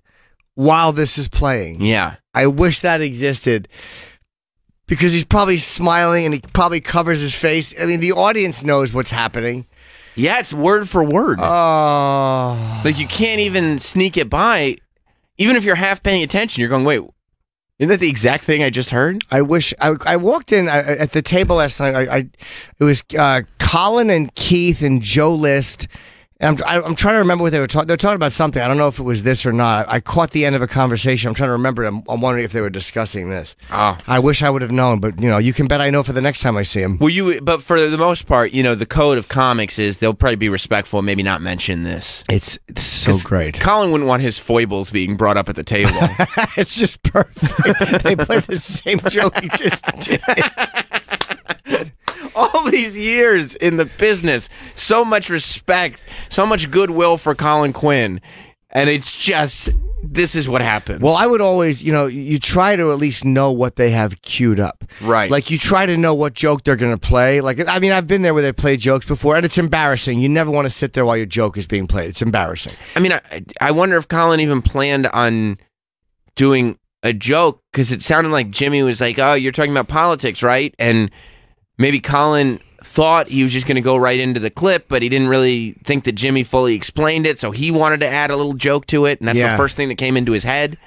while this is playing. Yeah. I wish that existed, because he's probably smiling and he probably covers his face. I mean, the audience knows what's happening. Yeah, it's word for word. Oh. Like you can't even sneak it by. Even if you're half paying attention, you're going, wait, isn't that the exact thing I just heard? I wish I walked in at the table last night. It was Colin and Keith and Joe List. And I'm trying to remember what they were talking. They were talking about something. I don't know if it was this or not. I caught the end of a conversation. I'm trying to remember it. I'm wondering if they were discussing this. Oh. I wish I would have known, but you can bet I know for the next time I see him. But for the most part, the code of comics is they'll probably be respectful and maybe not mention this. It's so great. Colin wouldn't want his foibles being brought up at the table. It's just perfect. They played the same joke he just did. All these years in the business, so much respect, so much goodwill for Colin Quinn, and it's just, this is what happens. Well, I would always, you try to at least know what they have queued up. Right. Like, you try to know what joke they're going to play. Like, I mean, I've been there where they play jokes before, and it's embarrassing. You never want to sit there while your joke is being played. It's embarrassing. I mean, I wonder if Colin even planned on doing a joke, because it sounded like Jimmy was like, oh, you're talking about politics, right? And maybe Colin thought he was just going to go right into the clip, but he didn't really think that Jimmy fully explained it, so he wanted to add a little joke to it, and that's the first thing that came into his head.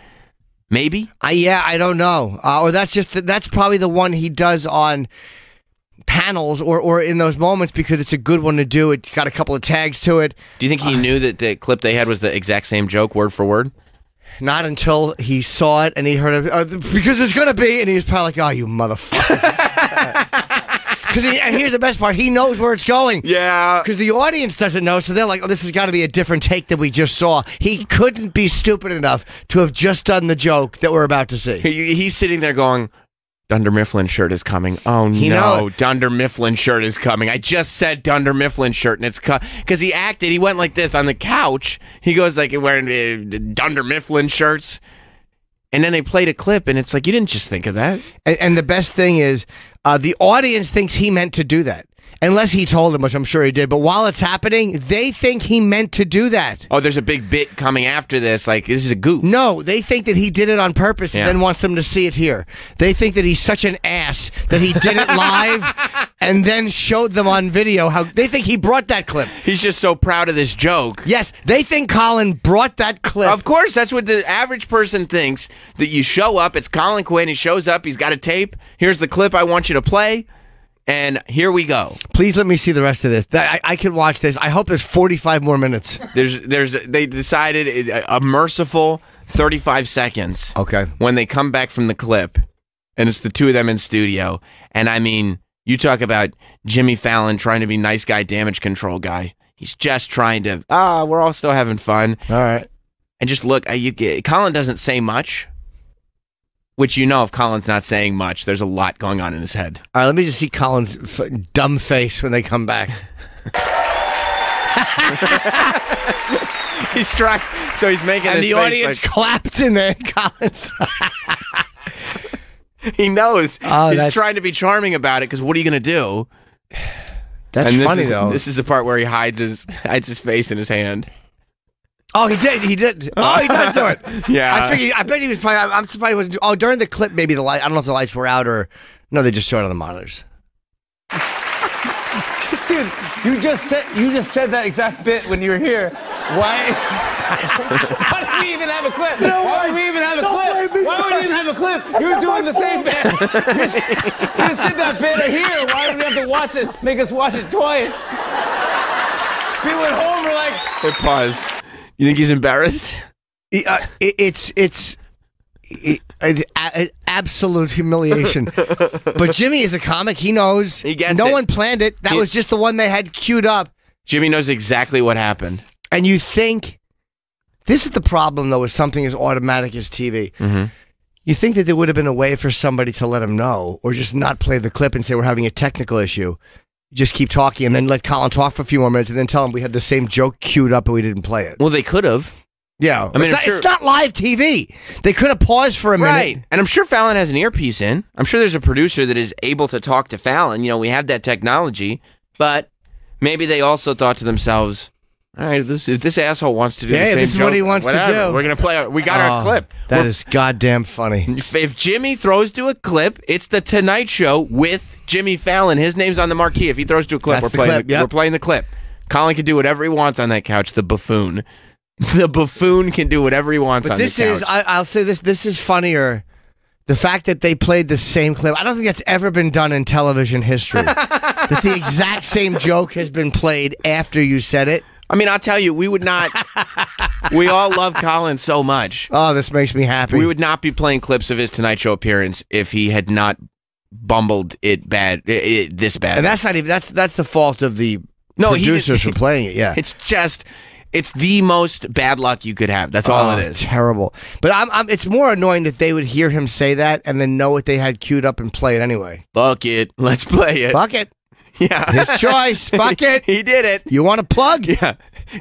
Maybe? I don't know. Or that's probably the one he does on panels or in those moments because it's a good one to do. It's got a couple of tags to it. Do you think he knew that the clip they had was the exact same joke, word for word? Not until he saw it and he heard it. Because there's going to be, and he was probably like, oh, you motherfucker. And here's the best part. He knows where it's going. Yeah. Because the audience doesn't know, so they're like, oh, this has got to be a different take than we just saw. He couldn't be stupid enough to have just done the joke that we're about to see. He's sitting there going, Dunder Mifflin shirt is coming. Oh, no. Dunder Mifflin shirt is coming. I just said Dunder Mifflin shirt, and it's because he acted. He went like this on the couch. He goes like wearing Dunder Mifflin shirts. And then they played a clip, and it's like, you didn't just think of that. And the best thing is, the audience thinks he meant to do that. Unless he told them, which I'm sure he did. But while it's happening, they think he meant to do that. Oh, there's a big bit coming after this. Like, this is a goof. No, they think that he did it on purpose and then wants them to see it here. They think that he's such an ass that he did it live and then showed them on video. How they think he brought that clip. He's just so proud of this joke. Yes, they think Colin brought that clip. Of course, that's what the average person thinks. That you show up, it's Colin Quinn, he shows up, he's got a tape. Here's the clip I want you to play. And here we go. Please let me see the rest of this. I can watch this. I hope there's 45 more minutes. They decided a merciful 35 seconds. Okay. When they come back from the clip, and it's the two of them in studio. And I mean, you talk about Jimmy Fallon trying to be nice guy, damage control guy. He's just trying to, we're all still having fun. All right. And just look, Colin doesn't say much. Which if Colin's not saying much, there's a lot going on in his head. All right, let me just see Colin's dumb face when they come back. He's trying, so he's making and this the face audience clapped in there. Colin's. He knows. He's trying to be charming about it because what are you going to do? That's funny though. This is the part where he hides his face in his hand. Oh, he did. He did. Oh, he does do it. Yeah. I bet he was probably. I'm surprised he wasn't. Oh, during the clip, maybe the light. I don't know if the lights were out or no. They just showed it on the monitors. Dude, you just said that exact bit when you were here. Why? Why do we even have a clip? Why would we even have a clip? Why would we even have a clip? You're doing the same bit. You just did that bit here. Why do we have to watch it? Make us watch it twice. People at home are like. Hey, pause. You think he's embarrassed? It's absolute humiliation. But Jimmy is a comic. He knows. He gets no it. one planned it. That was just the one they had queued up. Jimmy knows exactly what happened. And you think, this is the problem, though, with something as automatic as TV. Mm-hmm. You think that there would have been a way for somebody to let him know or just not play the clip and say we're having a technical issue. Just keep talking and then let Colin talk for a few more minutes and then tell him we had the same joke queued up and we didn't play it. Well, they could have. Yeah. I mean, it's not live TV. They could have paused for a minute. Right. And I'm sure Fallon has an earpiece in. I'm sure there's a producer that is able to talk to Fallon. We have that technology. But maybe they also thought to themselves, all right, if this asshole wants to do the same this is joke, what he wants to do. We're going to play. We got our clip. That is goddamn funny. If Jimmy throws to a clip, it's the Tonight Show with Jimmy Fallon. His name's on the marquee. If he throws to a clip, we're playing the clip. Colin can do whatever he wants on that couch. The buffoon. The buffoon can do whatever he wants on the couch. But this is, I'll say this is funnier. The fact that they played the same clip, I don't think that's ever been done in television history. That the exact same joke has been played after you said it. I mean, I'll tell you, we would not. We all love Colin so much. Oh, this makes me happy. We would not be playing clips of his Tonight Show appearance if he had not bumbled it this bad. And that's not even. That's the fault of the producers for playing it. Yeah, it's the most bad luck you could have. That's all it is. Terrible. But it's more annoying that they would hear him say that and then know what they had queued up and play it anyway. Fuck it. Let's play it. Fuck it. Yeah. His choice. Fuck it. He did it. You want a plug? Yeah.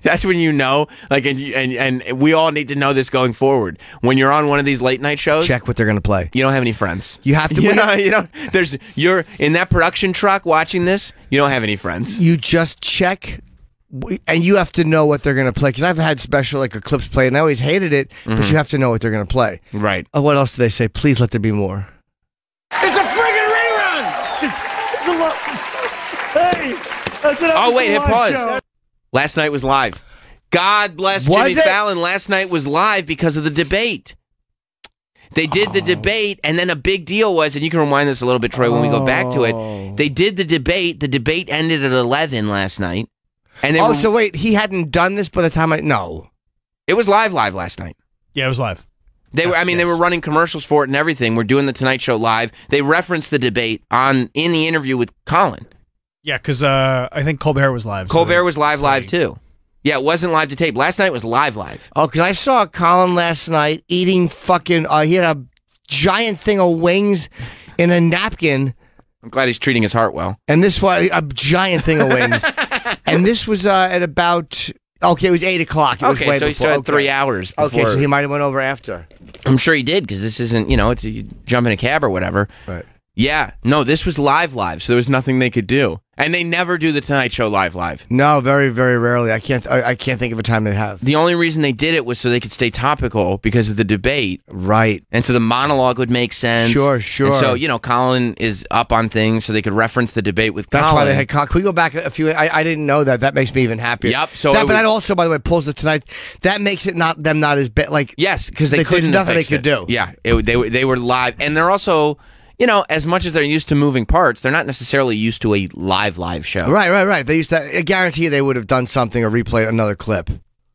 That's when you know, like, and we all need to know this going forward. When you're on one of these late night shows, check what they're going to play. You don't have any friends. You have to. You're in that production truck watching this. You don't have any friends. You just check, and you have to know what they're going to play. Because I've had special clips played, and I always hated it. Mm-hmm. But you have to know what they're going to play. Right. What else do they say? Please let there be more. It's a friggin' rerun! It's a Hey, that's an Oh, wait, hit pause. show. Last night was live. God bless Was Jimmy it? Fallon. Last night was live because of the debate. They did the debate, and then a big deal was, and you can rewind this a little bit, Troy, when we go back to it. They did the debate. The debate ended at 11 last night. And they were, so wait, he hadn't done this by the time no. It was live last night. Yeah, it was live. They were. I mean, they were running commercials for it and everything. We're doing the Tonight Show live. They referenced the debate in the interview with Colin. Yeah, because I think Colbert was live. Colbert was live too. Yeah, it wasn't live to tape. Last night was live. Oh, because I saw Colin last night eating fucking. He had a giant thing of wings in a napkin. I'm glad he's treating his heart well. And this was a giant thing of wings. And this was at about. Okay, it was 8 o'clock. It was way so he before. started 3 hours before. Okay, so he might have went over after. I'm sure he did, because this isn't, it's you jump in a cab or whatever. Right. Yeah. No, this was live, so there was nothing they could do. And they never do the Tonight Show live. No, very, very rarely. I can't think of a time they have. The only reason they did it was so they could stay topical because of the debate. Right. And so the monologue would make sense. Sure. And so, Colin is up on things, so they could reference the debate with Colin. That's why they had Colin. Can we go back a few? I didn't know that. That makes me even happier. Yep. So but that also, by the way, pulls the Tonight. That makes it not as bad. Like yes, because they couldn't. There's nothing they could do. Yeah. They were live, and they're also. As much as they're used to moving parts, they're not necessarily used to a live show. Right. They used to. I guarantee you they would have done something or replayed another clip.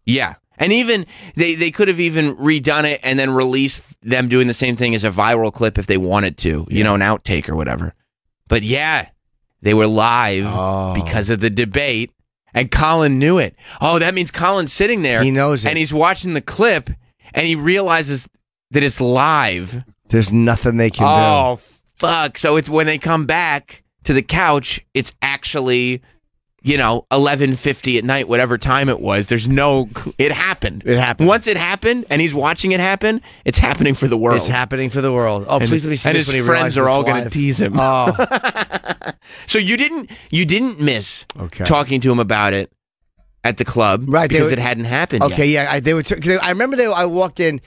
Yeah. And even they could have even redone it and then released them doing the same thing as a viral clip if they wanted to, an outtake or whatever. But yeah, they were live because of the debate, and Colin knew it. Oh, that means Colin's sitting there. He knows it. And he's watching the clip, and he realizes that it's live. There's nothing they can do. Oh, fuck. So it's when they come back to the couch, it's actually, 11:50 at night, whatever time it was. It happened. It happened. Once it happened and he's watching it happen, it's happening for the world. It's happening for the world. Oh, please let me see and this his when he friends realizes are all it's going to live. tease him. Oh. So you didn't miss talking to him about it at the club, right? Because it hadn't happened yet. Okay, yeah. I remember I walked in.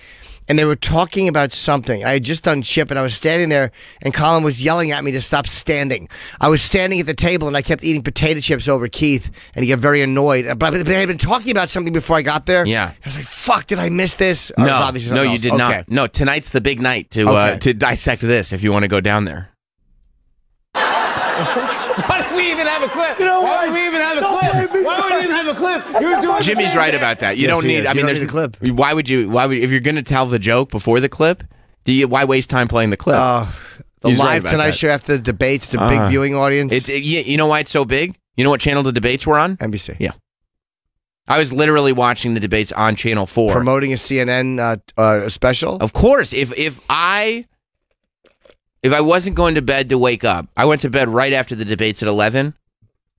And they were talking about something. I had just done chip, and I was standing there, and Colin was yelling at me to stop standing. I was standing at the table, and I kept eating potato chips over Keith, and he got very annoyed. But they had been talking about something before I got there. Yeah. I was like, fuck, did I miss this? No, you did not. No, tonight's the big night to dissect this if you want to go down there. Why did we even have a clip? Why would we even have a clip? Why would we even have a clip? You're doing Jimmy's right about that. You don't need. I mean, there's a clip. Why would if you're going to tell the joke before the clip? Why waste time playing the clip? The live Tonight Show after the debates, the big viewing audience. You know why it's so big? You know what channel the debates were on? NBC. Yeah. I was literally watching the debates on Channel 4. Promoting a CNN special? Of course. If I wasn't going to bed to wake up, I went to bed right after the debates at 11.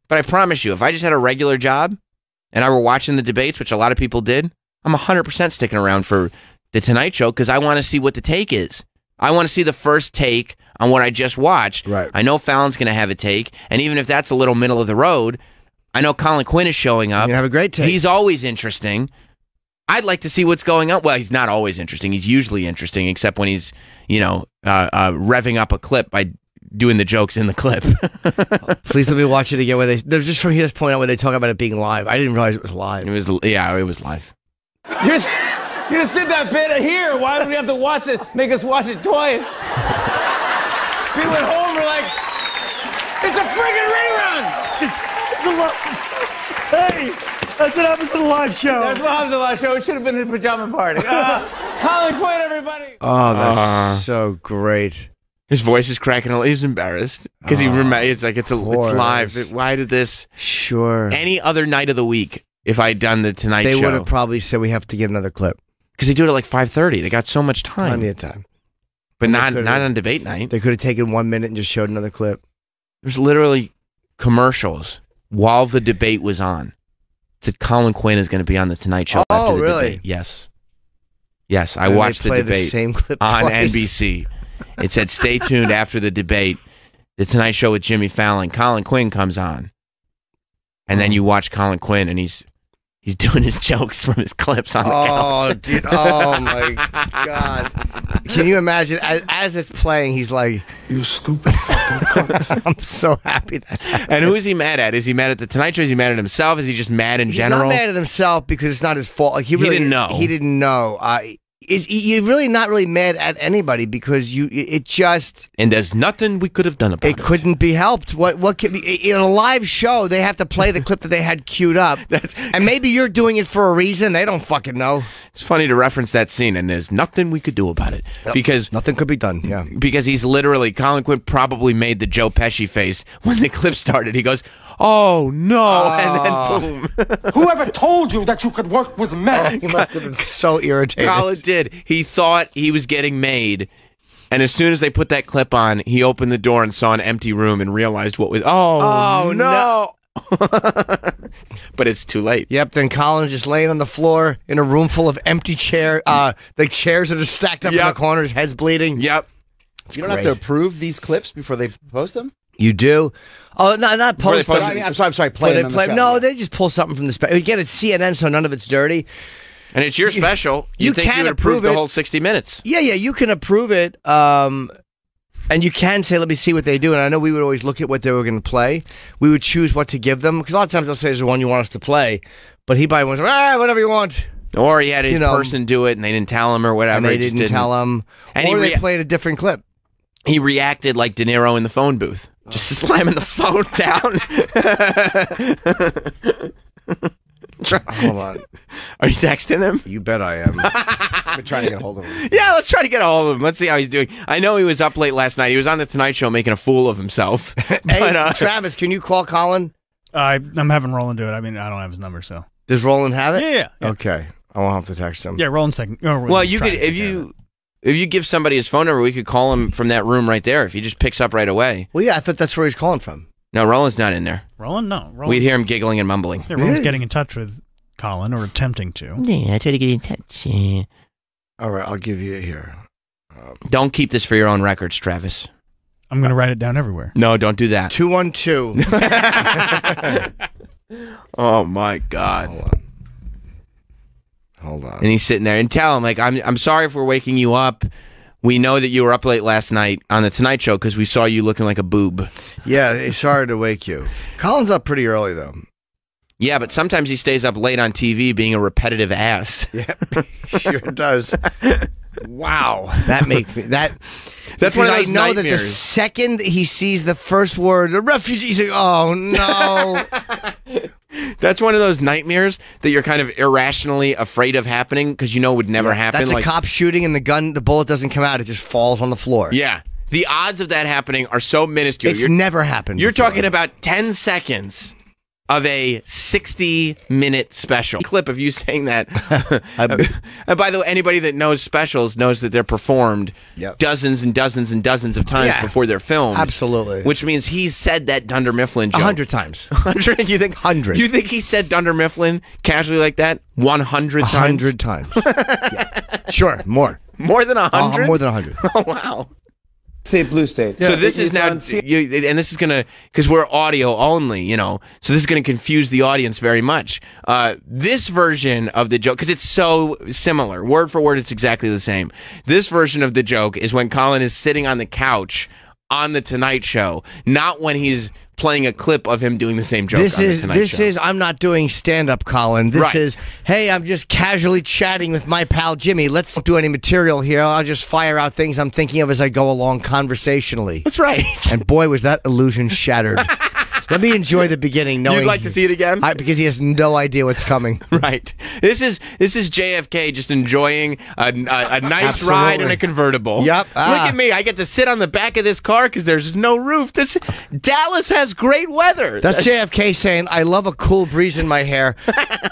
But I promise you, if I just had a regular job and I were watching the debates, which a lot of people did, I'm 100% sticking around for the Tonight Show because I want to see what the take is. I want to see the first take on what I just watched. Right. I know Fallon's going to have a take, and even if that's a little middle of the road, I know Colin Quinn is showing up. You're going to have a great take. He's always interesting. I'd like to see what's going on. Well, he's not always interesting. He's usually interesting, except when he's, revving up a clip by doing the jokes in the clip. Please let me watch it again. There's just from this point on where they talk about it being live. I didn't realize it was live. It was live. You just did that bit here. Why would we have to watch it? Make us watch it twice. People at home are like, it's a friggin' rerun. Hey, that's what happens at a live show. That's what happens at a live show. It should have been a pajama party. Colin Quinn, everybody. Oh, that's so great. His voice is cracking. He's embarrassed because he remembers. It's like it's live. Why did this? Sure. Any other night of the week, if I'd done the Tonight Show, they would have probably said we have to get another clip because they do it at like 5:30. They got so much time. Plenty of time. But not on debate night. They could have taken 1 minute and just showed another clip. There's literally commercials while the debate was on. It said Colin Quinn is going to be on the Tonight Show after the really? debate. Yes, I watched the debate same clip on twice. NBC. It said, stay tuned after the debate. The Tonight Show with Jimmy Fallon. Colin Quinn comes on. And then you watch Colin Quinn, and he's doing his jokes from his clips on the couch. Oh, dude. Oh, my God. Can you imagine as it's playing? He's like, "You stupid fucking cunt." I'm so happy that. And who is he mad at? Is he mad at the Tonight Show? Is he mad at himself? Is he just mad in general? He's not mad at himself because it's not his fault. Like, he didn't know. He didn't know. You're really not really mad at anybody because it just. And there's nothing we could have done about it. It couldn't be helped. What can be in a live show? They have to play the clip that they had queued up, and maybe you're doing it for a reason. They don't fucking know. It's funny to reference that scene, and there's nothing we could do about it because nothing could be done. Yeah, because he's literally Colin Quinn probably made the Joe Pesci face when the clip started. He goes, "Oh no!" and then boom. Whoever told you that you could work with men? He must have been so irritated. Colin did. He thought he was getting made, and as soon as they put that clip on, he opened the door and saw an empty room and realized what was. Oh no! But it's too late. Yep. Then Colin's just laying on the floor in a room full of empty chairs. The chairs that are stacked up in the corners, heads bleeding. Yep. You don't have to approve these clips before they post them? You do? Oh, no, not post. But I'm sorry. Play them on the show. No, they just pull something from the special. Again, it's CNN, so none of it's dirty. And it's your special. You think you would approve the whole 60 minutes? Yeah, you can approve it. And you can say, let me see what they do. And I know we would always look at what they were going to play. We would choose what to give them. Because a lot of times they'll say, there's the one you want us to play. But he probably wants, whatever you want. Or he had his person do it and they didn't tell him or whatever. And they didn't tell him. And or they played a different clip. He reacted like De Niro in the phone booth. Just slamming the phone down. Hold on. Are you texting him? You bet I am. I've been trying to get a hold of him. Yeah, let's try to get a hold of him. Let's see how he's doing. I know he was up late last night. He was on the Tonight Show making a fool of himself. Hey, Travis, can you call Colin? I'm having Roland do it. I mean, I don't have his number, so. Does Roland have it? Yeah. Okay. I won't have to text him. Yeah, Roland's taking. Well, you could if you give somebody his phone number, we could call him from that room right there if he just picks up right away. Well, yeah, I thought that's where he's calling from. No, Roland's not in there. Roland? No. We'd hear him giggling and mumbling. Yeah, Roland's getting in touch with Colin or attempting to. Yeah, I try to get in touch. All right, I'll give you it here. Don't keep this for your own records, Travis. I'm going to write it down everywhere. No, don't do that. 212. Oh, my God. Hold on. And he's sitting there and tell him, like, I'm sorry if we're waking you up. We know that you were up late last night on the Tonight Show because we saw you looking like a boob. Yeah, sorry to wake you. Colin's up pretty early, though. Yeah, but sometimes he stays up late on TV being a repetitive ass. Yeah, sure does. Wow. That makes me... That's one of those I know nightmares. That the second he sees the first word, the refugee, he's like, oh, no. That's one of those nightmares that you're kind of irrationally afraid of happening because you know would never happen. That's a cop shooting and the bullet doesn't come out. It just falls on the floor. Yeah. The odds of that happening are so minuscule. It's never happened You're before. talking about 10 seconds of a 60-minute special. Clip of you saying that. And by the way, anybody that knows specials knows that they're performed dozens and dozens and dozens of times before they're filmed. Absolutely. Which means he's said that Dunder Mifflin joke 100 times. 100? You think 100? You think he said Dunder Mifflin casually like that 100 times? 100 times. Yeah. Sure, more. More than 100? More than 100. Oh wow. State Blue State. So this is now, and this is gonna, because we're audio only, so this is gonna confuse the audience very much. This version of the joke, because it's so similar, word for word, it's exactly the same. This version of the joke is when Colin is sitting on the couch on the Tonight Show, not when he's playing a clip of him doing the same joke. This on the Tonight Show. is. I'm not doing stand-up, Colin. This is. Hey, I'm just casually chatting with my pal Jimmy. Let's not do any material here. I'll just fire out things I'm thinking of as I go along conversationally. That's right. And boy, was that illusion shattered. Let me enjoy the beginning. Knowing You'd like to see it again? Because he has no idea what's coming. Right. This is JFK just enjoying a nice ride in a convertible. Yep. Look at me. I get to sit on the back of this car because there's no roof. Dallas has great weather. That's JFK saying, I love a cool breeze in my hair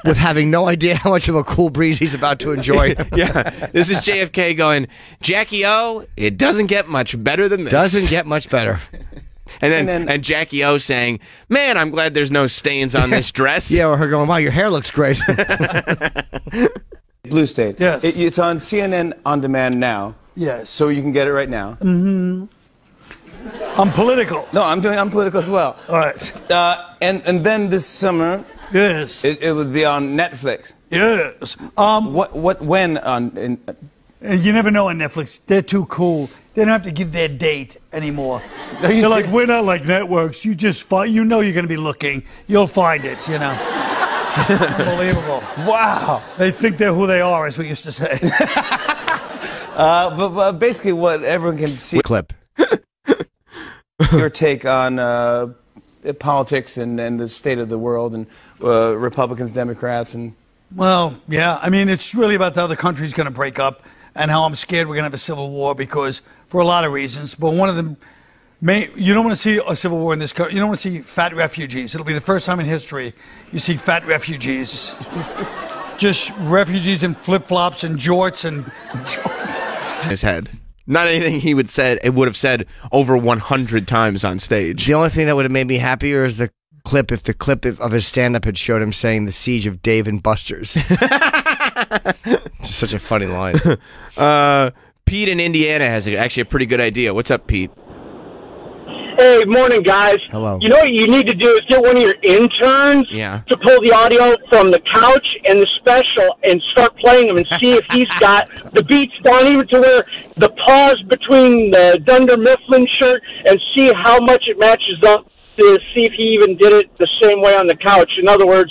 with having no idea how much of a cool breeze he's about to enjoy. Yeah. This is JFK going, Jackie O, it doesn't get much better than this. Doesn't get much better. And then Jackie O saying, man, I'm glad there's no stains on this dress. Yeah, or her going, wow, your hair looks great. Blue State. Yes. It's on CNN On Demand now. Yes. So you can get it right now. Mm-hmm. I'm political. No, I'm political as well. All right. And then this summer. Yes. It would be on Netflix. Yes. When on You never know on Netflix. They're too cool. They don't have to give their date anymore. They're like, we're not like networks. You just find, you know you're going to be looking. You'll find it, you know. Unbelievable. Wow. They think they're who they are, as we used to say. But basically what everyone can see. Clip. Your take on politics and the state of the world and Republicans, Democrats, and... Well, yeah. I mean, it's really about how the country's going to break up and how I'm scared we're going to have a civil war because, for a lot of reasons, but one of them, you don't want to see a civil war in this country. You don't want to see fat refugees. It'll be the first time in history you see fat refugees. Just refugees in flip-flops and jorts and... His head. Not anything he would have said over 100 times on stage. The only thing that would have made me happier is the clip of his stand-up had showed him saying the siege of Dave and Buster's. It's such a funny line. Pete in Indiana has actually a pretty good idea. What's up, Pete? Hey, morning, guys. Hello. You know what you need to do is get one of your interns Yeah. to pull the audio from the couch and the special and start playing them and see if he's got the beats down even to where the pause between the Dunder Mifflin shirt and see how much it matches up to see if he even did it the same way on the couch. In other words,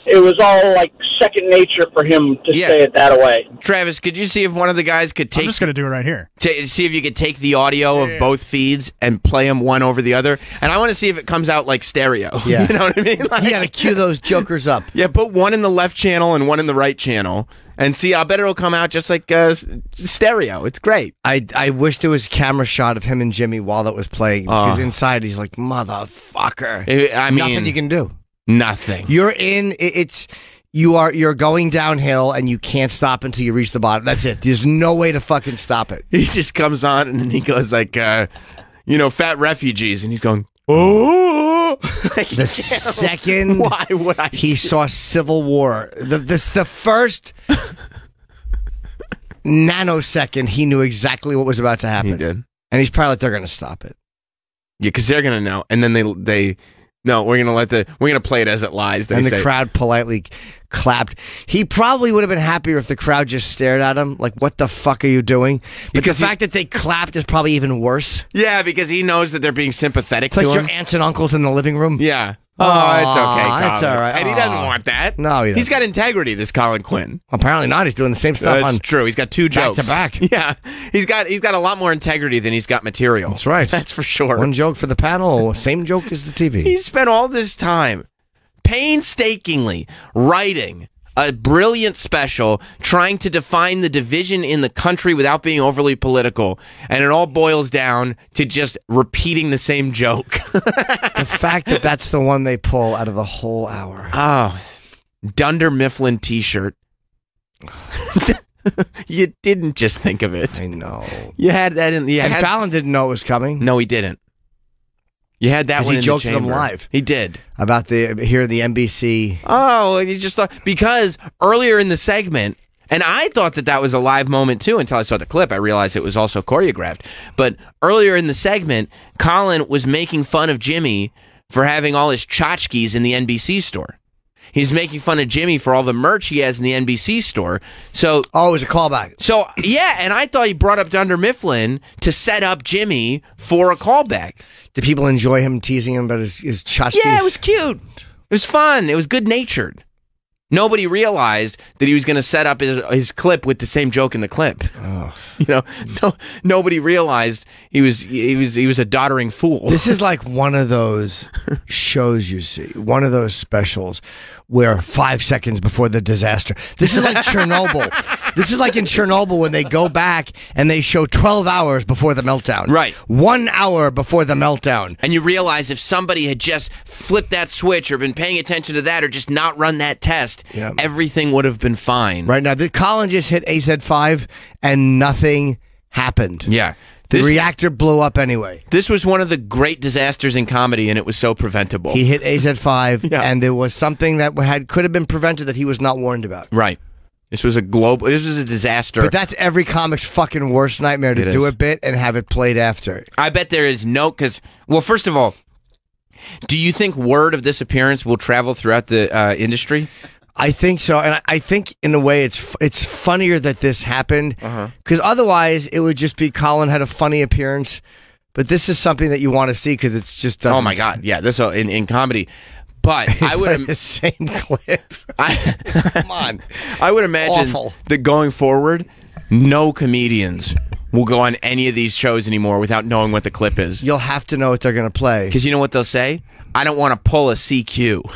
it was all like second nature for him to say it that way. Travis, could you see if one of the guys could take... I'm just going to do it right here. See if you could take the audio of both feeds and play them one over the other. And I want to see if it comes out like stereo. Yeah. You know what I mean? Like, you got to cue those jokers up. Yeah, put one in the left channel and one in the right channel. And see, I bet it'll come out just like stereo. It's great. I wish there was a camera shot of him and Jimmy while that was playing. Because inside he's like, motherfucker. I mean... Nothing you can do. Nothing. You're in... You're going downhill and you can't stop until you reach the bottom. That's it. There's no way to fucking stop it. He just comes on and he goes like, fat refugees. And he's going, oh. The second Why would I he saw Civil War, the first nanosecond he knew exactly what was about to happen. He did. And he's probably like, they're going to stop it. Yeah, because they're going to know. And then no, we're gonna play it as it lies. And the crowd politely clapped. He probably would have been happier if the crowd just stared at him, like, "What the fuck are you doing?" But the fact that they clapped is probably even worse. Yeah, because he knows that they're being sympathetic It's to like him. your aunts and uncles in the living room. Yeah. Oh, it's okay, Colin. It's all right. And he doesn't want that. No, he doesn't. He's got integrity, this Colin Quinn. Apparently not. He's doing the same stuff That's true. He's got two jokes. Back to back. Yeah. He's got a lot more integrity than he's got material. That's right. That's for sure. One joke for the panel, same joke as the TV. He spent all this time painstakingly writing a brilliant special trying to define the division in the country without being overly political, and it all boils down to just repeating the same joke. The fact that that's the one they pull out of the whole hour. Oh, Dunder Mifflin t-shirt. You didn't just think of it. I know. You had that in the... And Fallon didn't know it was coming. No, he didn't. You had that one in the chamber. He joked them live. He did. About the NBC. Oh, you just thought... Because earlier in the segment, and I thought that was a live moment too until I saw the clip. I realized it was also choreographed. But earlier in the segment, Colin was making fun of Jimmy for having all his tchotchkes in the NBC store. He's making fun of Jimmy for all the merch he has in the NBC store. So, it was a callback. So, yeah, and I thought he brought up Dunder Mifflin to set up Jimmy for a callback. Did people enjoy him teasing him about his tchotchkes? Yeah, it was cute. It was fun. It was good-natured. Nobody realized that he was going to set up his clip with the same joke in the clip. Oh. Nobody realized he was a doddering fool. This is like one of those shows you see, one of those specials where 5 seconds before the disaster. This is like Chernobyl. This is like in Chernobyl when they go back and they show 12 hours before the meltdown. Right. 1 hour before the meltdown. And you realize if somebody had just flipped that switch or been paying attention to that or just not run that test, everything would have been fine. Right now, Colin just hit AZ5 and nothing happened. Yeah. The reactor blew up anyway. This was one of the great disasters in comedy, and it was so preventable. He hit AZ5, and there was something that could have been prevented that he was not warned about. Right. This was a disaster. But that's every comic's fucking worst nightmare, to do a bit and have it played after. I bet there is well, first of all, do you think word of this appearance will travel throughout the industry? I think so, and I think in a way it's funnier that this happened because otherwise it would just be Colin had a funny appearance, but this is something that you want to see because it's just oh my god, yeah, this in comedy. But I would the same clip. Come on, I would imagine Awful. that going forward, no comedians will go on any of these shows anymore without knowing what the clip is. You'll have to know what they're going to play because you know what they'll say. I don't want to pull a CQ.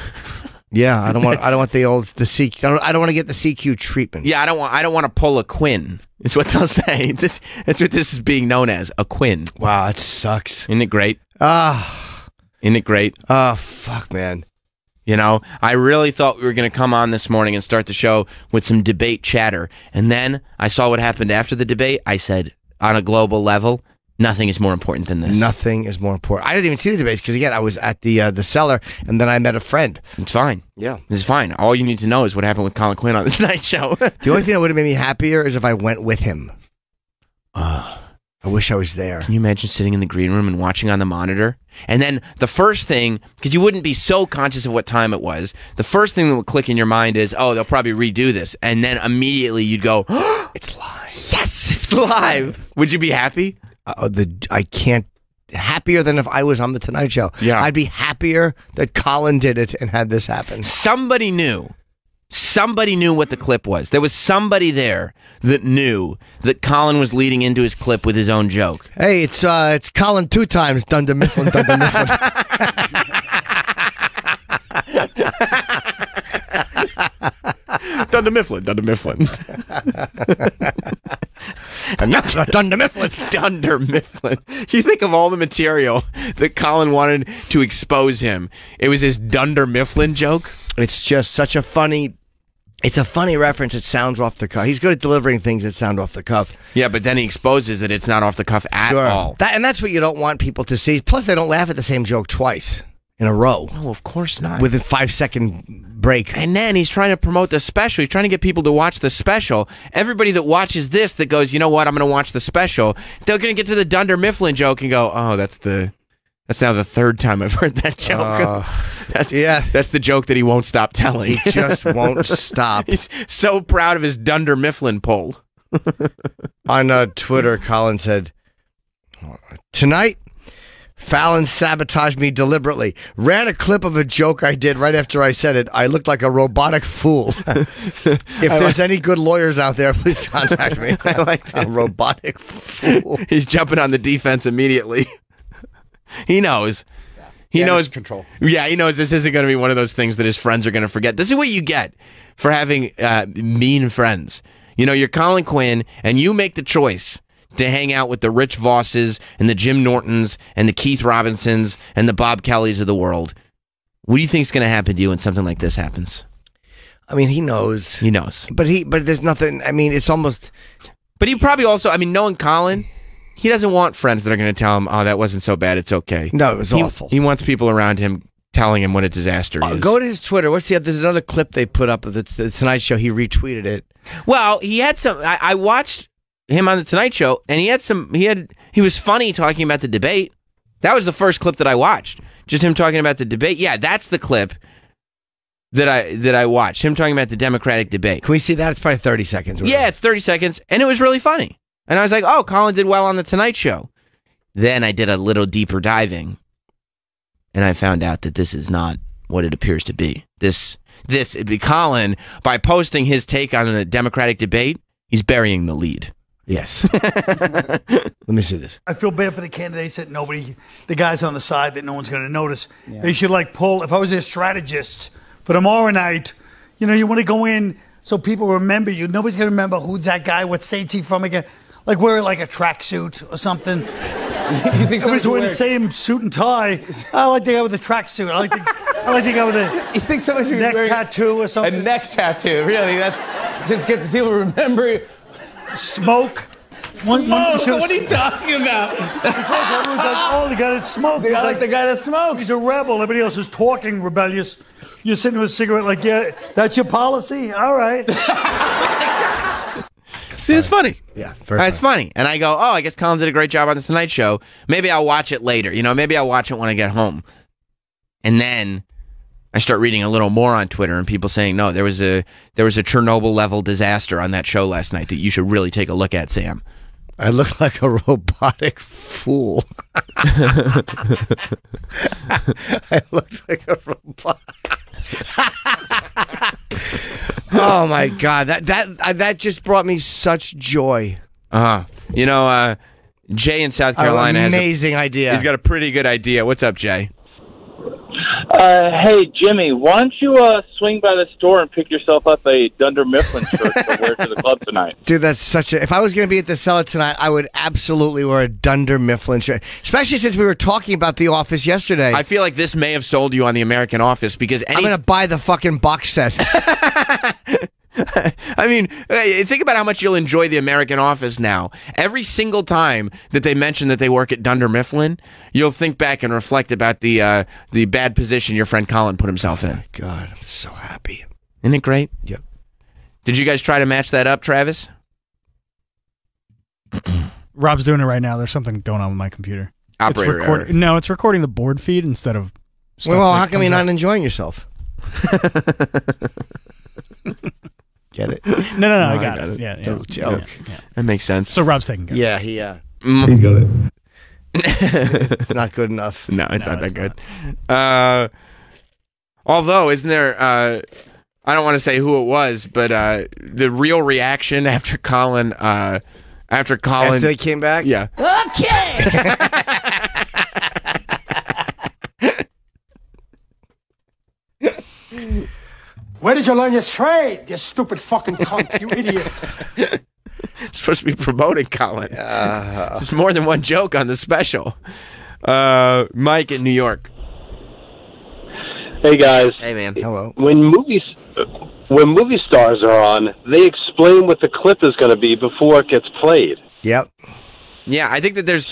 Yeah, I don't want the CQ. I don't want to get the CQ treatment. Yeah, I don't want to pull a Quinn. Is what they'll say. That's what this is being known as, a Quinn. Wow, that sucks. Isn't it great? Isn't it great? Oh, fuck, man. You know, I really thought we were going to come on this morning and start the show with some debate chatter. And then I saw what happened after the debate. I said, on a global level, nothing is more important than this. Nothing is more important. I didn't even see the debates because, again, I was at the cellar, and then I met a friend. It's fine. Yeah. It's fine. All you need to know is what happened with Colin Quinn on The Tonight Show. The only thing that would have made me happier is if I went with him. I wish I was there. Can you imagine sitting in the green room and watching on the monitor? And then the first thing, because you wouldn't be so conscious of what time it was, the first thing that would click in your mind is, oh, they'll probably redo this. And then immediately you'd go, oh, it's live. Yes, it's live. Would you be happy? I can't. Happier than if I was on The Tonight Show. Yeah. I'd be happier that Colin did it and had this happen. Somebody knew what the clip was. There was somebody there that knew that Colin was leading into his clip with his own joke. Hey, it's Colin 2 times, Dunder Mifflin, Dunder Mifflin. Dunder Mifflin, Dunder Mifflin. And that's not Dunder Mifflin. Dunder Mifflin. You think of all the material that Colin wanted to expose him. It was his Dunder Mifflin joke. It's just such a funny... It's a funny reference. It sounds off the cuff. He's good at delivering things that sound off the cuff. Yeah, but then he exposes that it's not off the cuff at all. And that's what you don't want people to see. Plus, they don't laugh at the same joke twice in a row. No, of course not. With a 5-second break. And then he's trying to promote the special. He's trying to get people to watch the special. Everybody that watches this that goes, you know what, I'm going to watch the special, they're going to get to the Dunder Mifflin joke and go, oh, that's now the third time I've heard that joke. That's the joke that he won't stop telling. He just won't stop. He's so proud of his Dunder Mifflin poll. On Twitter, Colin said, tonight, Fallon sabotaged me deliberately. Ran a clip of a joke I did right after I said it. I looked like a robotic fool. If there's any good lawyers out there, please contact me. I like that. A robotic fool. He's jumping on the defense immediately. He knows. He knows control. Yeah, he knows this isn't going to be one of those things that his friends are going to forget. This is what you get for having mean friends. You know, you're Colin Quinn, and you make the choice to hang out with the Rich Vosses and the Jim Nortons and the Keith Robinsons and the Bob Kellys of the world. What do you think is going to happen to you when something like this happens? I mean, he knows. He knows. But there's nothing. I mean, it's almost. But he probably also. I mean, knowing Colin. He doesn't want friends that are going to tell him, oh, that wasn't so bad, it's okay. No, it was awful. He wants people around him telling him what a disaster is. Go to his Twitter. There's another clip they put up of the Tonight Show. He retweeted it. Well, he had some... I watched him on the Tonight Show, and he had some... He was funny talking about the debate. That was the first clip that I watched. Just him talking about the debate. Yeah, that's the clip that I watched. Him talking about the Democratic debate. Can we see that? It's probably 30 seconds. Yeah, it's 30 seconds, and it was really funny. And I was like, oh, Colin did well on The Tonight Show. Then I did a little deeper diving, and I found out that this is not what it appears to be. Colin, by posting his take on the Democratic debate, he's burying the lead. Yes. Let me see this. I feel bad for the candidates that the guys on the side that no one's going to notice. Yeah. They should pull, if I was their strategists for tomorrow night, you want to go in so people remember you. Nobody's going to remember who's that guy, what state's he from again. Wear a tracksuit or something. You think everybody's wearing the same suit and tie. I like the guy with the tracksuit. I like the guy with a you think someone should neck be tattoo or something. A neck tattoo, really? That's just get the people to remember. Smoke. What are you talking about? Because everyone's like, oh, the guy that smokes. I like the guy that smokes. He's a rebel. Everybody else is talking rebellious. You're sitting with a cigarette yeah, that's your policy? All right. See, it's funny. Yeah, it's funny. And I go, oh, I guess Colin did a great job on The Tonight Show. Maybe I'll watch it later. Maybe I'll watch it when I get home. And then I start reading a little more on Twitter and people saying, no, there was a Chernobyl level disaster on that show last night that you should really take a look at, Sam. I look like a robotic fool. I look like a robot. Oh my God, that just brought me such joy. You know, Jay in South Carolina has amazing idea. He's got a pretty good idea. What's up, Jay? Hey, Jimmy, why don't you swing by the store and pick yourself up a Dunder Mifflin shirt to wear to the club tonight? Dude, that's such a... If I was going to be at the cellar tonight, I would absolutely wear a Dunder Mifflin shirt. Especially since we were talking about The Office yesterday. I feel like this may have sold you on The American Office because I'm going to buy the fucking box set. I mean, think about how much you'll enjoy The American Office now. Every single time that they mention that they work at Dunder Mifflin, you'll think back and reflect about the bad position your friend Colin put himself in. God, I'm so happy. Isn't it great? Yep. Did you guys try to match that up, Travis? Rob's doing it right now. There's something going on with my computer. Operator error. No, it's recording the board feed instead of stuff. Well, that how come comes you're not up. enjoying yourself? Get it? No, I got it. Yeah. Little joke. Yeah. That makes sense. So Rob's taking care. Yeah, he He got it. it's not good enough. No, it's not that good. Although, isn't there... I don't want to say who it was, but the real reaction after Colin... After they came back? Yeah. Okay. Where did you learn your trade, you stupid fucking cunt, you idiot? Supposed to be promoting Colin. There's more than one joke on the special. Mike in New York. Hey guys. Hey man. Hello. When movie stars are on, they explain what the clip is going to be before it gets played. Yep. Yeah, I think that there's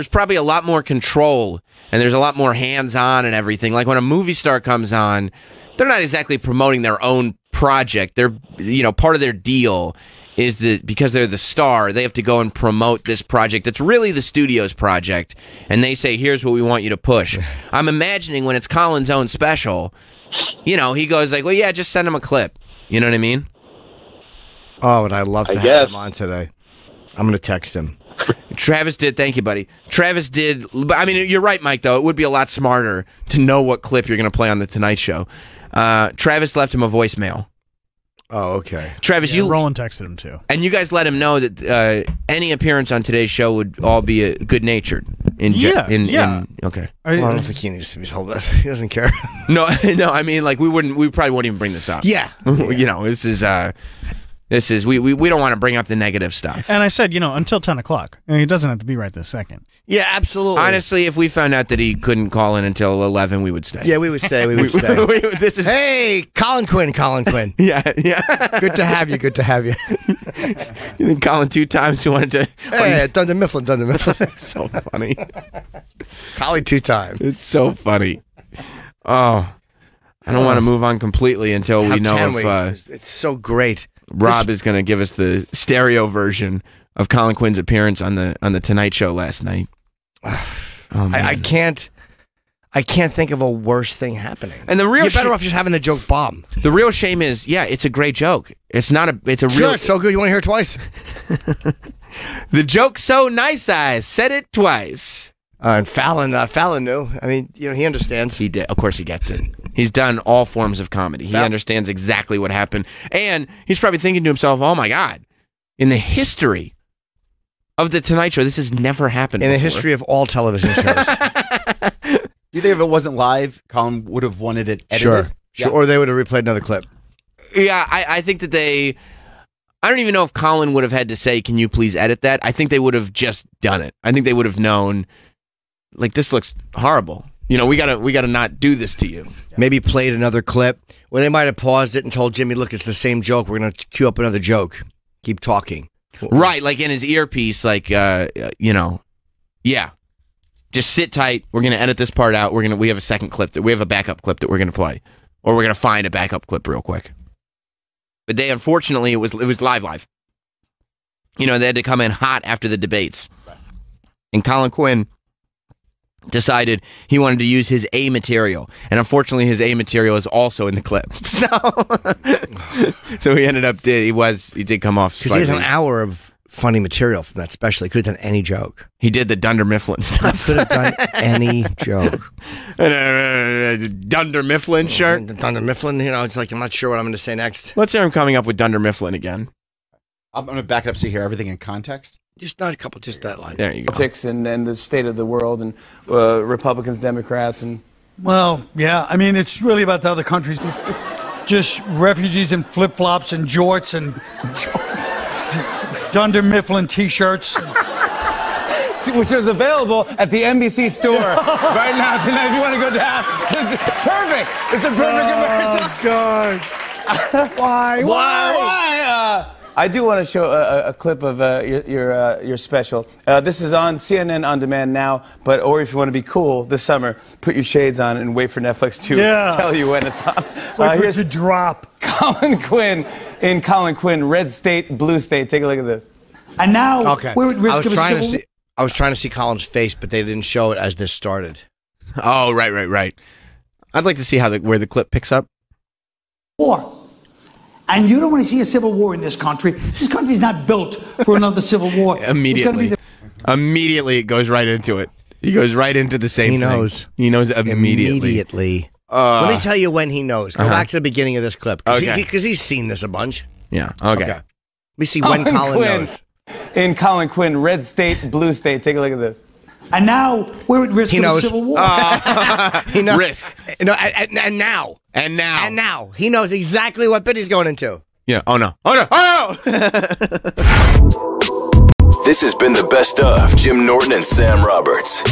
probably a lot more control and there's a lot more hands-on and everything. Like when a movie star comes on, they're not exactly promoting their own project. They're, part of their deal is that because they're the star, they have to go and promote this project that's really the studio's project, and they say, here's what we want you to push. I'm imagining when it's Colin's own special, he goes like, well, yeah, just send him a clip. You know what I mean? Oh, and I'd love to have him on today. I'm going to text him. Travis did. Thank you, buddy. Travis did. I mean, you're right, Mike, though. It would be a lot smarter to know what clip you're going to play on The Tonight Show. Travis left him a voicemail. Oh, okay. Travis, Roland texted him too. And you guys let him know that any appearance on today's show would all be good-natured. Yeah. Okay. Well, I don't think he needs to be told that. He doesn't care. No, I mean, like, we probably wouldn't even bring this up. Yeah. This is we don't want to bring up the negative stuff. And I said, until 10 o'clock. I mean, it doesn't have to be right this second. Yeah, absolutely. Honestly, if we found out that he couldn't call in until 11, we would stay. Yeah, we would stay. Hey, Colin Quinn. Yeah. Good to have you. You think Colin 2 times he wanted to... Hey, Dunder Mifflin. It's so funny. Colin 2 times. It's so funny. Oh, I don't want to move on completely until we know if... it's so great. Rob is going to give us the stereo version of Colin Quinn's appearance on the Tonight Show last night. Oh, I can't think of a worse thing happening. And the real you're better off just having the joke bomb. The real shame is, it's a great joke. It's not a. It's a sure, real. It's so good. You want to hear it twice? The joke's so nice. I said it twice. And Fallon knew. I mean, he understands. He did. Of course, he gets it. He's done all forms of comedy. He understands exactly what happened, and he's probably thinking to himself, "Oh my God, in the history of the Tonight Show, this has never happened in before. The history of all television shows." Do you think if it wasn't live, Colin would have wanted it edited? Sure. Yeah. Or they would have replayed another clip. Yeah, I think that I don't even know if Colin would have had to say, "Can you please edit that?" I think they would have just done it. I think they would have known, like, this looks horrible. We gotta not do this to you. Maybe played another clip. Well, they might have paused it and told Jimmy, "Look, it's the same joke. We're gonna cue up another joke. Keep talking." Right, like in his earpiece, like yeah. Just sit tight. We're gonna edit this part out. We have a second clip we have a backup clip that we're gonna play, or we're gonna find a backup clip real quick. But unfortunately, it was live. They had to come in hot after the debates, and Colin Quinn decided he wanted to use his A material, and unfortunately his A material is also in the clip. So he ended up he did come off because he has an hour of funny material from that special. He could have done any joke. He did the Dunder Mifflin stuff. Could have done any joke. Dunder Mifflin shirt. Dunder Mifflin. You know, it's like I'm not sure what I'm going to say next. Let's hear him coming up with Dunder Mifflin again. I'm going to back it up so you hear everything in context. Just not a couple, just that line. There you go. Politics and the state of the world and Republicans, Democrats, and well, yeah. I mean, it's really about the other countries. Just refugees in flip flops and jorts and Dunder Mifflin T-shirts, which is available at the NBC store right now tonight. If you want to go down, perfect. It's a perfect commercial. God. Why? I do want to show a clip of your special. This is on CNN On Demand now, or if you want to be cool this summer, put your shades on and wait for Netflix to tell you when it's on. Here's a drop. Colin Quinn in Colin Quinn, Red State, Blue State. Take a look at this. And now we're at risk of a trying civil. I was trying to see Colin's face, but they didn't show it as this started. Oh, right. I'd like to see where the clip picks up. War. And you don't want to see a civil war in this country. This country is not built for another civil war. Immediately it goes right into it. He goes right into the same thing. He knows immediately. Let me tell you when he knows. Go back to the beginning of this clip. Because he's seen this a bunch. Yeah, okay. Let me see when Colin knows. In Colin Quinn, Red State, Blue State. Take a look at this. And now we're at risk of a civil war. He knows. Risk. No, and now. He knows exactly what bit he's going into. Yeah. Oh, no. This has been the best of Jim Norton and Sam Roberts.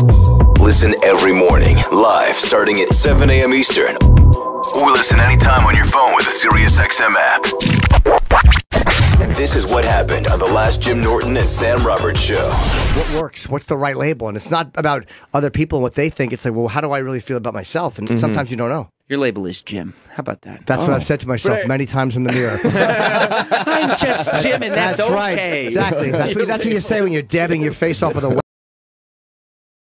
Listen every morning, live, starting at 7 a.m. Eastern. Or listen anytime on your phone with the SiriusXM app. This is what happened on the last Jim Norton and Sam Roberts show. What works? What's the right label? And it's not about other people and what they think. It's like, well, how do I really feel about myself? And sometimes you don't know. Your label is Jim. How about that? That's what I've said to myself many times in the mirror. I'm just Jim, and that's okay. Right. Exactly. That's what you say when you're dabbing your face off with a